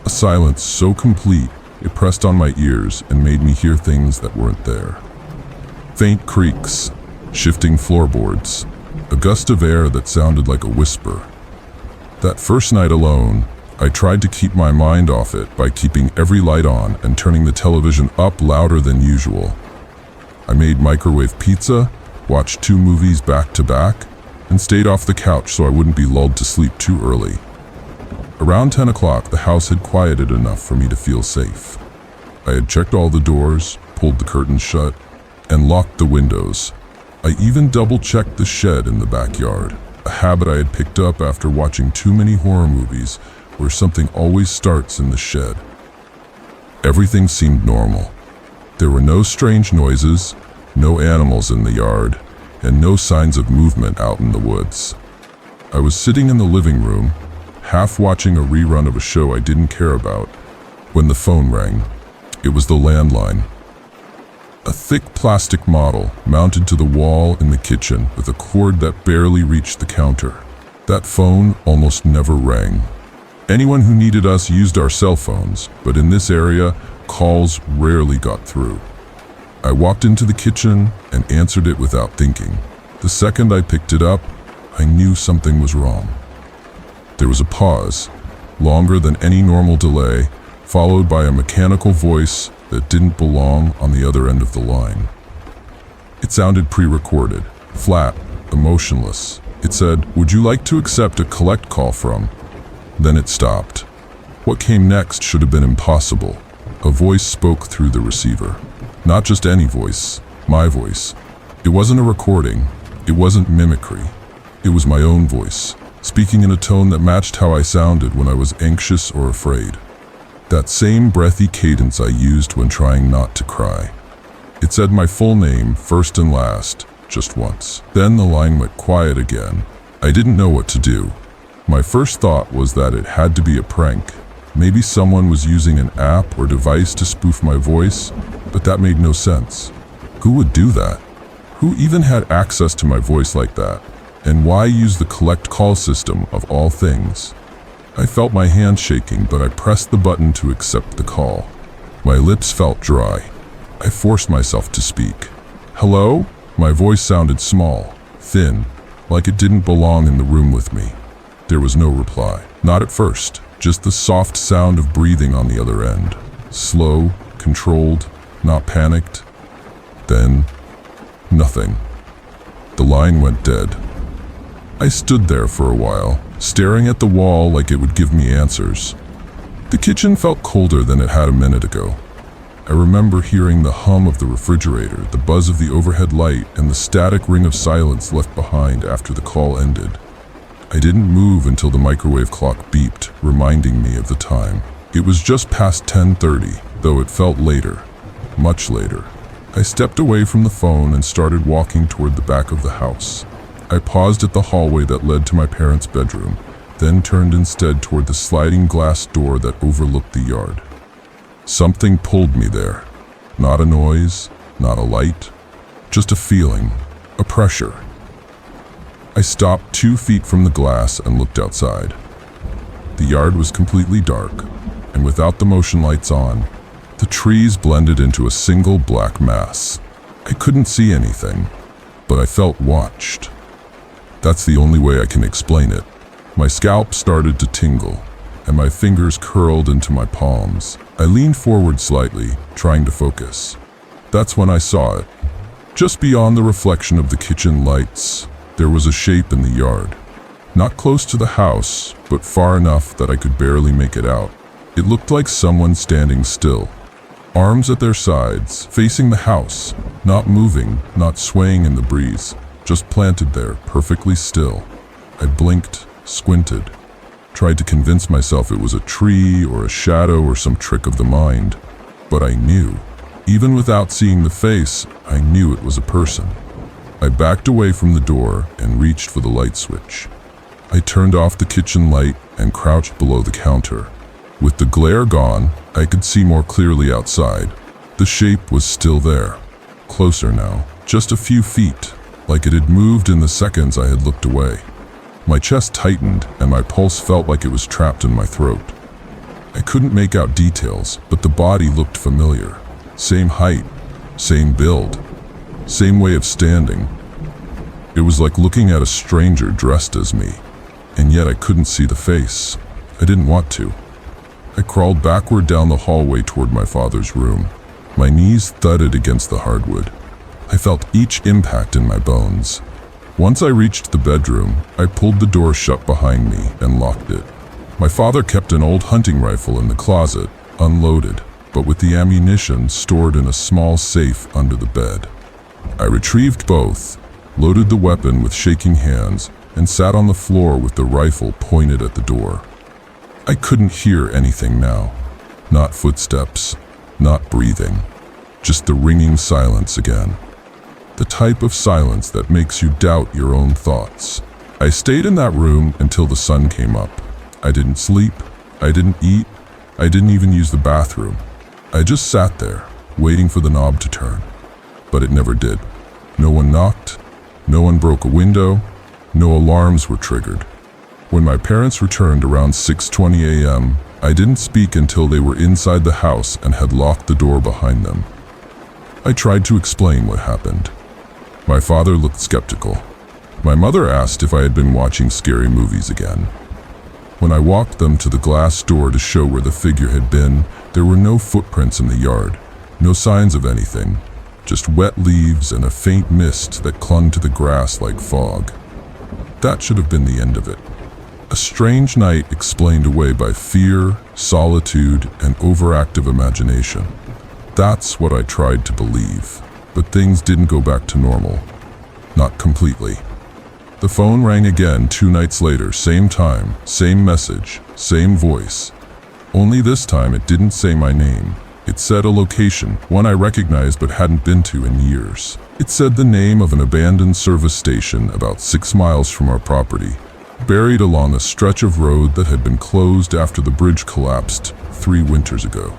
A silence so complete, it pressed on my ears and made me hear things that weren't there. Faint creaks, shifting floorboards, a gust of air that sounded like a whisper. That first night alone, I tried to keep my mind off it by keeping every light on and turning the television up louder than usual. I made microwave pizza, watched 2 movies back to back, and stayed off the couch so I wouldn't be lulled to sleep too early. Around 10 o'clock, the house had quieted enough for me to feel safe. I had checked all the doors, pulled the curtains shut, and locked the windows. I even double-checked the shed in the backyard, a habit I had picked up after watching too many horror movies where something always starts in the shed. Everything seemed normal. There were no strange noises, no animals in the yard, and no signs of movement out in the woods. I was sitting in the living room, half watching a rerun of a show I didn't care about, when the phone rang. It was the landline. A thick plastic model mounted to the wall in the kitchen with a cord that barely reached the counter. That phone almost never rang. Anyone who needed us used our cell phones, but in this area, calls rarely got through. I walked into the kitchen and answered it without thinking. The second I picked it up, I knew something was wrong. There was a pause, longer than any normal delay, followed by a mechanical voice that didn't belong on the other end of the line. It sounded pre-recorded, flat, emotionless. It said, "Would you like to accept a collect call from?" Then it stopped. What came next should have been impossible. A voice spoke through the receiver. Not just any voice, my voice. It wasn't a recording. It wasn't mimicry. It was my own voice, speaking in a tone that matched how I sounded when I was anxious or afraid. That same breathy cadence I used when trying not to cry. It said my full name, first and last, just once. Then the line went quiet again. I didn't know what to do. My first thought was that it had to be a prank. Maybe someone was using an app or device to spoof my voice, but that made no sense. Who would do that? Who even had access to my voice like that? And why use the collect call system of all things? I felt my hand shaking, but I pressed the button to accept the call. My lips felt dry. I forced myself to speak. "Hello?" My voice sounded small, thin, like it didn't belong in the room with me. There was no reply. Not at first, just the soft sound of breathing on the other end. Slow, controlled, not panicked. Then, nothing. The line went dead. I stood there for a while, staring at the wall like it would give me answers. The kitchen felt colder than it had a minute ago. I remember hearing the hum of the refrigerator, the buzz of the overhead light, and the static ring of silence left behind after the call ended. I didn't move until the microwave clock beeped, reminding me of the time. It was just past 10:30, though it felt later, much later. I stepped away from the phone and started walking toward the back of the house. I paused at the hallway that led to my parents' bedroom, then turned instead toward the sliding glass door that overlooked the yard. Something pulled me there. Not a noise, not a light, just a feeling, a pressure. I stopped 2 feet from the glass and looked outside. The yard was completely dark, and without the motion lights on, the trees blended into a single black mass. I couldn't see anything, but I felt watched. That's the only way I can explain it. My scalp started to tingle, and my fingers curled into my palms. I leaned forward slightly, trying to focus. That's when I saw it. Just beyond the reflection of the kitchen lights, there was a shape in the yard. Not close to the house, but far enough that I could barely make it out. It looked like someone standing still, arms at their sides, facing the house, not moving, not swaying in the breeze, just planted there, perfectly still. I blinked, squinted, tried to convince myself it was a tree or a shadow or some trick of the mind. But I knew. Even without seeing the face, I knew it was a person. I backed away from the door and reached for the light switch. I turned off the kitchen light and crouched below the counter. With the glare gone, I could see more clearly outside. The shape was still there. Closer now, just a few feet, like it had moved in the seconds I had looked away. My chest tightened and my pulse felt like it was trapped in my throat. I couldn't make out details, but the body looked familiar. Same height, same build, same way of standing. It was like looking at a stranger dressed as me, and yet I couldn't see the face. I didn't want to. I crawled backward down the hallway toward my father's room. My knees thudded against the hardwood. I felt each impact in my bones. Once I reached the bedroom, I pulled the door shut behind me and locked it. My father kept an old hunting rifle in the closet, unloaded, but with the ammunition stored in a small safe under the bed. I retrieved both, loaded the weapon with shaking hands, and sat on the floor with the rifle pointed at the door. I couldn't hear anything now. Not footsteps, not breathing, just the ringing silence again. The type of silence that makes you doubt your own thoughts. I stayed in that room until the sun came up. I didn't sleep, I didn't eat, I didn't even use the bathroom. I just sat there, waiting for the knob to turn. But it never did. No one knocked, no one broke a window, no alarms were triggered. When my parents returned around 6:20 a.m., I didn't speak until they were inside the house and had locked the door behind them. I tried to explain what happened. My father looked skeptical. My mother asked if I had been watching scary movies again. When I walked them to the glass door to show where the figure had been, there were no footprints in the yard, no signs of anything, just wet leaves and a faint mist that clung to the grass like fog. That should have been the end of it. A strange night explained away by fear, solitude, and overactive imagination. That's what I tried to believe, but things didn't go back to normal. Not completely. The phone rang again 2 nights later, same time, same message, same voice. Only this time it didn't say my name. It said a location, one I recognized but hadn't been to in years. It said the name of an abandoned service station about 6 miles from our property, buried along a stretch of road that had been closed after the bridge collapsed 3 winters ago.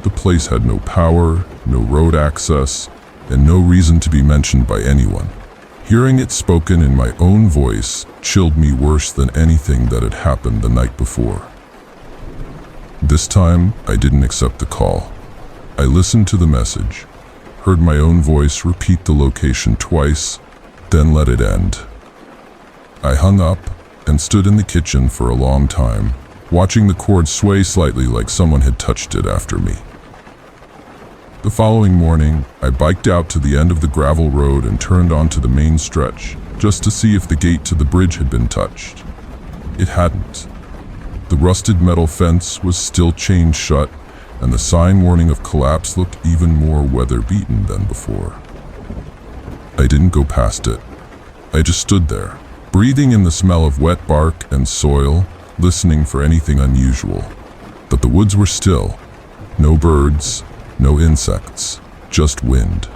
The place had no power, no road access, and no reason to be mentioned by anyone. Hearing it spoken in my own voice chilled me worse than anything that had happened the night before. This time, I didn't accept the call. I listened to the message, heard my own voice repeat the location twice, then let it end. I hung up and stood in the kitchen for a long time, watching the cord sway slightly like someone had touched it after me. The following morning, I biked out to the end of the gravel road and turned onto the main stretch, just to see if the gate to the bridge had been touched. It hadn't. The rusted metal fence was still chained shut, and the sign warning of collapse looked even more weather-beaten than before. I didn't go past it. I just stood there, breathing in the smell of wet bark and soil, listening for anything unusual. But the woods were still. No birds, no insects, just wind.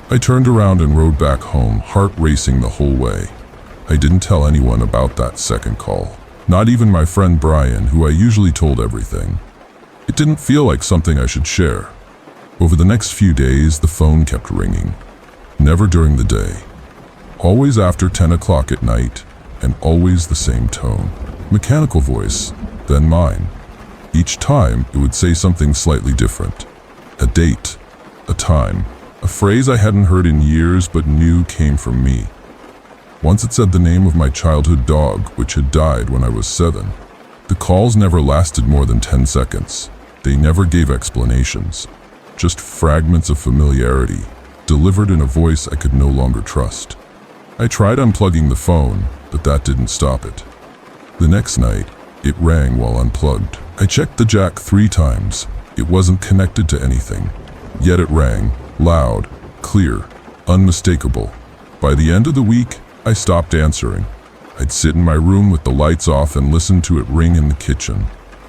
I turned around and rode back home, heart racing the whole way. I didn't tell anyone about that second call. Not even my friend Brian, who I usually told everything. It didn't feel like something I should share. Over the next few days, the phone kept ringing. Never during the day. Always after 10 o'clock at night, and always the same tone. Mechanical voice, then mine. Each time, it would say something slightly different. A date, a time, a phrase I hadn't heard in years but knew came from me. Once it said the name of my childhood dog, which had died when I was 7. The calls never lasted more than 10 seconds. They never gave explanations, just fragments of familiarity, delivered in a voice I could no longer trust. I tried unplugging the phone, but that didn't stop it. The next night, it rang while unplugged. I checked the jack 3 times. It wasn't connected to anything, yet it rang, loud, clear, unmistakable. By the end of the week, I stopped answering. I'd sit in my room with the lights off and listen to it ring in the kitchen.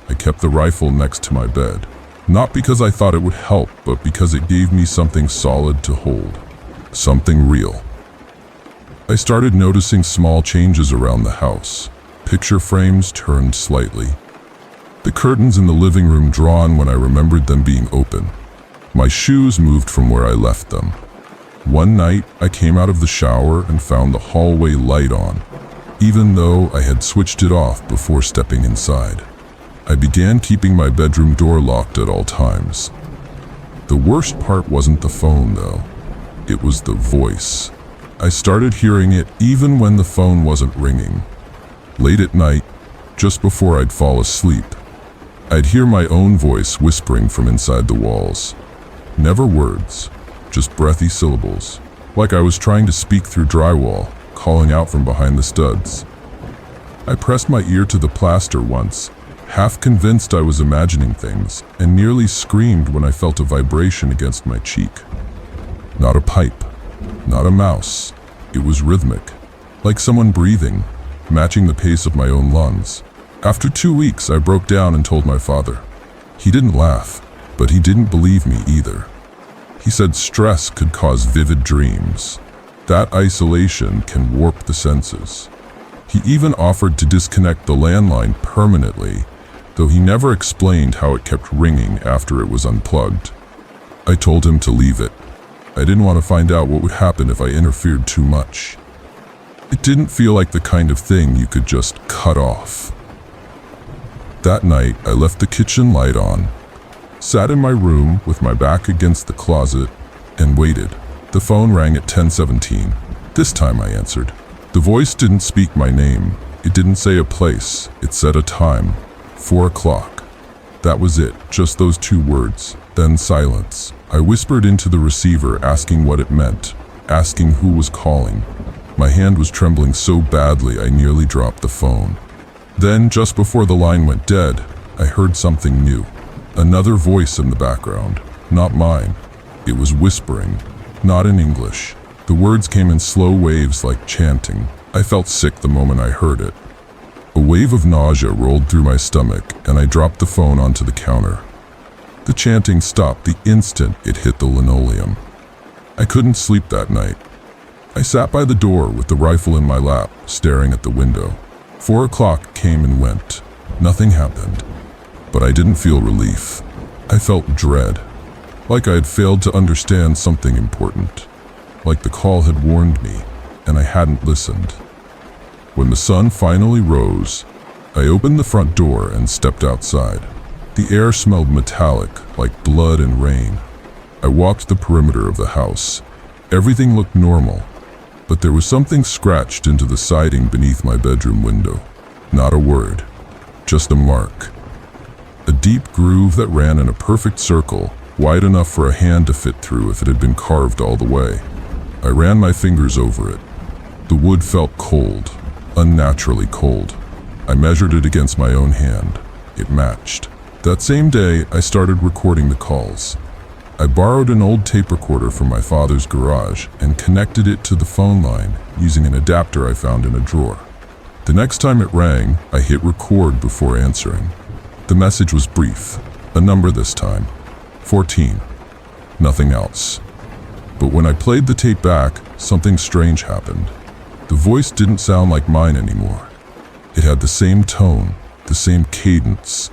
I kept the rifle next to my bed, not because I thought it would help, but because it gave me something solid to hold, something real. I started noticing small changes around the house. Picture frames turned slightly. The curtains in the living room drawn when I remembered them being open. My shoes moved from where I left them. One night, I came out of the shower and found the hallway light on, even though I had switched it off before stepping inside. I began keeping my bedroom door locked at all times. The worst part wasn't the phone, though. It was the voice. I started hearing it even when the phone wasn't ringing. Late at night, just before I'd fall asleep, I'd hear my own voice whispering from inside the walls. Never words, just breathy syllables, like I was trying to speak through drywall, calling out from behind the studs. I pressed my ear to the plaster once, half convinced I was imagining things, and nearly screamed when I felt a vibration against my cheek. Not a pipe, not a mouse. It was rhythmic, like someone breathing, matching the pace of my own lungs. After 2 weeks, I broke down and told my father. He didn't laugh, but he didn't believe me either. He said stress could cause vivid dreams. That isolation can warp the senses. He even offered to disconnect the landline permanently, though he never explained how it kept ringing after it was unplugged. I told him to leave it. I didn't want to find out what would happen if I interfered too much. It didn't feel like the kind of thing you could just cut off. That night, I left the kitchen light on, sat in my room with my back against the closet, and waited. The phone rang at 10:17. This time I answered. The voice didn't speak my name. It didn't say a place. It said a time. 4 o'clock. That was it, just those 2 words. Then silence. I whispered into the receiver, asking what it meant, asking who was calling. My hand was trembling so badly I nearly dropped the phone. Then, just before the line went dead, I heard something new. Another voice in the background. Not mine. It was whispering, not in English. The words came in slow waves like chanting. I felt sick the moment I heard it. A wave of nausea rolled through my stomach, and I dropped the phone onto the counter. The chanting stopped the instant it hit the linoleum. I couldn't sleep that night. I sat by the door with the rifle in my lap, staring at the window. 4 o'clock came and went. Nothing happened. But I didn't feel relief. I felt dread. Like I had failed to understand something important. Like the call had warned me, and I hadn't listened. When the sun finally rose, I opened the front door and stepped outside. The air smelled metallic, like blood and rain. I walked the perimeter of the house. Everything looked normal, but there was something scratched into the siding beneath my bedroom window. Not a word, just a mark. A deep groove that ran in a perfect circle, wide enough for a hand to fit through if it had been carved all the way. I ran my fingers over it. The wood felt cold, unnaturally cold. I measured it against my own hand. It matched. That same day, I started recording the calls. I borrowed an old tape recorder from my father's garage and connected it to the phone line using an adapter I found in a drawer. The next time it rang, I hit record before answering. The message was brief, a number this time, 14. Nothing else. But when I played the tape back, something strange happened. The voice didn't sound like mine anymore. It had the same tone, the same cadence,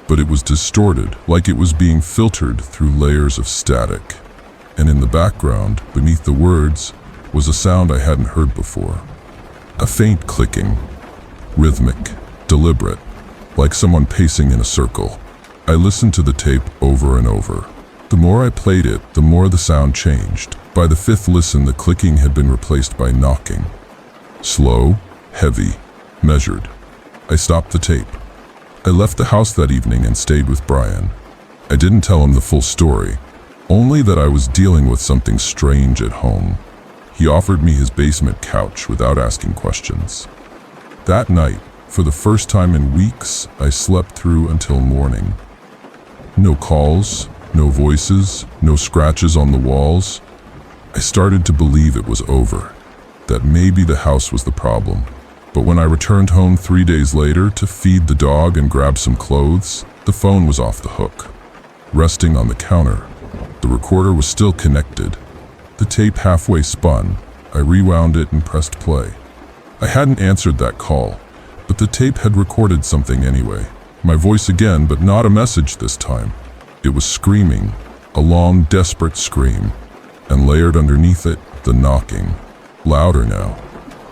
but it was distorted, like it was being filtered through layers of static. And in the background, beneath the words, was a sound I hadn't heard before. A faint clicking, rhythmic, deliberate, like someone pacing in a circle. I listened to the tape over and over. The more I played it, the more the sound changed. By the 5th listen, the clicking had been replaced by knocking. Slow, heavy, measured. I stopped the tape. I left the house that evening and stayed with Brian. I didn't tell him the full story, only that I was dealing with something strange at home. He offered me his basement couch without asking questions. That night, for the first time in weeks, I slept through until morning. No calls, no voices, no scratches on the walls. I started to believe it was over, that maybe the house was the problem. But when I returned home 3 days later to feed the dog and grab some clothes, the phone was off the hook. Resting on the counter, the recorder was still connected. The tape halfway spun. I rewound it and pressed play. I hadn't answered that call, but the tape had recorded something anyway. My voice again, but not a message this time. It was screaming, a long, desperate scream, and layered underneath it, the knocking. Louder now,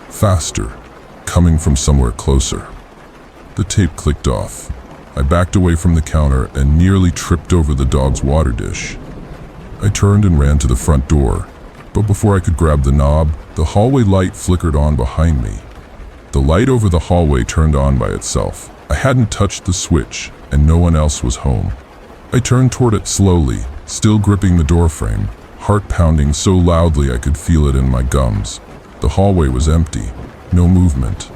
faster, coming from somewhere closer. The tape clicked off. I backed away from the counter and nearly tripped over the dog's water dish. I turned and ran to the front door, but before I could grab the knob, the hallway light flickered on behind me. The light over the hallway turned on by itself. I hadn't touched the switch, and no one else was home. I turned toward it slowly, still gripping the doorframe, heart pounding so loudly I could feel it in my gums. The hallway was empty. No movement,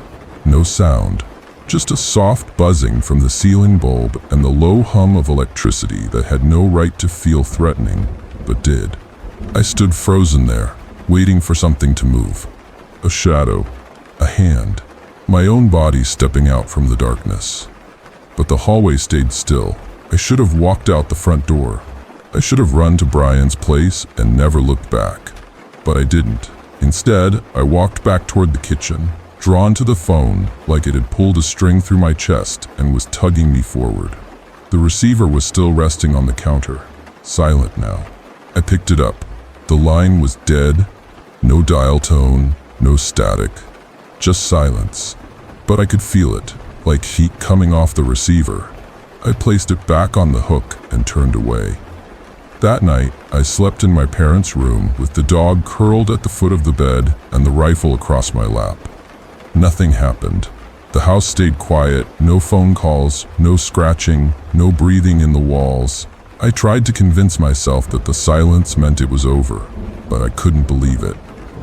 no sound, just a soft buzzing from the ceiling bulb and the low hum of electricity that had no right to feel threatening, but did. I stood frozen there, waiting for something to move. A shadow, a hand, my own body stepping out from the darkness. But the hallway stayed still. I should have walked out the front door. I should have run to Brian's place and never looked back. But I didn't. Instead, I walked back toward the kitchen, drawn to the phone like it had pulled a string through my chest and was tugging me forward. The receiver was still resting on the counter, silent now. I picked it up. The line was dead, no dial tone, no static, just silence. But I could feel it, like heat coming off the receiver. I placed it back on the hook and turned away. That night, I slept in my parents' room with the dog curled at the foot of the bed and the rifle across my lap. Nothing happened. The house stayed quiet, no phone calls, no scratching, no breathing in the walls. I tried to convince myself that the silence meant it was over, but I couldn't believe it.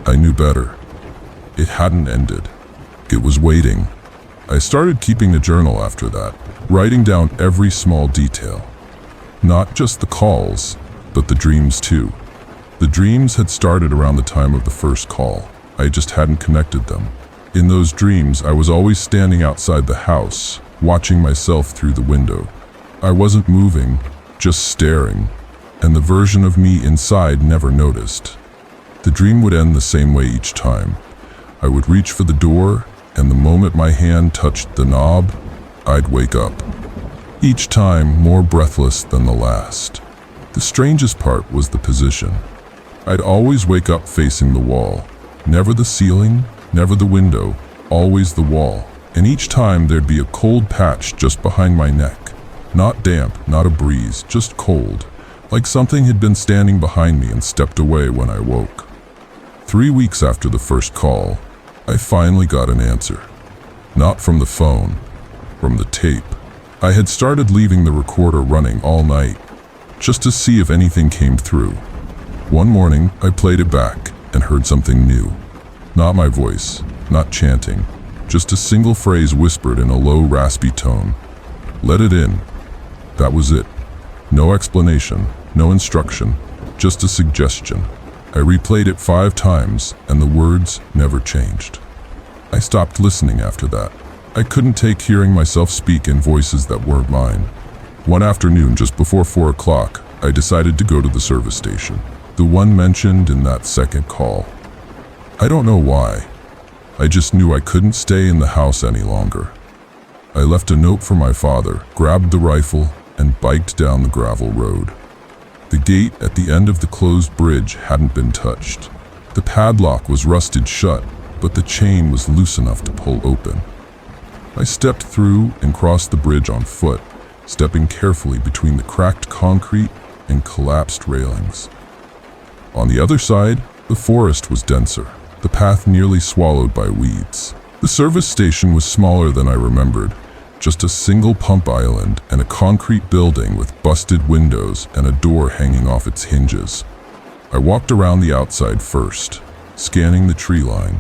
I knew better. It hadn't ended. It was waiting. I started keeping a journal after that, writing down every small detail. Not just the calls, but the dreams too. The dreams had started around the time of the first call. I just hadn't connected them. In those dreams, I was always standing outside the house, watching myself through the window. I wasn't moving, just staring, and the version of me inside never noticed. The dream would end the same way each time. I would reach for the door, and the moment my hand touched the knob, I'd wake up. Each time more breathless than the last. The strangest part was the position. I'd always wake up facing the wall. Never the ceiling, never the window, always the wall. And each time there'd be a cold patch just behind my neck. Not damp, not a breeze, just cold. Like something had been standing behind me and stepped away when I woke. 3 weeks after the first call, I finally got an answer. Not from the phone, from the tape. I had started leaving the recorder running all night, just to see if anything came through. One morning, I played it back and heard something new. Not my voice, not chanting, just a single phrase whispered in a low, raspy tone. Let it in. That was it. No explanation, no instruction, just a suggestion. I replayed it 5 times, and the words never changed. I stopped listening after that. I couldn't take hearing myself speak in voices that weren't mine. One afternoon, just before 4 o'clock, I decided to go to the service station, the one mentioned in that second call. I don't know why. I just knew I couldn't stay in the house any longer. I left a note for my father, grabbed the rifle, and biked down the gravel road. The gate at the end of the closed bridge hadn't been touched. The padlock was rusted shut, but the chain was loose enough to pull open. I stepped through and crossed the bridge on foot, stepping carefully between the cracked concrete and collapsed railings. On the other side, the forest was denser, the path nearly swallowed by weeds. The service station was smaller than I remembered, just a single pump island and a concrete building with busted windows and a door hanging off its hinges. I walked around the outside first, scanning the tree line.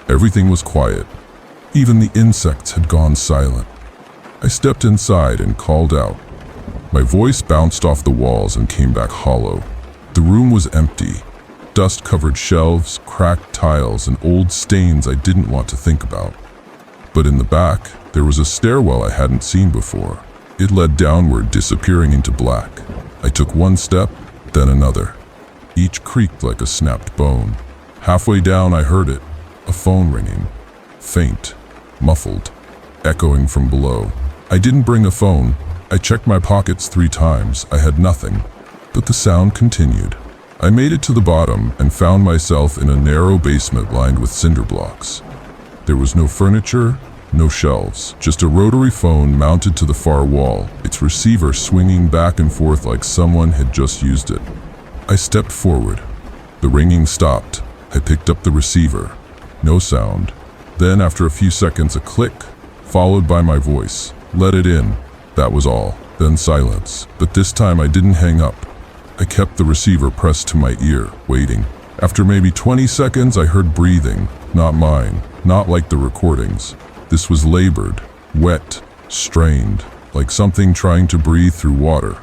Everything was quiet. Even the insects had gone silent. I stepped inside and called out. My voice bounced off the walls and came back hollow. The room was empty. Dust-covered shelves, cracked tiles, and old stains I didn't want to think about. But in the back, there was a stairwell I hadn't seen before. It led downward, disappearing into black. I took one step, then another. Each creaked like a snapped bone. Halfway down, I heard it. A phone ringing. Faint, muffled, echoing from below. I didn't bring a phone. I checked my pockets 3 times. I had nothing. But the sound continued. I made it to the bottom and found myself in a narrow basement lined with cinder blocks. There was no furniture, no shelves, just a rotary phone mounted to the far wall, its receiver swinging back and forth like someone had just used it. I stepped forward. The ringing stopped. I picked up the receiver. No sound. Then, after a few seconds, a click, followed by my voice. Let it in. That was all. Then silence. But this time I didn't hang up. I kept the receiver pressed to my ear, waiting. After maybe 20 seconds, I heard breathing. Not mine. Not like the recordings. This was labored, wet, strained, like something trying to breathe through water.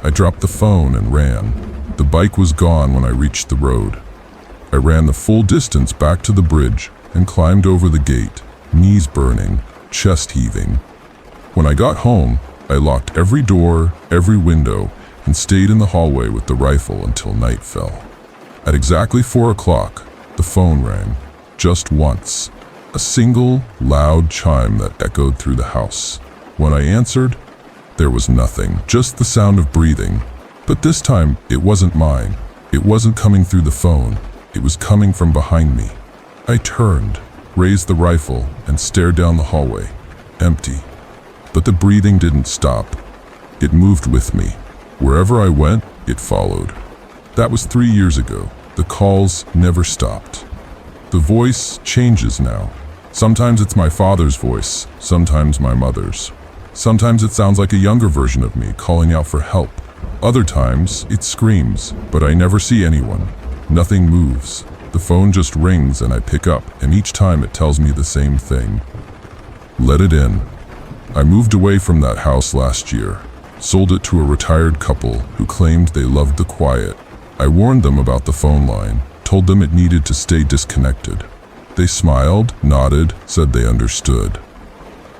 I dropped the phone and ran. The bike was gone when I reached the road. I ran the full distance back to the bridge and climbed over the gate, knees burning, chest heaving. When I got home, I locked every door, every window, and stayed in the hallway with the rifle until night fell. At exactly 4 o'clock, the phone rang, just once. A single, loud chime that echoed through the house. When I answered, there was nothing, just the sound of breathing. But this time, it wasn't mine. It wasn't coming through the phone. It was coming from behind me. I turned. raised the rifle, and stared down the hallway. Empty. But the breathing didn't stop. It moved with me. Wherever I went, it followed. That was 3 years ago. The calls never stopped. The voice changes now. Sometimes it's my father's voice, sometimes my mother's. Sometimes it sounds like a younger version of me calling out for help. Other times, it screams, but I never see anyone. Nothing moves. The phone just rings and I pick up, and each time it tells me the same thing. Let it in. I moved away from that house last year, sold it to a retired couple who claimed they loved the quiet. I warned them about the phone line, told them it needed to stay disconnected. They smiled, nodded, said they understood.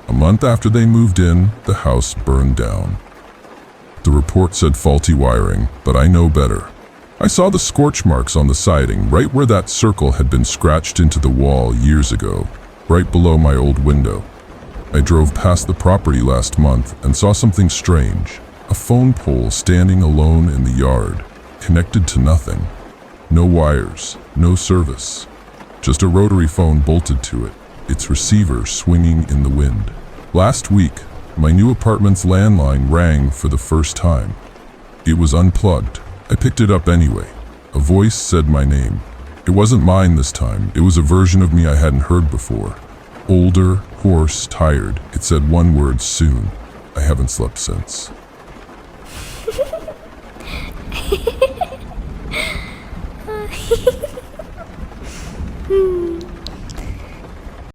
A month after they moved in, the house burned down. The report said faulty wiring, but I know better. I saw the scorch marks on the siding right where that circle had been scratched into the wall years ago, right below my old window. I drove past the property last month and saw something strange. A phone pole standing alone in the yard, connected to nothing. No wires, no service. Just a rotary phone bolted to it, its receiver swinging in the wind. Last week, my new apartment's landline rang for the first time. It was unplugged. I picked it up anyway. A voice said my name. It wasn't mine this time. It was a version of me I hadn't heard before. Older, hoarse, tired. It said one word: soon. I haven't slept since.